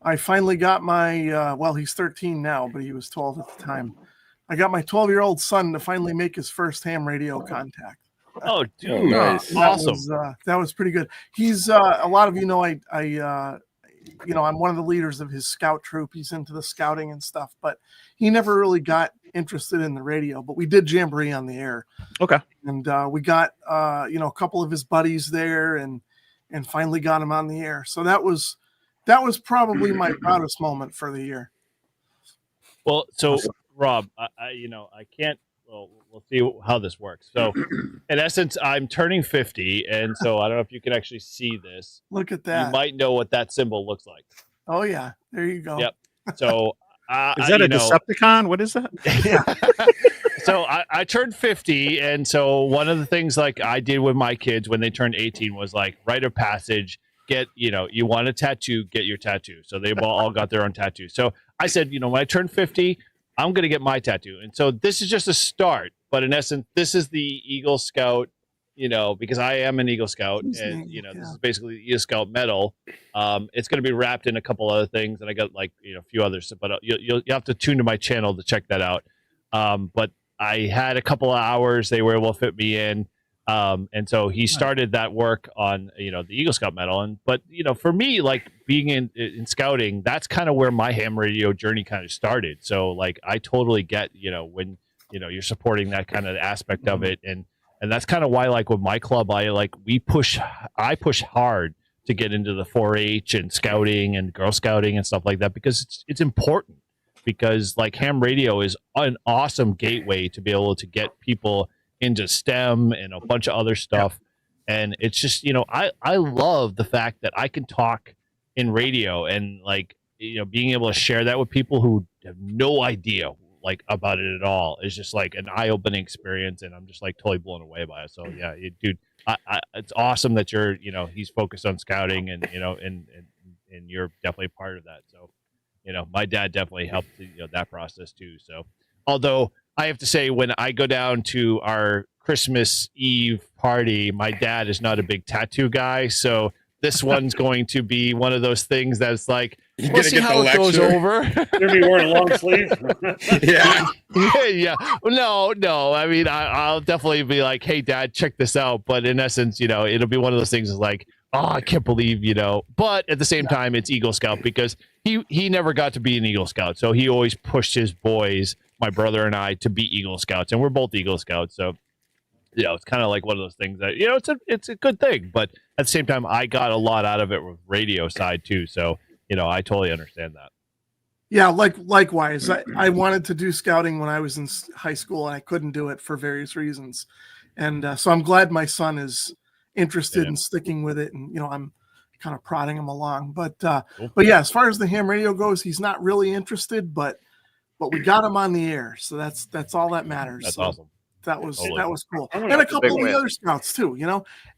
I finally got my. Well, he's 13 now, but he was 12 at the time. I got my 12-year-old son to finally make his first ham radio contact. Oh, dude, nice. Awesome. That was pretty good. He's a lot of I'm one of the leaders of his scout troop. He's into the scouting and stuff, but he never really got interested in the radio, but we did Jamboree on the air. Okay. And we got a couple of his buddies there, and finally got him on the air. So that was probably my proudest moment for the year. Well, so Rob, I can't. Well, we'll see how this works. So, in essence, I'm turning 50, and so I don't know if you can actually see this. Look at that. You might know what that symbol looks like. Oh yeah, there you go. Yep. So, is that a Decepticon? What is that? Yeah. So I turned 50, and so one of the things like I did with my kids when they turned 18 was like rite of passage. Get, you want a tattoo, get your tattoo. So they all got their own tattoo. So I said, when I turn 50, I'm going to get my tattoo. And so this is just a start, but in essence, this is the Eagle Scout, because I am an Eagle Scout, and this is basically the Eagle Scout medal. It's going to be wrapped in a couple other things, and I got like a few others, but you'll have to tune to my channel to check that out. But I had a couple of hours; they were able to fit me in, and so he started that work on the Eagle Scout medal. But for me, like being in scouting, that's kind of where my ham radio journey kind of started. So like I totally get when you're supporting that kind of aspect of it, and that's kind of why like with my club, I push hard to get into the 4-H and scouting and Girl Scouting and stuff like that, because it's important. Because like ham radio is an awesome gateway to be able to get people into STEM and a bunch of other stuff. And it's just, I love the fact that I can talk in radio, and like, being able to share that with people who have no idea like about it at all is just like an eye-opening experience. And I'm just like totally blown away by it. So yeah, dude, it's awesome that you're, he's focused on scouting, and, and you're definitely part of that. So, my dad definitely helped that process too. So, although I have to say, when I go down to our Christmas Eve party, my dad is not a big tattoo guy. So this one's going to be one of those things that's like, we'll see how it goes over. You're gonna be wearing a long sleeve. Yeah. Yeah. No. I mean, I'll definitely be like, hey, Dad, check this out. But in essence, it'll be one of those things like, oh, I can't believe, But at the same time, it's Eagle Scout, because he never got to be an Eagle Scout. So he always pushed his boys, my brother and I, to be Eagle Scouts. And we're both Eagle Scouts. So, it's kind of like one of those things that, it's a good thing. But at the same time, I got a lot out of it with radio side too. So, I totally understand that. Yeah, likewise. I wanted to do scouting when I was in high school, and I couldn't do it for various reasons. And so I'm glad my son is interested in sticking with it, and I'm kind of prodding him along. But yeah, as far as the ham radio goes, he's not really interested, but we got him on the air, so that's all that matters. That's so awesome. That was cool. And And a couple of the other scouts too,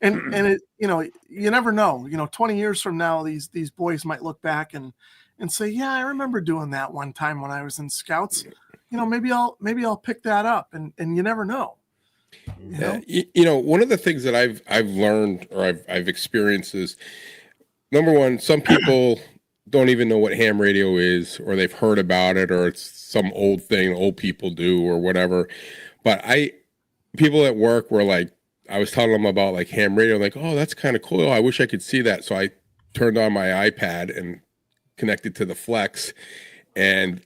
and it, you never know, 20 years from now, these boys might look back and say, yeah, I remember doing that one time when I was in scouts. Maybe I'll pick that up, and you never know. One of the things that I've learned, or I've experienced, is number one, some people don't even know what ham radio is, or they've heard about it, or it's some old thing old people do or whatever. But people at work were like, I was telling them about like ham radio, like, oh, that's kind of cool. I wish I could see that. So I turned on my iPad and connected to the Flex, and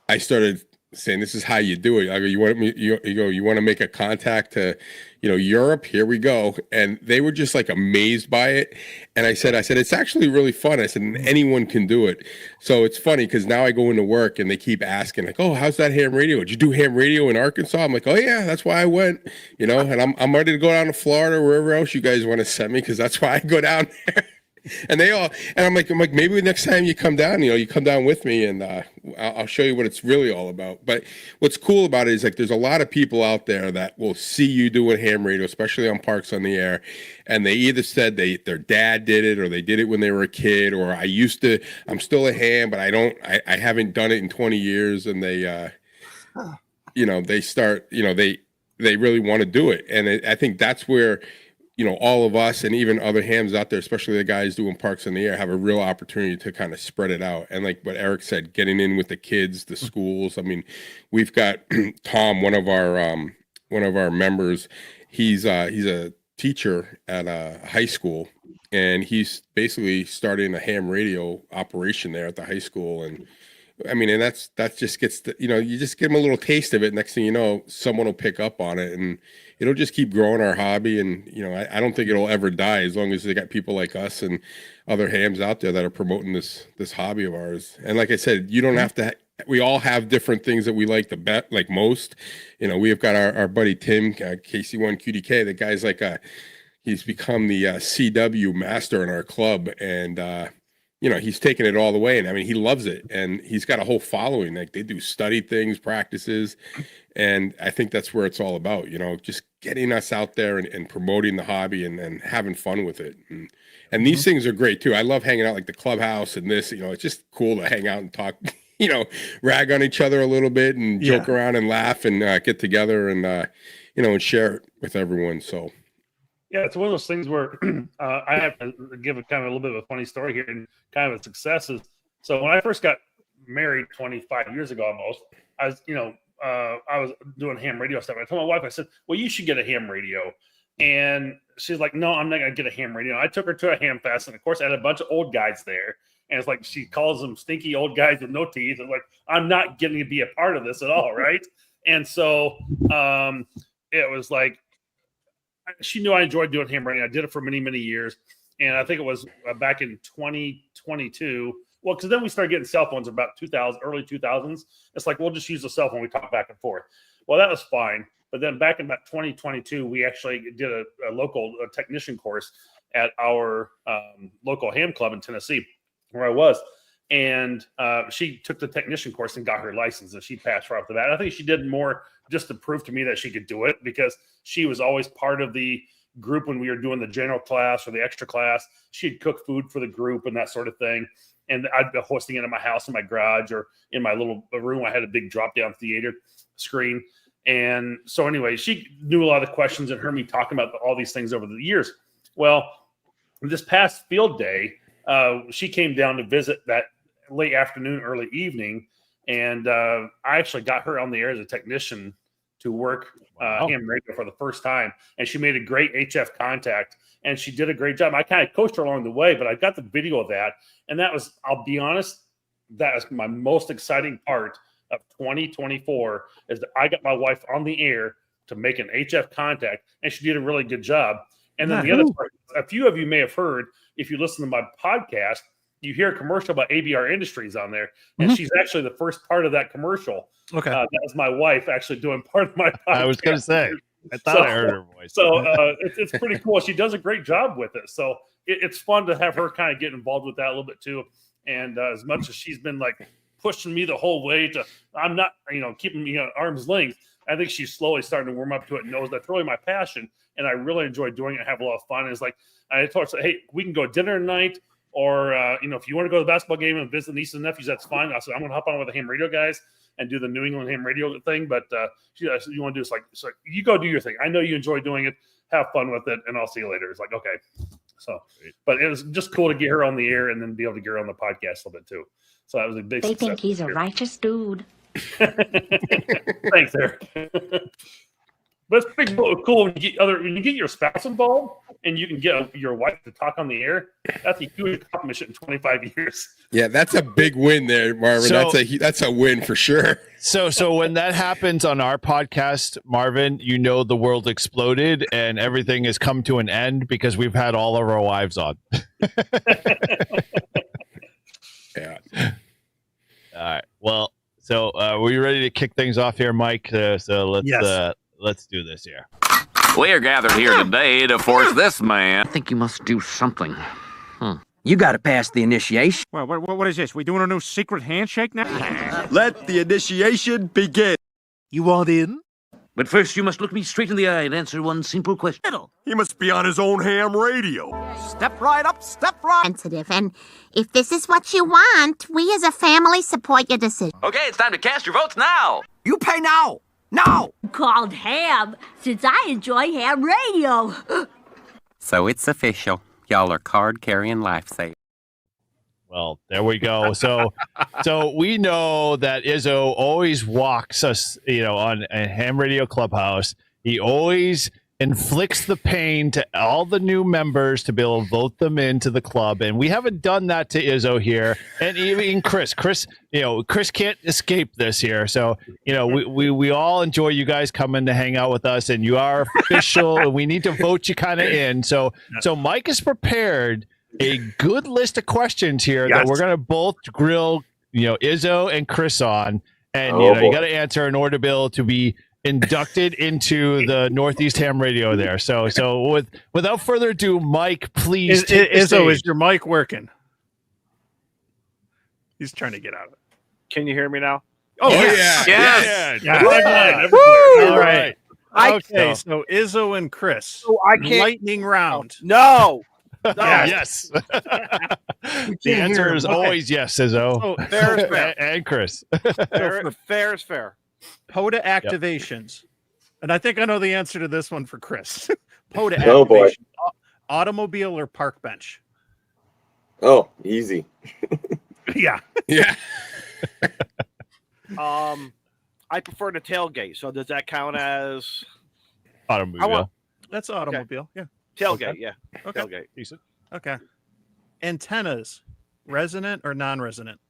I started saying, this is how you do it. I go, you want to make a contact to, Europe? Here we go. And they were just like amazed by it. And I said, it's actually really fun. I said, and anyone can do it. So it's funny, because now I go into work and they keep asking like, oh, how's that ham radio? Did you do ham radio in Arkansas? I'm like, oh yeah, that's why I went, and I'm ready to go down to Florida, wherever else you guys want to send me, because that's why I go down there. And I'm like, maybe next time you come down, you come down with me, and I'll show you what it's really all about. But what's cool about it is like, there's a lot of people out there that will see you doing ham radio, especially on Parks on the Air, and they either said their dad did it, or they did it when they were a kid, or I'm still a ham, but I haven't done it in 20 years, and they, they start, they really want to do it, and I think that's where, all of us, and even other hams out there, especially the guys doing Parks on the Air, have a real opportunity to kind of spread it out. And like what Eric said, getting in with the kids, the schools. I mean, we've got Tom, one of our members. He's a teacher at a high school, and he's basically starting a ham radio operation there at the high school. And I mean, and that just gets you just give them a little taste of it. Next thing you know, someone will pick up on it, and it'll just keep growing our hobby. And I don't think it'll ever die as long as they got people like us and other hams out there that are promoting this hobby of ours. And like I said, you don't have to. We all have different things that we like the best, like most. We have got our buddy Tim, KC1QDK. The guy's like he's become the CW master in our club, and he's taken it all the way. And I mean, he loves it, and he's got a whole following. Like, they do study things, practices, and I think that's where it's all about. Just getting us out there and promoting the hobby and having fun with it. And these things are great too. I love hanging out like the clubhouse and this. It's just cool to hang out and talk. Rag on each other a little bit and joke around and laugh and get together and and share it with everyone. So. Yeah, it's one of those things where I have to give a kind of a little bit of a funny story here and kind of a success is. So when I first got married 25 years ago almost, I was doing ham radio stuff. I told my wife, I said, well, you should get a ham radio. And she's like, no, I'm not going to get a ham radio. I took her to a ham fest. And of course, I had a bunch of old guys there. And it's like, she calls them stinky old guys with no teeth. And like, I'm not getting to be a part of this at all. Right. And so it was like, she knew I enjoyed doing ham radio. I did it for many, many years. And I think it was back in 2022. Well, because then we started getting cell phones about early 2000s. It's like, we'll just use the cell phone. We talk back and forth. Well, that was fine. But then back in about 2022, we actually did a local technician course at our local ham club in Tennessee, where I was. And she took the technician course and got her license, and she passed right off the bat. I think she did more just to prove to me that she could do it, because she was always part of the group when we were doing the general class or the extra class. She'd cook food for the group and that sort of thing. And I'd be hosting it in my house, in my garage, or in my little room. I had a big drop-down theater screen. And so anyway, she knew a lot of the questions and heard me talking about all these things over the years. Well, this past field day, she came down to visit that late afternoon, early evening. And I actually got her on the air as a technician to work ham radio for the first time. And she made a great HF contact, and she did a great job. I kind of coached her along the way, but I got the video of that. And that was, I'll be honest, that is my most exciting part of 2024, is that I got my wife on the air to make an HF contact, and she did a really good job. And then the other part, a few of you may have heard, if you listen to my podcast, you hear a commercial about ABR Industries on there, and she's actually the first part of that commercial. Okay. That was my wife actually doing part of my podcast. I was going to say, I thought I heard her voice. So it's pretty cool. She does a great job with it. So it's fun to have her kind of get involved with that a little bit too. And as much as she's been like pushing me the whole way to, I'm not, keeping me at arm's length, I think she's slowly starting to warm up to it and knows that's really my passion. And I really enjoy doing it, have a lot of fun. And it's like, I told her, hey, we can go dinner tonight, or, if you want to go to the basketball game and visit nieces and nephews, that's fine. I said, I'm going to hop on with the ham radio guys and do the New England ham radio thing. But she said, you want to do this? It's like, you go do your thing. I know you enjoy doing it. Have fun with it. And I'll see you later. It's like, okay. So, but it was just cool to get her on the air and then be able to get her on the podcast a little bit too. So that was a big They success. think he's a righteous dude. Thanks, Eric. But it's pretty cool when you get your spouse involved and you can get your wife to talk on the air. That's a huge accomplishment in 25 years. Yeah, that's a big win there, Marvin. So, that's a win for sure. So when that happens on our podcast, Marvin, the world exploded and everything has come to an end because we've had all of our wives on. Yeah. All right. Well, so were you ready to kick things off here, Mike? So let's do this here. We are gathered here today to force this man. I think you must do something. You got to pass the initiation. Well, what is this? We doing a new secret handshake now? Let the initiation begin. You want in? But first, you must look me straight in the eye and answer one simple question. He must be on his own ham radio. Step right up, step right. Sensitive, and if this is what you want, we as a family support your decision. Okay, it's time to cast your votes now. You pay now. Now. Called ham, since I enjoy ham radio. So it's official. Y'all are card-carrying lifesavers. Well, there we go. So we know that Izzo always walks us, on a ham radio clubhouse. He always inflicts the pain to all the new members to be able to vote them into the club. And we haven't done that to Izzo here. And even Chris, Chris can't escape this here. So, we all enjoy you guys coming to hang out with us, and you are official, and we need to vote you kind of in. So Mike has prepared a good list of questions here that we're going to both grill, Izzo and Chris on. And, you got to answer in order to be able to be inducted into the Northeast Ham Radio there. So without further ado, Mike, please take the Izzo, stage. is your mic working? He's trying to get out of it. Can you hear me now? Oh, yes. All right. Okay, so Izzo and Chris. So I can't. Lightning round. No. Yes. The answer is always yes, Izzo. So, Fair is fair. And Chris. Fair is fair. POTA activations. And I think I know the answer to this one for Chris. POTA Oh, boy. activation. Automobile or park bench? Oh, easy. Yeah. Yeah. I prefer the tailgate. So does that count as Automobile. That's automobile. Yeah. tailgate? Okay. Yeah. Okay. Tailgate. Decent. Okay. Antennas, resident or non-resident?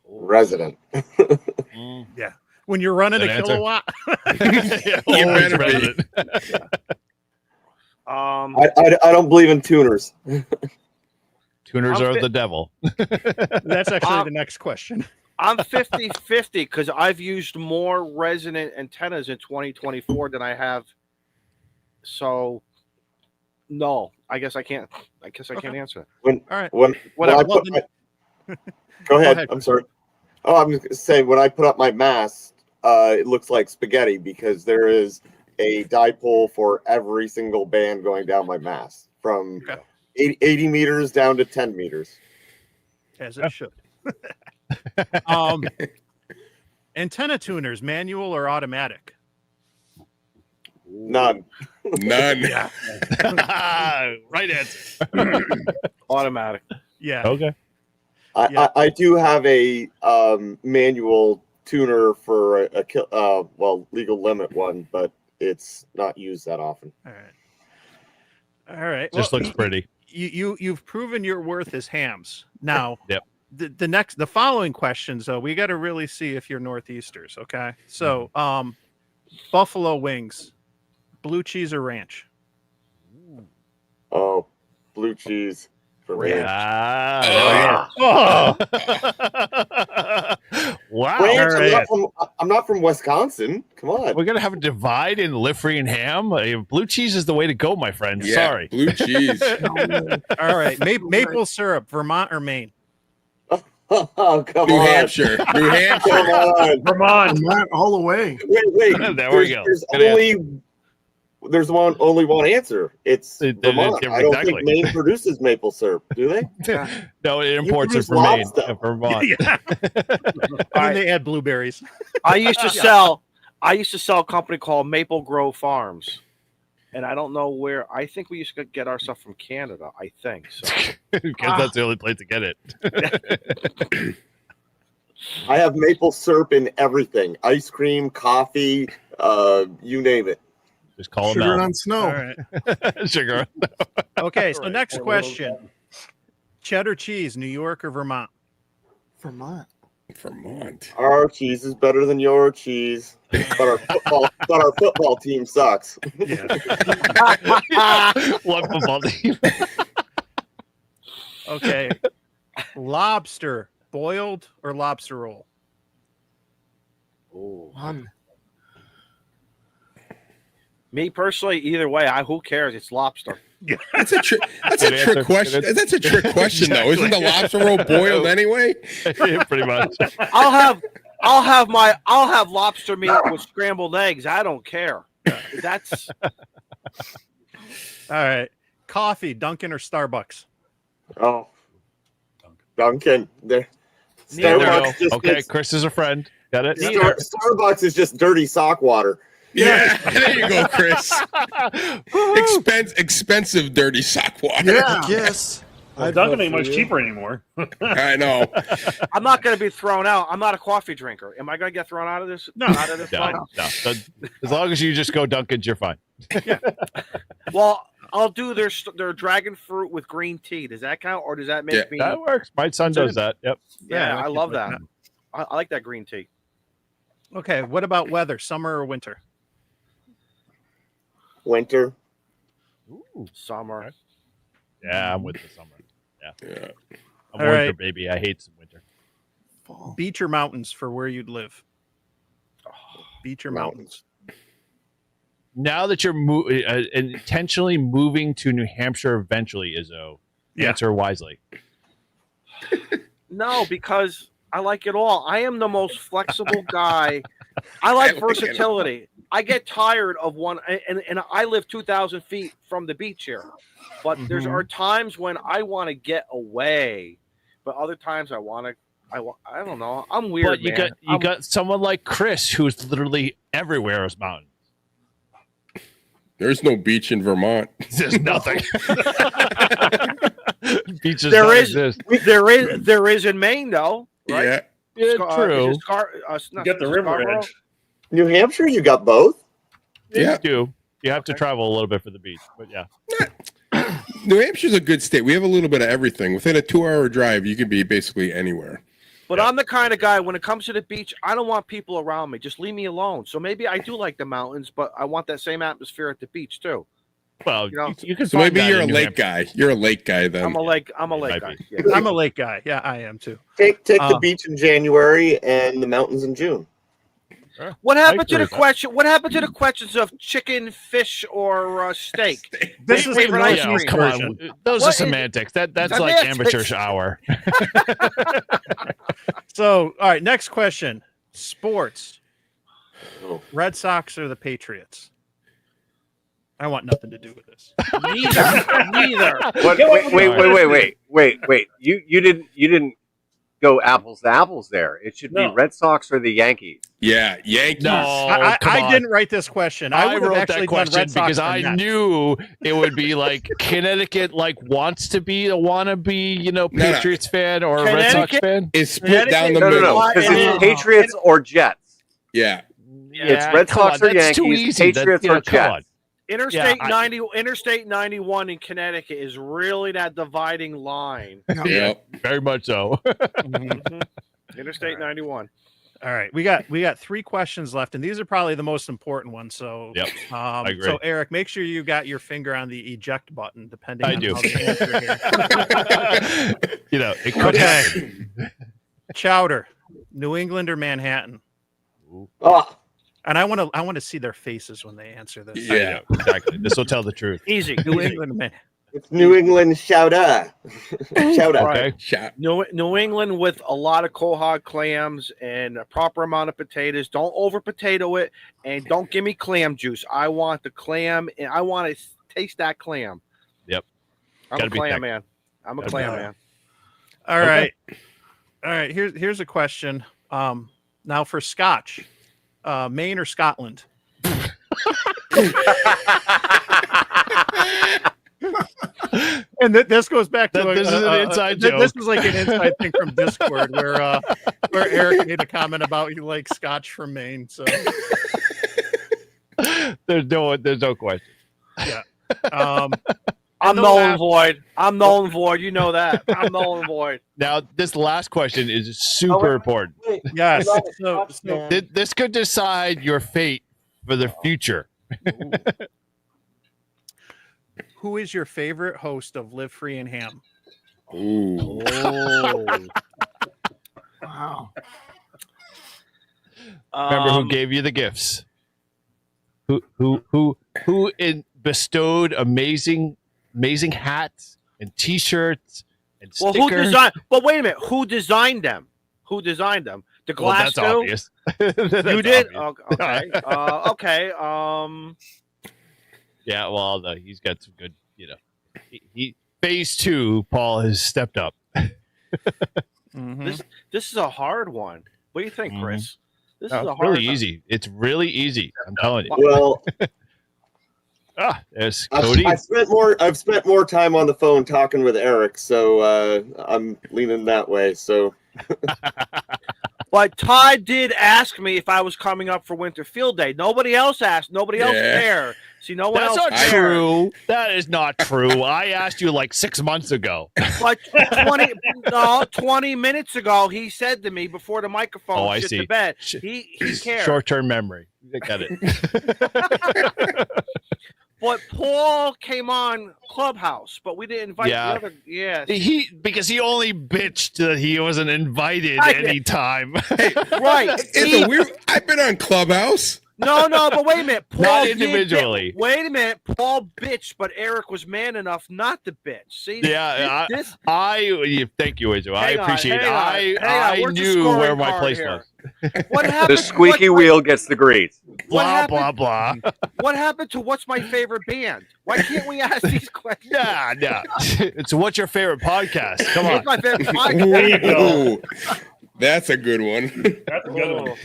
Resident. Yeah. When you're running Good a answer. kilowatt. You Always better be. resident. I don't believe in tuners. Tuners are the devil. That's actually the next question. I'm 50-50 because I've used more resonant antennas in 2024 than I have. So, no, I guess I can't. I can't answer. All right. When Whatever. I put go ahead. I'm sorry. Oh, I'm just saying when I put up my mast, it looks like spaghetti because there is a dipole for every single band going down my mast from 80 meters down to 10 meters. As it should. Antenna tuners, manual or automatic? None. Yeah. Right answer. Automatic. Yeah. Okay. I do have a manual tuner for a legal limit one, but it's not used that often. All right. Just looks pretty. You've proven your worth as hams. Now, Yep. The following questions though, we got to really see if you're Northeasters. Okay. So, buffalo wings, blue cheese or ranch? Oh, blue cheese for ranch. Oh. Wow. Ranch, Right. I'm not from Wisconsin. Come on. We're going to have a divide in Liffrey and ham. Blue cheese is the way to go, my friend. Yeah, Sorry. blue cheese. All right. Maple syrup, Vermont or Maine? Oh, come New on. Hampshire. New Hampshire. Come on. Vermont. All the way. Wait. There we go. There's only one answer. It's Vermont. I don't exactly. think Maine produces maple syrup, do they? No, it imports it produce from Maine. lobster. Vermont. Yeah. And then they add blueberries. I used to sell a company called Maple Grove Farms, and I don't know where. I think we used to get our stuff from Canada. I think so. Because that's the only place to get it. I have maple syrup in everything. Ice cream, coffee, you name it. Just call Sugar them on out. snow. All right. Sugar. Okay. So next question: cheddar cheese, New York or Vermont? Vermont. Our cheese is better than your cheese, but our football team sucks. What football team? Okay. Lobster, boiled or lobster roll? One. Me personally, either way, who cares? It's lobster. That's a trick answer. question. That's a trick question, though. Isn't the lobster roll boiled anyway? Yeah, pretty much. I'll have lobster meat with scrambled eggs. I don't care. That's All right. Coffee, Dunkin' or Starbucks? Oh, Dunkin'. There we Starbucks go. just Okay, gets- Chris is a friend. Got it? Starbucks is just dirty sock water. Yeah, there you go, Chris. Expensive dirty sock water. Yeah. Yes. Dunkin' ain't much cheaper anymore. I know. I'm not going to be thrown out. I'm not a coffee drinker. Am I going to get thrown out of this? No. Out of this No. As long as you just go Dunkin's, you're fine. Well, I'll do their dragon fruit with green tea. Does that count, or does that make me? That works. My son does that. Yep. Yeah, I love that. I like that green tea. Okay, what about weather? Summer or winter? Winter. Ooh. Summer. Yeah, I'm with the summer. Yeah. I'm All winter, right. baby. I hate some winter. Beach or mountains for where you'd live? Beach or mountains? Now that you're intentionally moving to New Hampshire eventually, Izzo, answer wisely. No, because I like it all. I am the most flexible guy. I like versatility. I get tired of one, and I live 2,000 feet from the beach here. But there are times when I want to get away, but other times I don't know. I'm weird, But you man. got someone like Chris who's literally everywhere is mountains. There's no beach in Vermont. There's nothing. Beaches There exist. is in Maine though, right? Yeah, true. Get the river edge. New Hampshire, you got both? Yeah. You do. You have to travel a little bit for the beach, but yeah. New Hampshire's a good state. We have a little bit of everything. Within a 2-hour drive, you could be basically anywhere. But I'm the kind of guy, when it comes to the beach, I don't want people around me. Just leave me alone. So maybe I do like the mountains, but I want that same atmosphere at the beach too. Well, you can. So find maybe that you're a in New lake Hampshire. guy. You're a lake guy then. I'm a lake guy. Yeah. I'm a lake guy. Yeah, I am too. Take the beach in January and the mountains in June. Sure. What happened to agree the with that. question? What happened to the questions of chicken, fish, or steak? This is the Favorite ice Northeast cream. Come version. on, those What are is- semantics. That's like Semantics. amateur hour. So, all right, next question. Sports. Red Sox or the Patriots? I want nothing to do with this. Neither. Wait. You didn't go apples to apples there. It should be Red Sox or the Yankees. Yeah, Yankees. No, I didn't write this question. I would have wrote actually that done question Red Sox because or I Mets. knew it would be like Connecticut, wants to be a wannabe, Patriots fan or a Red Sox fan. It's split down the No, middle. because it's Patriots or Jets. Yeah. It's Red Sox or that's too Yankees, easy. Patriots or Jets. Interstate 91 in Connecticut is really that dividing line. Yeah. Very much so. Interstate 91. All right, we got 3 questions left, and these are probably the most important ones. So, Yep, I agree. So Eric, make sure you got your finger on the eject button, depending. I on do. How the answer here. It could happen. Chowder, New England or Manhattan? Oh, And I want to see their faces when they answer this. Yeah, exactly. This will tell the truth. Easy. New England, man. it's New England chowder. Chowder. Okay. New England with a lot of quahog clams and a proper amount of potatoes. Don't over potato it, and don't give me clam juice. I want the clam, and I want to taste that clam. Yep. I'm Gotta a be clam thick. man. I'm a Gotta clam be man. All right. All right. Here's a question. Now for Scotch, Maine or Scotland? And this goes back to This is an inside joke. This is like an inside thing from Discord where Eric made a comment about you like Scotch from Maine. So There's no question. yeah. I'm null and void. I'm null and void. You know that. I'm null and void. Now, this last question is super important. Yes. This could decide your fate for the future. Who is your favorite host of Live Free and Ham? Ooh. Wow. Remember who gave you the gifts? Who bestowed amazing hats and T-shirts and Well, stickers? who designed? But wait a minute. Who designed them? Who designed them? The Well, glass that's too? obvious. You did? Obvious. Okay. Yeah, well, he's got some good, he phase 2, Paul has stepped up. This is a hard one. What do you think, Chris? This is a It's hard really easy. It's really easy. I'm telling you. Well, There's Cody. I've spent more time on the phone talking with Eric, so I'm leaning that way. So, but Todd did ask me if I was coming up for Winter Field Day. Nobody else asked. Nobody else there. See, no one That's else. not true. That is not true. I asked you like 6 months ago. But 20 minutes ago, he said to me before the microphone I shit see. the bed. He cared. Short-term memory. I got it. But Paul came on Clubhouse, but we didn't invite the other. Yeah, because he only bitched that he wasn't invited anytime. Right. I've been on Clubhouse. No, but wait a minute. Paul Not individually. Wait a minute. Paul bitched, but Eric was man enough not to bitch. See? Yeah, this. Thank you, Izzo. I appreciate it. Hang on. I Where's the knew scoring where my card place here? was. What happened? The squeaky wheel gets the grease. Blah, blah, blah. What happened to what's my favorite band? Why can't we ask these questions? Yeah. So what's your favorite podcast? Come on. What's my favorite podcast? There you go. That's a good one. That's a good one.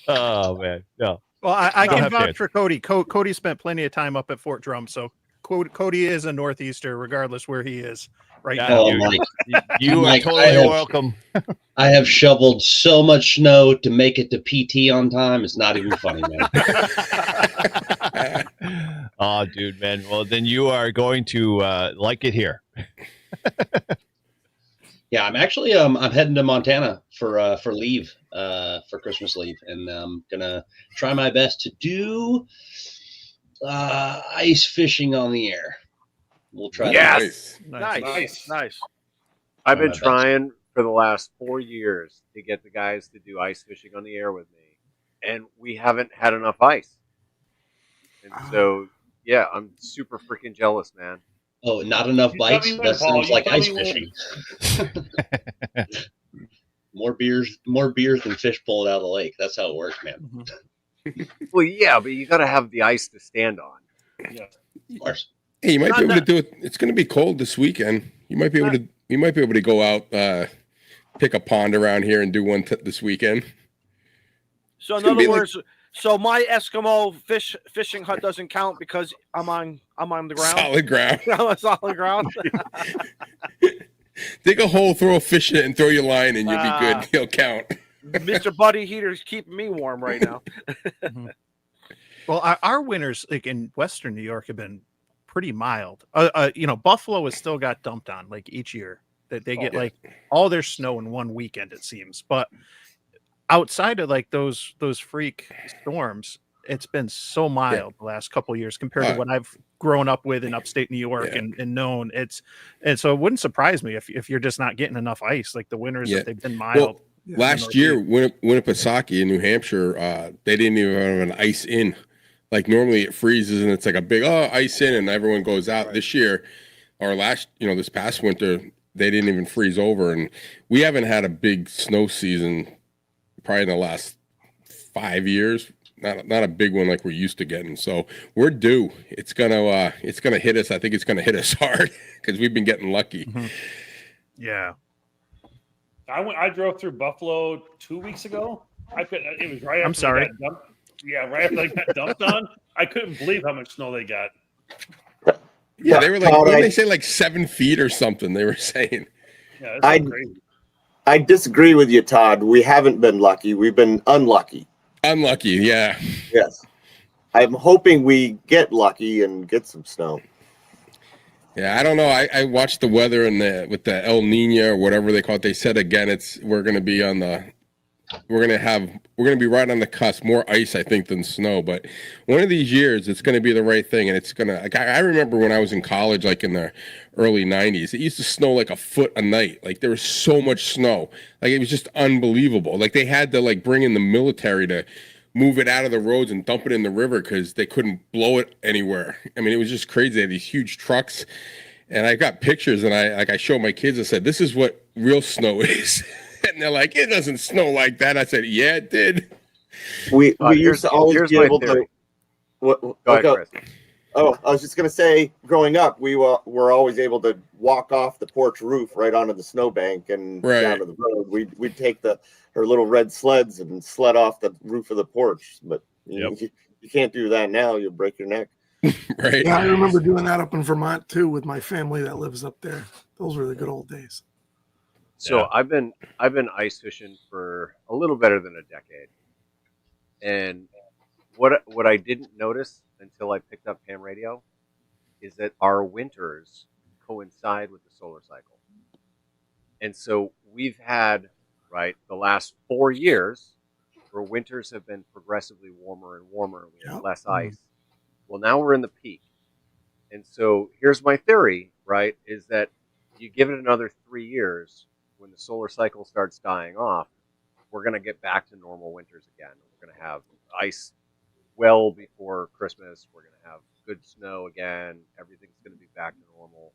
Oh, man. No. Well, I can vouch kids. for Cody. Cody spent plenty of time up at Fort Drum, so Cody is a Northeaster, regardless where he is right now. Oh, you are totally welcome. I have shoveled so much snow to make it to PT on time. It's not even funny, man. Oh, dude, man. Well, then you are going to like it here. Yeah, I'm actually I'm heading to Montana for leave for Christmas leave, and I'm gonna try my best to do ice fishing on the air. We'll try. Yes, Nice. I've been trying for the last 4 years to get the guys to do ice fishing on the air with me, and we haven't had enough ice. And so, yeah, I'm super freaking jealous, man. Oh, not enough bites? That sounds like ice fishing. More beers than fish pulled out of the lake. That's how it works, man. Well, yeah, but you got to have the ice to stand on. Yeah. Of course. Hey, you might be able to do it. It's going to be cold this weekend. You might be able to. You might be able to go out, pick a pond around here, and do one this weekend. So in other words, so my Eskimo fishing hut doesn't count because I'm on the ground. Solid ground. I'm on solid ground. Dig a hole, throw a fish in it, and throw your line, and you'll be good. He'll count. Mr. Buddy Heater's keeping me warm right now. Well, our winters, like in Western New York, have been pretty mild. Buffalo has still got dumped on like each year. That they get like all their snow in one weekend, it seems. But outside of like those freak storms, it's been so mild the last couple of years compared to what I've grown up with in upstate New York and known. And so it wouldn't surprise me if you're just not getting enough ice. Like the winters, if they've been mild. Well, last year, Winnipesaukee in New Hampshire, they didn't even have an ice in. Like normally it freezes and it's like a big ice in and everyone goes out. This year or this past winter, they didn't even freeze over, and we haven't had a big snow season probably in the last 5 years. Not a big one like we're used to getting. So we're due. It's gonna hit us. I think it's gonna hit us hard because we've been getting lucky. Mm-hmm. Yeah. I drove through Buffalo 2 weeks ago. It was right after. I'm sorry. Right after they got dumped on. I couldn't believe how much snow they got. Yeah, they were like, what did they say, like 7 feet or something? They were saying. Yeah, that's crazy. I disagree with you, Todd. We haven't been lucky. We've been unlucky. Unlucky, yeah. Yes. I'm hoping we get lucky and get some snow. Yeah, I don't know. I watched the weather with the El Nino or whatever they call it. They said again, we're going to be right on the cusp. More ice, I think, than snow. But one of these years, it's going to be the right thing, and it's going to. Like, I remember when I was in college, like in the early '90s, it used to snow like a foot a night. Like there was so much snow, like it was just unbelievable. Like they had to like bring in the military to move it out of the roads and dump it in the river because they couldn't blow it anywhere. I mean, it was just crazy. They had these huge trucks, and I got pictures, and I showed my kids. I said, "This is what real snow is." And they're like, "It doesn't snow like that." I said, "Yeah, it did." We used to always be able to. Go ahead, Chris. Oh, I was just going to say, growing up, we were always able to walk off the porch roof right onto the snowbank and down to the road. We'd take her little red sleds and sled off the roof of the porch. But you You can't do that now. You'll break your neck. Right. Yeah, I remember doing that up in Vermont too with my family that lives up there. Those were the good old days. So I've been ice fishing for a little better than a decade, and what I didn't notice until I picked up ham radio is that our winters coincide with the solar cycle, and so we've had the last 4 years where winters have been progressively warmer and warmer, and we have less ice. Well, now we're in the peak, and so here's my theory, is that you give it another 3 years. When the solar cycle starts dying off, we're going to get back to normal winters again. We're going to have ice well before Christmas. We're going to have good snow again. Everything's going to be back to normal.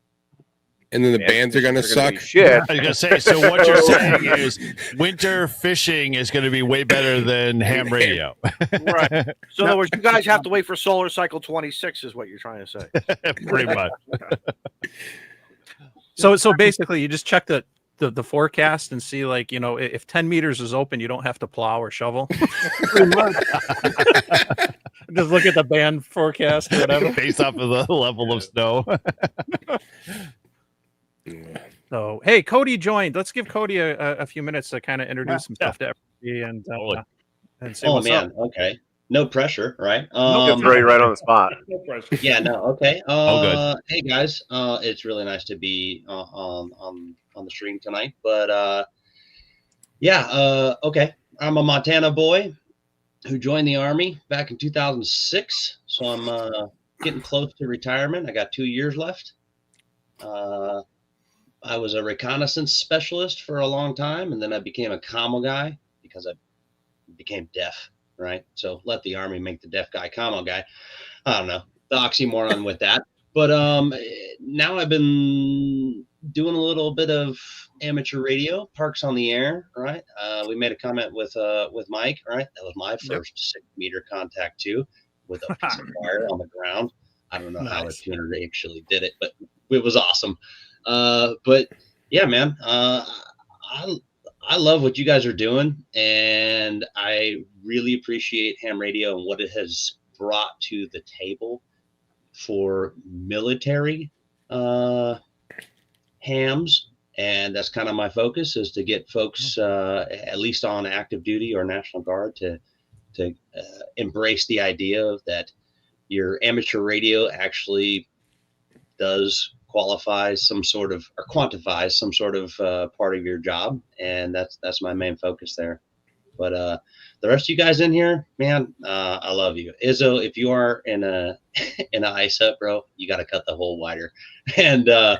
And then the bands are going to suck. Shit. I was going to say, so what you're saying is winter fishing is going to be way better than ham radio. Right. So in other words, you guys have to wait for solar cycle 26 is what you're trying to say. Pretty much. So basically, you just check the forecast and see, if 10 meters is open, you don't have to plow or shovel. Pretty much. Just look at the band forecast or whatever. Based off of the level of snow. So, hey, Cody joined. Let's give Cody a few minutes to kind of introduce himself to everybody and say what's up. Okay. No pressure, right? Throw you right on the spot. No pressure. Yeah, no, okay. Good. Hey guys, it's really nice to be on the stream tonight. But okay. I'm a Montana boy who joined the Army back in 2006. So I'm getting close to retirement. I got 2 years left. I was a reconnaissance specialist for a long time, and then I became a commo guy because I became deaf. Right. So let the Army make the deaf guy commo guy. I don't know the oxymoron with that. But now I've been doing a little bit of amateur radio, Parks on the Air. Right. We made a comment with Mike. Right. That was my first 6 meter contact too, with a piece of wire on the ground. I don't know how a tuner actually did it, but it was awesome. But yeah, man, I love what you guys are doing, and I really appreciate ham radio and what it has brought to the table for military hams. And that's kind of my focus, is to get folks at least on active duty or National Guard to embrace the idea that your amateur radio actually does qualifies some sort of, or quantifies some sort of part of your job, and that's my main focus there. But the rest of you guys in here, man, I love you. Izzo, if you are in a ice hut, bro, you got to cut the hole wider. And I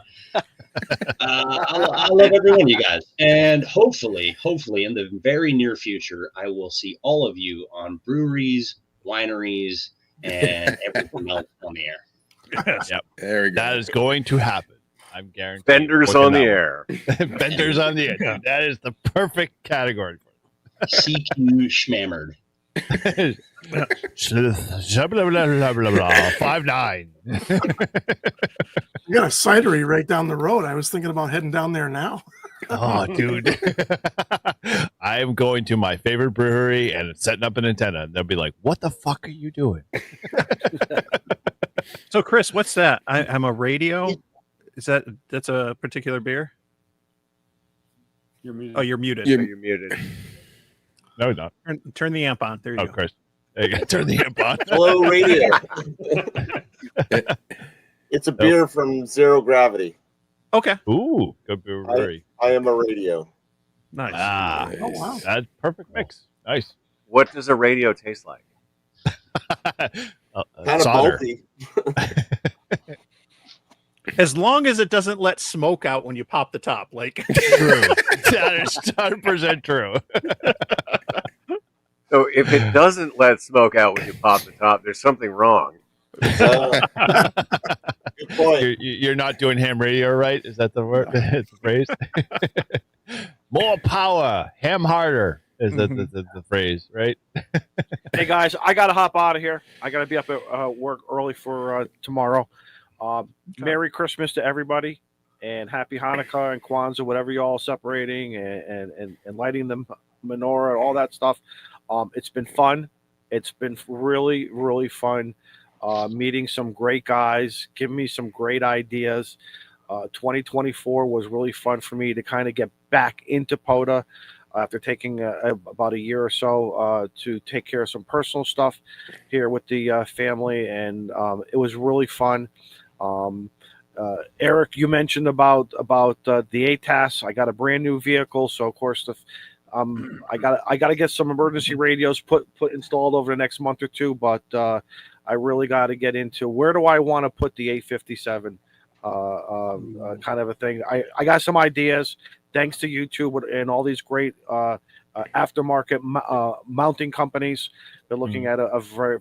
love every one of you guys. And hopefully in the very near future, I will see all of you on breweries, wineries, and everything else on the air. Yep. There we go. That is going to happen. I'm guaranteed. Benders on the air. Benders on the air. That is the perfect category for it. CQ schmammered. 5'9". You got a cidery right down the road. I was thinking about heading down there now. Oh, dude. I am going to my favorite brewery and setting up an antenna. And they'll be like, what the fuck are you doing? So, Chris, what's that? I'm a radio. That's a particular beer? You're muted. Oh, you're muted. You're muted. No, not. Turn the amp on. There you go. Chris. There you go. Turn the amp on. Hello, radio. It's a beer from Zero Gravity. Okay. Ooh, good brewery. I am a radio. Nice. Nice. Oh, wow. That's perfect mix. Nice. What does a radio taste like? Kind of solder. bulky. As long as it doesn't let smoke out when you pop the top, like True. That is 100% true. So if it doesn't let smoke out when you pop the top, there's something wrong. Good point. You're not doing ham radio right? Is that the word? It's the phrase? More power, ham harder is the phrase, right? Hey guys, I gotta hop out of here. I gotta be up at work early for tomorrow. Merry Christmas to everybody, and Happy Hanukkah and Kwanzaa, whatever you all celebrating and lighting the menorah, all that stuff. It's been fun, It's been really, really fun meeting some great guys, giving me some great ideas. 2024 was really fun for me to kind of get back into POTA after taking about a year or so to take care of some personal stuff here with the family, and it was really fun. Eric, you mentioned about the ATAS. I got a brand new vehicle, so of course I got to get some emergency radios put installed over the next month or two. But I really got to get into where do I want to put the 857 kind of a thing. I got some ideas thanks to YouTube and all these great aftermarket mounting companies. They're looking at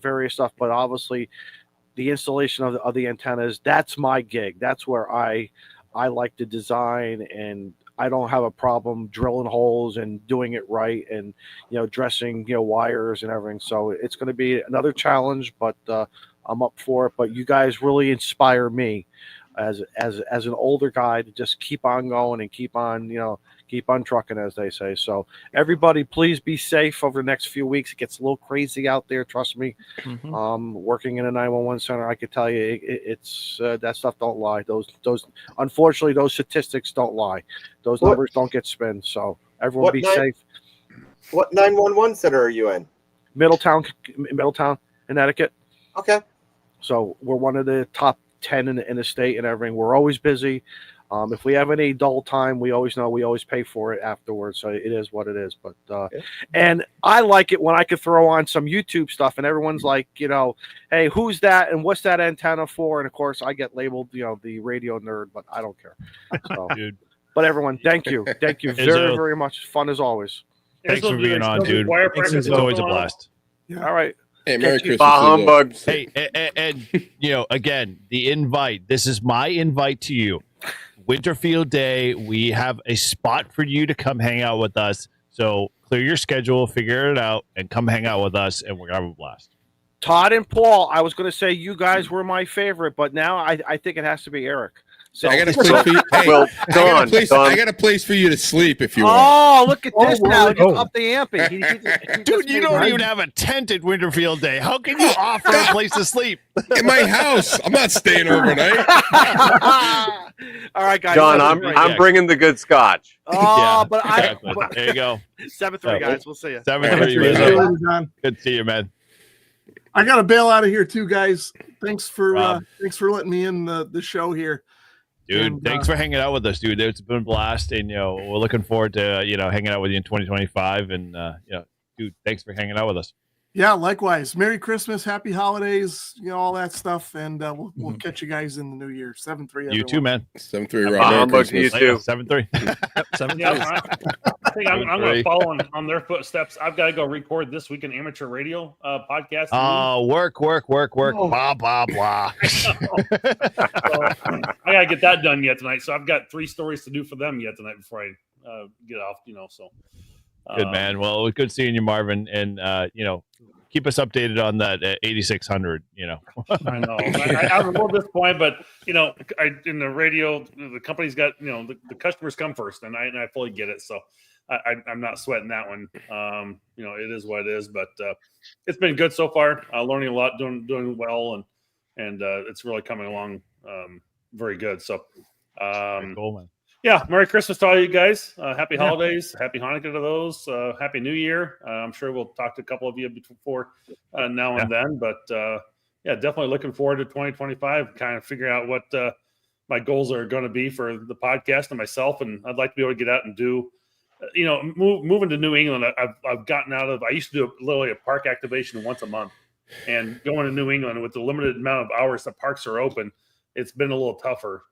various stuff, but obviously the installation of the antennas, that's my gig. That's where I like to design, and I don't have a problem drilling holes and doing it right, and dressing wires and everything. So it's going to be another challenge, but I'm up for it. But you guys really inspire me as an older guy to just keep on going and keep on trucking, as they say. So everybody, please be safe over the next few weeks. It gets a little crazy out there, trust me. Working in a 911 center, I could tell you it's that stuff don't lie. Those unfortunately, those statistics don't lie. Those numbers don't get spun. So everyone be safe. What 911 center are you in? Middletown, Connecticut. Okay. So we're one of the top 10 in the state and everything. We're always busy. If we have any dull time, we always pay for it afterwards. So it is what it is. But and I like it when I could throw on some YouTube stuff and everyone's like, hey, who's that and what's that antenna for? And of course, I get labeled, the radio nerd, but I don't care. So, dude. But everyone, thank you very, very much. Fun as always. Thanks for being on, dude. It's always a blast. Yeah. All right. Hey, Merry Christmas. Humbug. Hey, and again, the invite. This is my invite to you. Winterfield Day. We have a spot for you to come hang out with us. So clear your schedule, figure it out, and come hang out with us, and we're gonna have a blast. Todd and Paul, I was going to say you guys were my favorite, but now I think it has to be Eric. So I got a place for you. Hey, Well, I got a place for you to sleep if you want. Oh, look at this now. Just up the ante. Dude, you don't even have a tent at Winterfield Day. How can you offer a place to sleep? In my house. I'm not staying overnight. All right, guys. John, I'm bringing the good scotch. Oh, but exactly. There you go. 7-3, guys. We'll see you. 7-3. Good to see you, man. I got to bail out of here too, guys. Thanks for letting me in the show here. Dude, And, thanks for hanging out with us, dude. It's been a blast, and we're looking forward to hanging out with you in 2025. And dude, thanks for hanging out with us. Yeah, likewise. Merry Christmas, happy holidays, all that stuff, and we'll catch you guys in the new year. 7-3. You too, man. 7-3. Rob. You too. 7-3 Yeah, I think I'm going to follow on their footsteps. I've got to go record this week an amateur radio podcast. Oh, work. Blah, blah, blah. So, I got to get that done yet tonight. So I've got 3 stories to do for them yet tonight before I get off, So Good, man. Well, it was good seeing you, Marvin. And, keep us updated on that 8600, I know. I'm a little disappointed, but, in the radio, the company's got, the customers come first, and I fully get it. So I'm not sweating that one. It is what it is, but it's been good so far. Learning a lot, doing well, and it's really coming along very good. So, cool, man. Yeah, Merry Christmas to all you guys. Happy holidays. Happy Hanukkah to those. Happy New Year. I'm sure we'll talk to a couple of you before now and then. But, definitely looking forward to 2025, kind of figure out what my goals are going to be for the podcast and myself. And I'd like to be able to get out and do, moving to New England. I've gotten out of – I used to do literally a park activation once a month. And going to New England with the limited amount of hours the parks are open, it's been a little tougher.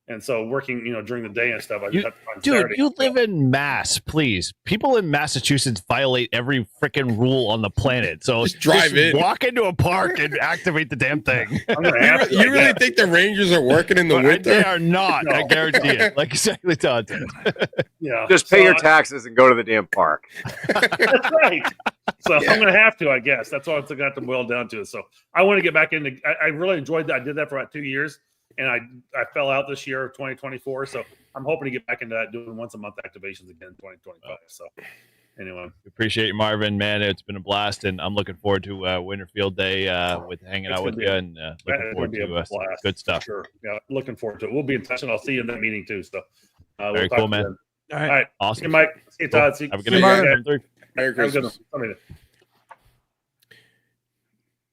And so working, during the day and stuff, I just have to find Saturday. You live in Mass, please. People in Massachusetts violate every freaking rule on the planet. So just drive in. Walk into a park and activate the damn thing. You really think the Rangers are working in the winter? They are not. No. I guarantee it. Like exactly Todd said. Yeah. Just pay your taxes and go to the damn park. That's right. So I'm going to have to, I guess. That's all it's going to have to boil down to. So I want to get back into. I really enjoyed that. I did that for about 2 years. And I fell out this year of 2024, so I'm hoping to get back into that, doing once a month activations again in 2025. So anyway, appreciate you, Marvin. Man, it's been a blast, and I'm looking forward to Winter Field Day with hanging out with you, and looking forward to some good stuff. Sure, yeah, looking forward to it. We'll be in touch, and I'll see you in that meeting too. So, very we'll cool, man. All right, awesome. See you, Mike. See you, Todd. Cool. See Have a good you, night. Marvin. Merry Christmas.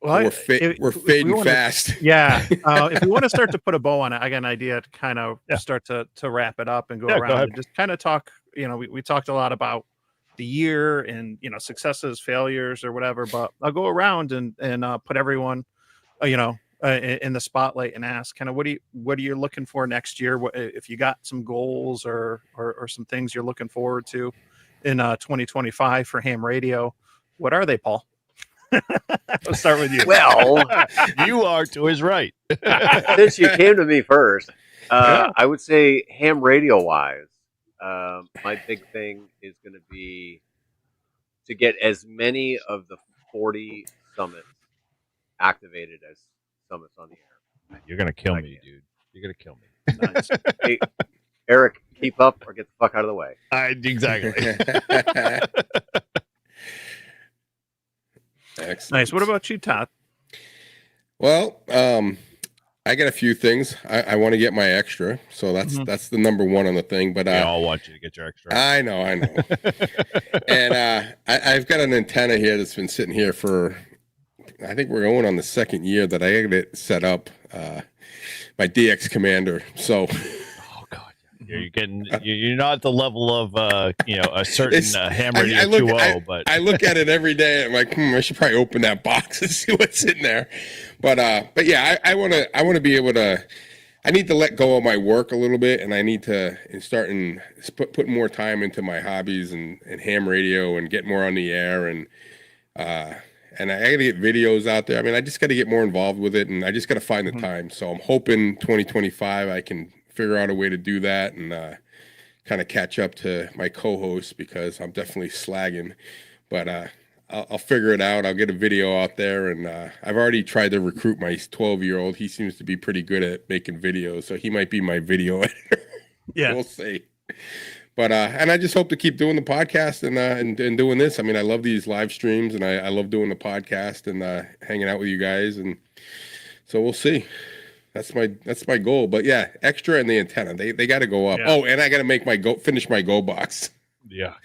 Well, we're fading fast. Yeah. If we want to start to put a bow on it, I got an idea to kind of start to wrap it up and go around and just kind of talk. We talked a lot about the year and successes, failures, or whatever. But I'll go around and put everyone, in the spotlight and ask kind of what are you looking for next year? What if you got some goals or some things you're looking forward to in 2025 for ham radio? What are they, Paul? Let's start with you. Well, you are to his right. Since you came to me first, I would say ham radio wise, my big thing is going to be to get as many of the 40 summits activated as summits on the air. You're going to kill me, dude. You're going to kill me. Nice. Hey, Eric, keep up or get the fuck out of the way. Exactly. Excellent. Nice. What about you, Todd? Well, I got a few things. I want to get my extra, so that's the number one on the thing. But we all want you to get your extra. I know. And I've got an antenna here that's been sitting here for, I think we're going on the second year that I got it set up. My DX Commander. So. You're not at the level of a certain ham radio 2.0, but I look at it every day and I'm like, I should probably open that box and see what's in there. But yeah, I want to be able to. I need to let go of my work a little bit, and I need to put more time into my hobbies and ham radio and get more on the air and I got to get videos out there. I mean, I just got to get more involved with it, and I just got to find the time. So I'm hoping 2025 I can figure out a way to do that and kind of catch up to my co-host because I'm definitely slagging, but I'll figure it out. I'll get a video out there, and I've already tried to recruit my 12-year-old. He seems to be pretty good at making videos, so he might be my video editor. Yeah, we'll see. But and I just hope to keep doing the podcast and doing this. I mean, I love these live streams, and I love doing the podcast and hanging out with you guys, and so we'll see. That's my goal. But yeah, extra and the antenna, they got to go up. Yeah. Oh, and I got to make finish my go box. Yeah.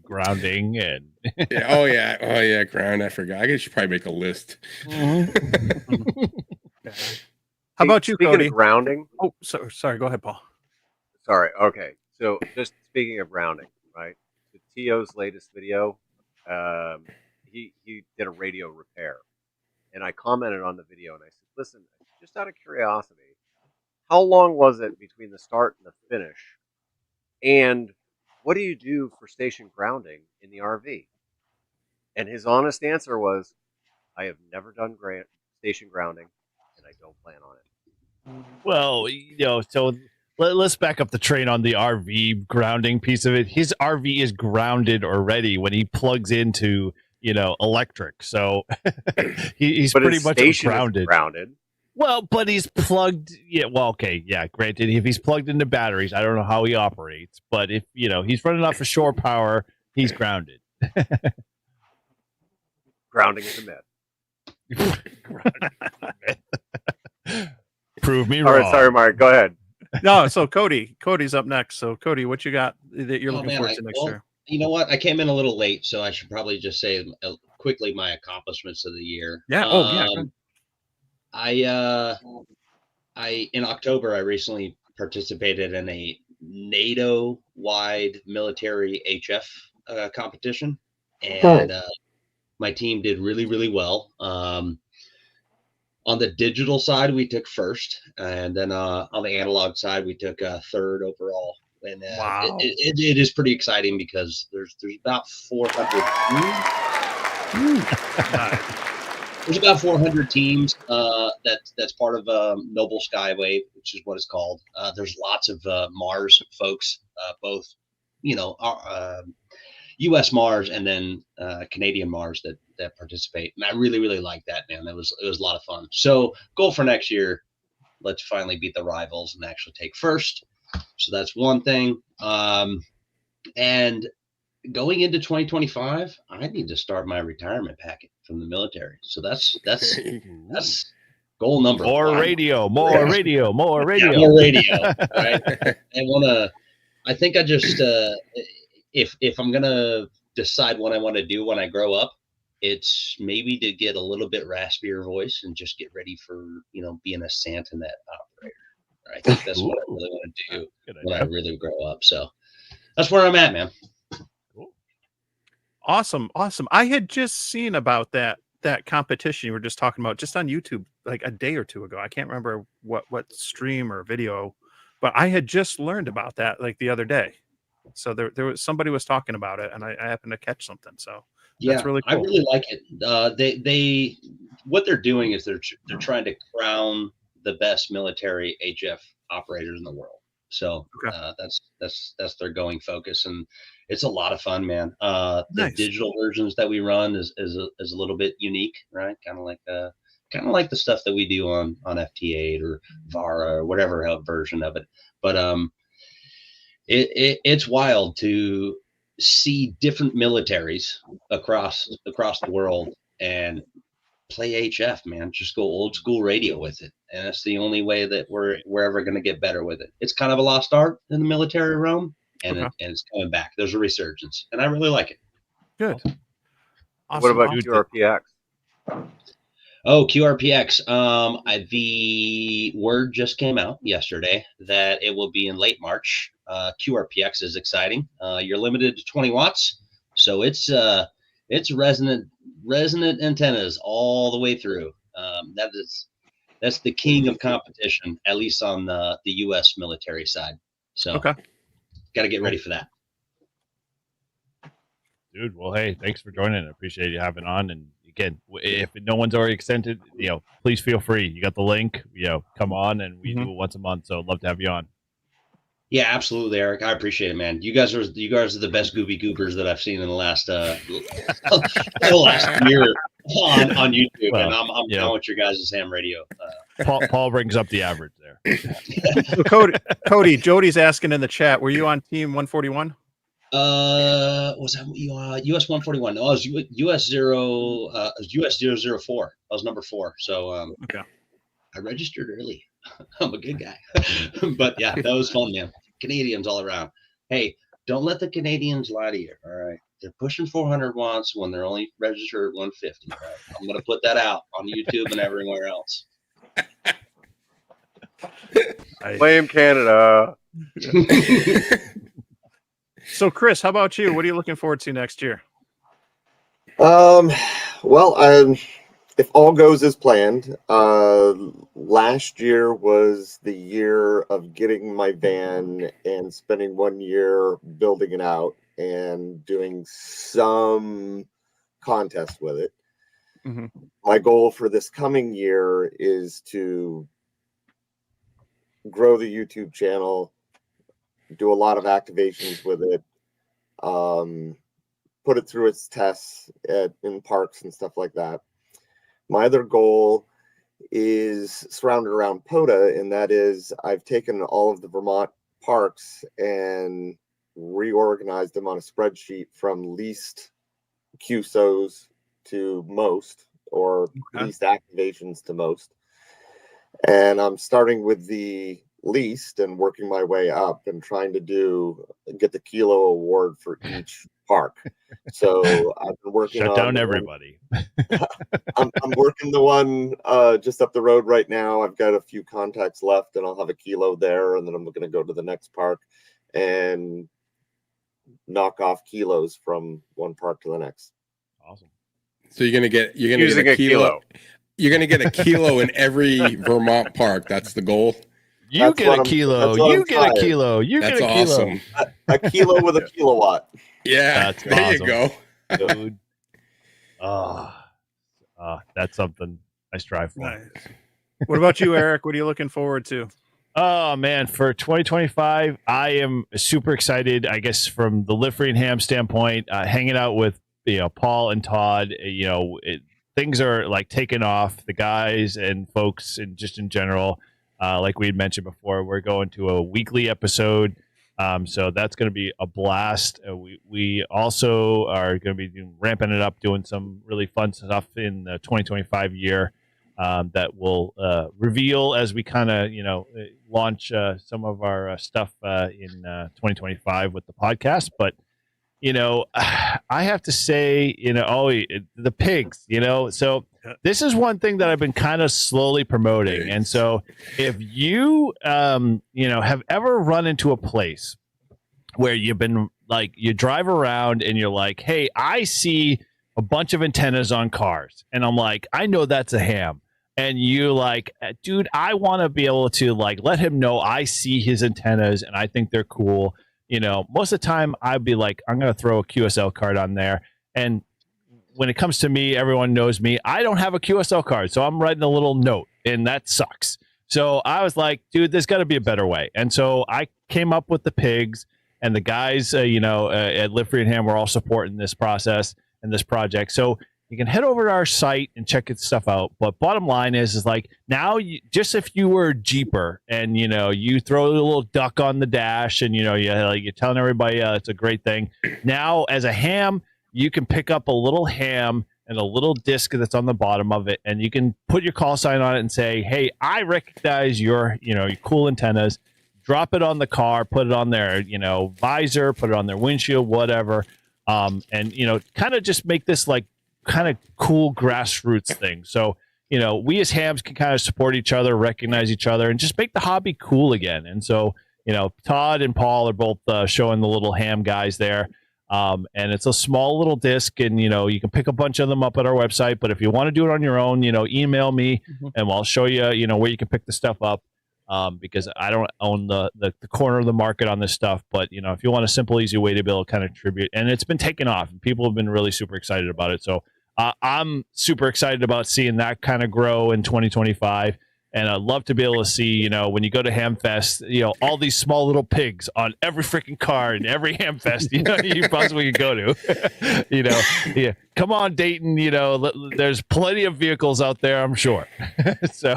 Grounding and oh yeah, ground. I forgot. I should probably make a list. How about you, Cody? Of grounding. Oh, sorry. Go ahead, Paul. Sorry. Okay. So just speaking of grounding, right? So T.O.'s latest video, he did a radio repair, and I commented on the video and I said, listen, just out of curiosity, how long was it between the start and the finish? And what do you do for station grounding in the RV? And his honest answer was, I have never done station grounding, and I don't plan on it. Well, so let's back up the train on the RV grounding piece of it. His RV is grounded already when he plugs into electric, so he's pretty much grounded. Well, but he's plugged. Yeah. Well, okay. Yeah. Granted, if he's plugged into batteries, I don't know how he operates. But if he's running off of shore power, he's grounded. Grounding is a myth. Prove me wrong. All right. Sorry, Mark. Go ahead. No. So Cody's up next. So Cody, what you got that you're looking forward to next year? You know what? I came in a little late, so I should probably just say quickly my accomplishments of the year. Yeah. I in October I recently participated in a NATO-wide military HF competition, and my team did really, really well. On the digital side, we took first, and then on the analog side, we took third overall. And wow. it is pretty exciting because there's about 400. There's about 400 teams that's part of Noble Skyway, which is what it's called. There's lots of Mars folks, both U.S. Mars and then Canadian Mars that participate, and I really, really like that, man. It was a lot of fun. So goal for next year, let's finally beat the rivals and actually take first. So that's one thing. And going into 2025, I need to start my retirement packet from the military. So that's goal number more one. Radio, more radio, more radio, yeah, more radio. Right? I think I just if I'm gonna decide what I want to do when I grow up, it's maybe to get a little bit raspier voice and just get ready for being a Santanet operator. I think that's what I really want to do when I really grow up. So that's where I'm at, man. Awesome. I had just seen about that competition you were just talking about just on YouTube like a day or two ago. I can't remember what stream or video, but I had just learned about that like the other day. So there was somebody was talking about it, and I happened to catch something. So that's really cool. I really like it. They what they're doing is they're trying to crown the best military HF operators in the world. So that's their going focus, and it's a lot of fun, man. The digital versions that we run is a little bit unique, right? Kind of like the stuff that we do on FT8 or VARA or whatever version of it. But it's wild to see different militaries across the world and play HF, man. Just go old school radio with it, and that's the only way that we're ever going to get better with it. It's kind of a lost art in the military realm, and it's coming back. There's a resurgence, and I really like it. Good. Awesome. What about QRPX? Oh, QRPX. The word just came out yesterday that it will be in late March. QRPX is exciting. You're limited to 20 watts, so it's resonant antennas all the way through. That's the king of competition, at least on the U.S. military side. So, got to get ready for that. Dude, well, hey, thanks for joining. I appreciate you having on. And again, if no one's already extended, please feel free. You got the link. Come on, and we do it once a month. So, I'd love to have you on. Yeah, absolutely, Eric. I appreciate it, man. You guys are the best goopy goopers that I've seen in the last year on YouTube, and I'm down with your guys' ham radio. Paul brings up the average there. So Cody, Jody's asking in the chat, were you on Team 141? Was that US 141? No, I was US 004. I was number 4. So I registered early. I'm a good guy. But yeah, that was fun, man. Canadians all around. Hey, don't let the Canadians lie to you. All right. They're pushing 400 watts when they're only registered at 150. Right? I'm going to put that out on YouTube and everywhere else. Blame Canada. So Chris, how about you? What are you looking forward to next year? Well, if all goes as planned, last year was the year of getting my van and spending 1 year building it out and doing some contests with it. Mm-hmm. My goal for this coming year is to grow the YouTube channel, do a lot of activations with it, put it through its tests in parks and stuff like that. My other goal is surrounded around POTA, and that is I've taken all of the Vermont parks and reorganized them on a spreadsheet from least QSOs to most, or least activations to most. And I'm starting with the least and working my way up and trying to get the Kilo award for each park. So I've been working Shut down everybody. I'm working the one just up the road right now. I've got a few contacts left, and I'll have a Kilo there, and then I'm going to go to the next park and knock off kilos from one park to the next. Awesome. So you're gonna get a kilo. You're gonna get a kilo in every Vermont park. That's the goal. You get a kilo. You get a kilo. You get a kilo. Awesome. A kilo with a kilowatt. Yeah, that's there awesome. you go. Dude. That's something I strive for. Nice. What about you, Eric? What are you looking forward to? Oh man, for 2025, I am super excited. I guess from the Lift Free and Ham standpoint, hanging out with Paul and Todd. Things are like taking off. The guys and folks, and just in general, like we had mentioned before, we're going to a weekly episode. So that's going to be a blast. We also are going to be ramping it up, doing some really fun stuff in the 2025 year that will reveal as we kind of, launch some of our stuff in 2025 with the podcast. But, I have to say, the pigs, so this is one thing that I've been kind of slowly promoting. And so if you, have ever run into a place where you've been like, you drive around and you're like, hey, I see a bunch of antennas on cars. And I'm like, I know that's a ham. And you like, dude, I want to be able to like, let him know I see his antennas and I think they're cool. Most of the time I'd be like, I'm going to throw a QSL card on there. And when it comes to me, everyone knows me. I don't have a QSL card. So I'm writing a little note and that sucks. So I was like, dude, there's got to be a better way. And so I came up with the pigs, and the guys, at Live Free and Ham, we're all supporting this process and this project. So you can head over to our site and check its stuff out. But bottom line is like now, just if you were a Jeeper and, you throw a little duck on the dash and, you're telling everybody it's a great thing. Now, as a ham, you can pick up a little ham and a little disc that's on the bottom of it. And you can put your call sign on it and say, hey, I recognize your cool antennas. Drop it on the car, put it on their, visor, put it on their windshield, whatever. And, kind of just make this like kind of cool grassroots thing. So, we as hams can kind of support each other, recognize each other, and just make the hobby cool again. And so, Todd and Paul are both showing the little ham guys there. And it's a small little disc, and, you can pick a bunch of them up at our website. But if you want to do it on your own, email me and I'll show you, where you can pick the stuff up. Because I don't own the corner of the market on this stuff. But, if you want a simple, easy way to be able to kind of contribute, and it's been taken off and people have been really super excited about it. So I'm super excited about seeing that kind of grow in 2025. And I'd love to be able to see, when you go to Hamfest, all these small little pigs on every freaking car in every Hamfest, you possibly could go to, yeah. Come on, Dayton, there's plenty of vehicles out there, I'm sure. So,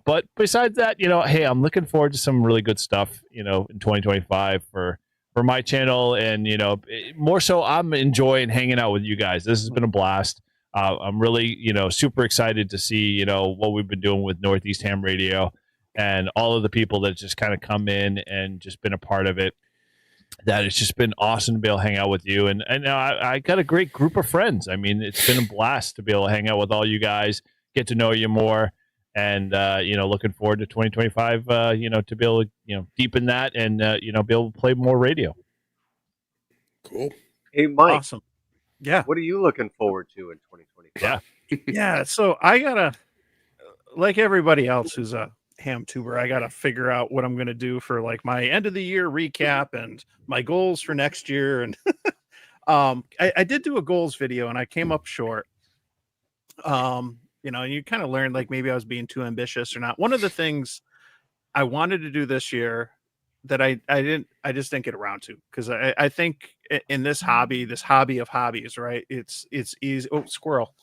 but besides that, hey, I'm looking forward to some really good stuff, in 2025 for my channel. And, more so I'm enjoying hanging out with you guys. This has been a blast. I'm really, super excited to see, what we've been doing with Northeast Ham Radio and all of the people that just kind of come in and just been a part of it. That it's just been awesome to be able to hang out with you. And I got a great group of friends. I mean, it's been a blast to be able to hang out with all you guys, get to know you more. And, looking forward to 2025, to be able to, deepen that and, be able to play more radio. Cool. Hey, Mike. Awesome. Yeah. What are you looking forward to in 2025? Yeah. Yeah. So I gotta, like everybody else who's a ham tuber, I gotta figure out what I'm gonna do for like my end of the year recap and my goals for next year. And I did do a goals video and I came up short. You kind of learned like maybe I was being too ambitious or not. One of the things I wanted to do this year that I just didn't get around to, because I think in this hobby of hobbies, right? It's easy. Oh, squirrel.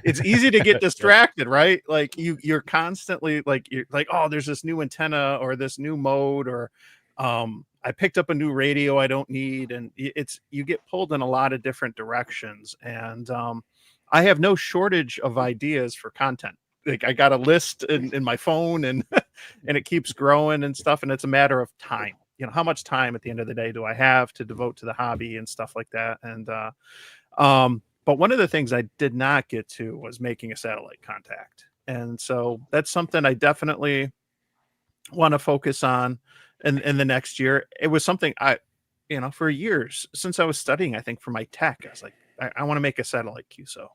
It's easy to get distracted, right? Like you're constantly like, oh, there's this new antenna or this new mode, or I picked up a new radio I don't need. And you get pulled in a lot of different directions. And I have no shortage of ideas for content. Like I got a list in my phone and and it keeps growing and stuff. And it's a matter of time. How much time at the end of the day do I have to devote to the hobby and stuff like that. And but one of the things I did not get to was making a satellite contact. And so that's something I definitely want to focus on in the next year. It was something for years since I was studying, I think for my tech, I was like, I want to make a satellite QSO.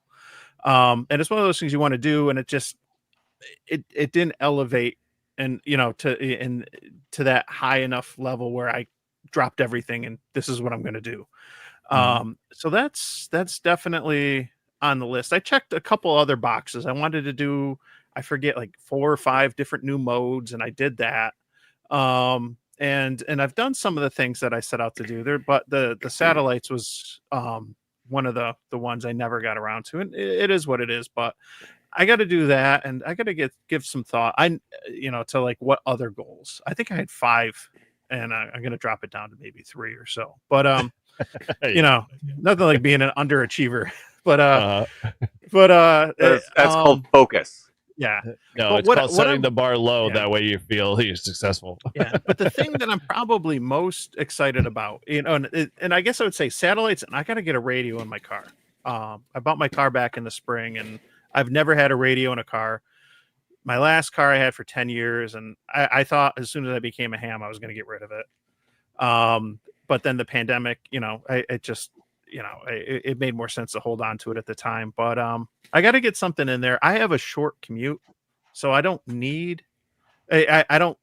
And it's one of those things you want to do, and it just it didn't elevate and to that high enough level where I dropped everything and this is what I'm going to do. So that's definitely on the list. I checked a couple other boxes. I wanted to do, I forget, like 4 or 5 different new modes, and I did that. And I've done some of the things that I set out to do there, but the satellites was one of the ones I never got around to, and it is what it is. But I got to do that, and I got to give some thought. To like what other goals. I think I had 5 and I'm going to drop it down to maybe 3 or so. But you know, nothing like being an underachiever. But that's called focus. Yeah. No, But it's called setting the bar low. Yeah. That way you feel you're successful. Yeah, but the thing that I'm probably most excited about, you know, and I guess I would say satellites, and I got to get a radio in my car. I bought my car back in the spring, and I've never had a radio in a car. My last car I had for 10 years, and I thought as soon as I became a ham, I was going to get rid of it. But then the pandemic, you know, it just, you know, it made more sense to hold on to it at the time. But I got to get something in there. I have a short commute, so I don't need, I don't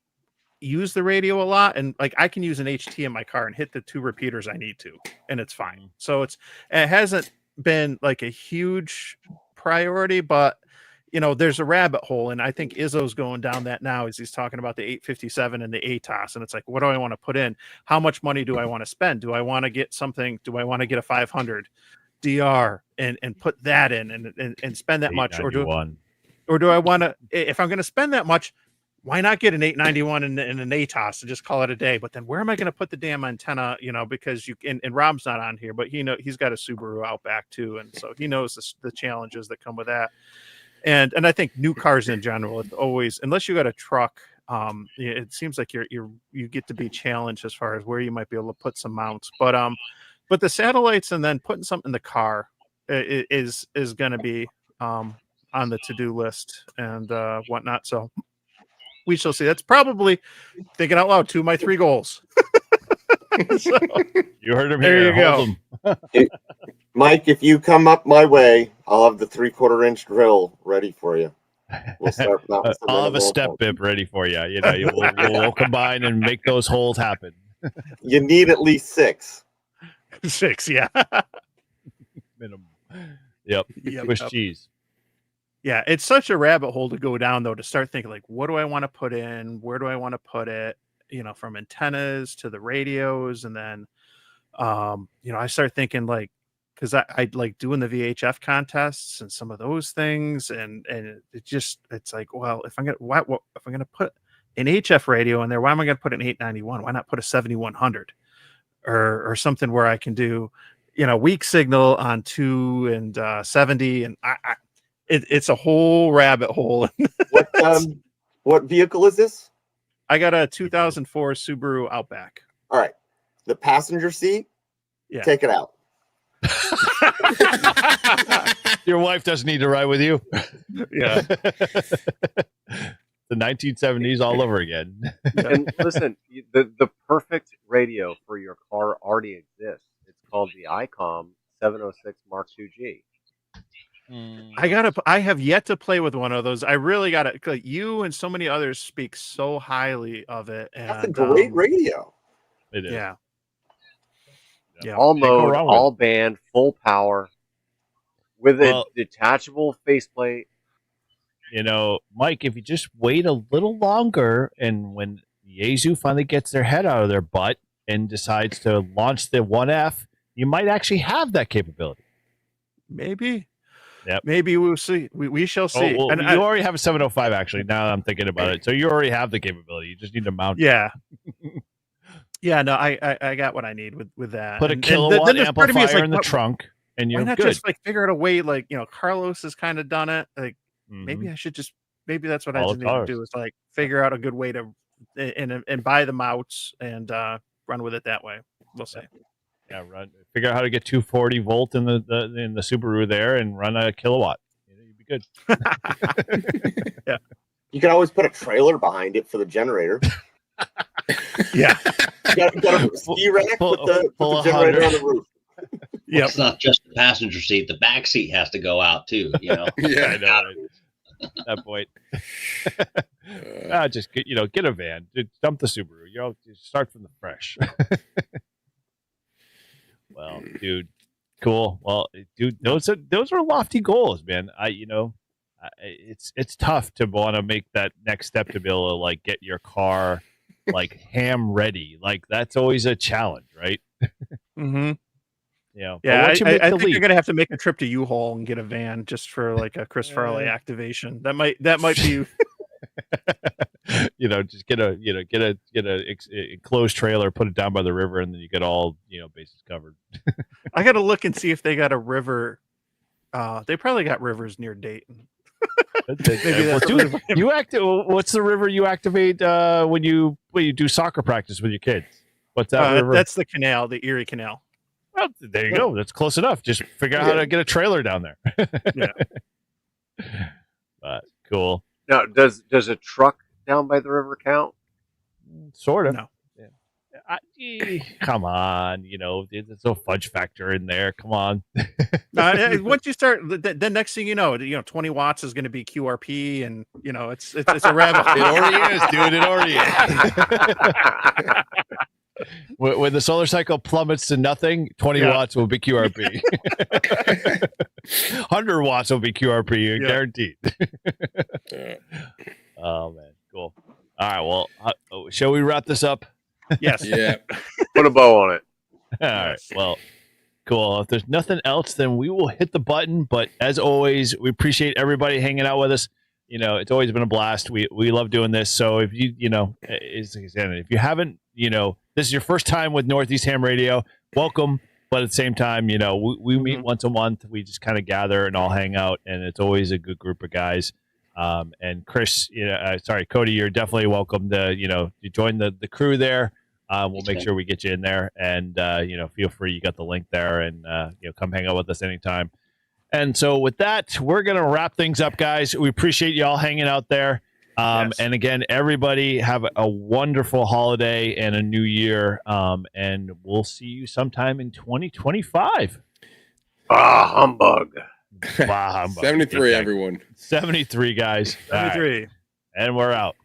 use the radio a lot, and like I can use an HT in my car and hit the 2 repeaters I need to, and it's fine. So it hasn't been like a huge priority, but you know, there's a rabbit hole, and I think Izzo's going down that now as he's talking about the 857 and the ATOS, and it's like, what do I want to put in? How much money do I want to spend? Do I want to get something? Do I want to get a 500 DR and put that in and spend that much, or do I want to? If I'm going to spend that much, why not get an 891 and an ATOS and just call it a day? But then where am I going to put the damn antenna? You know, because and Rob's not on here, but he's got a Subaru Outback too, and so he knows the challenges that come with that. And I think new cars in general, it's always, unless you got a truck, it seems like you get to be challenged as far as where you might be able to put some mounts. But the satellites and then putting something in the car is going to be on the to-do list and whatnot. So we shall see. That's probably, thinking out loud, 2 of my 3 goals. So, you heard him here. There you go. Mike, if you come up my way, I'll have the 3/4 inch drill ready for you. We'll start. I'll have a step bib ready for you. You know, we'll combine and make those holes happen. You need at least 6. 6, yeah. Minimum. Yep. Swiss cheese. Yeah, it's such a rabbit hole to go down, though, to start thinking, like, what do I want to put in? Where do I want to put it? You know, from antennas to the radios. And then, you know, I start thinking, like, because I like doing the VHF contests and some of those things. And it's like, well, if I'm going to put an HF radio in there, why am I going to put an 891? Why not put a 7100 or something where I can do, you know, weak signal on 2 and 70. And it's a whole rabbit hole. What vehicle is this? I got a 2004 Subaru Outback. All right. The passenger seat, take it out. Your wife doesn't need to ride with you. Yeah. The 1970s all over again. And listen, the perfect radio for your car already exists. It's called the ICOM 706 Mark II-G. I have yet to play with one of those. I really got it. Like, you and so many others speak so highly of it. And, that's a great radio. It is. Yeah. Yeah. All mode, all band, full power, with a detachable faceplate. You know, Mike, if you just wait a little longer, and when Yaesu finally gets their head out of their butt and decides to launch the 1F, you might actually have that capability. Maybe. Yep. Maybe we'll see. We shall see. Well, and you already have a 705, actually, now that I'm thinking about it. So you already have the capability. You just need to mount it. Yeah. Yeah, no, I got what I need with that. Put a kilowatt amplifier in the trunk, and you're why not good. just like figure out a way, like, you know, Carlos has kind of done it. Like, maybe I should maybe that's what I just need to do, is like figure out a good way to and buy the mounts and run with it that way. We'll see. Yeah, figure out how to get 240 volt in the Subaru there and run a kilowatt. You'd be good. Yeah. You can always put a trailer behind it for the generator. Yeah. You got a ski rack, put the generator on the roof. Well, it's not just the passenger seat; the back seat has to go out too. You know. Yeah, I know. Right? That point. Just get a van. Just dump the Subaru. You know, just start from the fresh. Well, dude, cool. Well, dude, those are lofty goals, man. It's tough to want to make that next step to be able to like get your car like ham ready. Like that's always a challenge, right? Mm-hmm. Yeah. Yeah. I think you're gonna have to make a trip to U-Haul and get a van just for like a Chris Farley activation. That might be just get a enclosed trailer, put it down by the river, and then you get all bases covered. I got to look and see if they got a river. They probably got rivers near Dayton. Maybe that's what's the river you activate when you do soccer practice with your kids? What's that river? That's the canal, the Erie Canal. Well, there you go. That's close enough. Just figure out how to get a trailer down there. Yeah. But cool. Now, does a truck down by the river count? Sort of. No. Come on, there's no fudge factor in there. Come on. Once you start, the next thing you know, 20 watts is going to be QRP, and it's a rabbit hole. It already is, dude. It already is. When the solar cycle plummets to nothing, 20 watts will be QRP. 100 watts will be QRP, guaranteed. Oh man, cool. All right, well, shall we wrap this up? Yes. Yeah. Put a bow on it. All right. Well, cool. If there's nothing else, then we will hit the button. But as always, we appreciate everybody hanging out with us. It's always been a blast. We love doing this. So if if you haven't, this is your first time with Northeast Ham Radio, welcome. But at the same time, we meet once a month. We just kind of gather and all hang out, and it's always a good group of guys. And Chris, Cody, you're definitely welcome to, you join the crew there. We'll make sure we get you in there, and feel free. You got the link there, and come hang out with us anytime. And so with that, we're gonna wrap things up, guys. We appreciate y'all hanging out there. And again, everybody have a wonderful holiday and a new year. And we'll see you sometime in 2025. Humbug. 73, everyone. 73, guys. 73. Right. And we're out.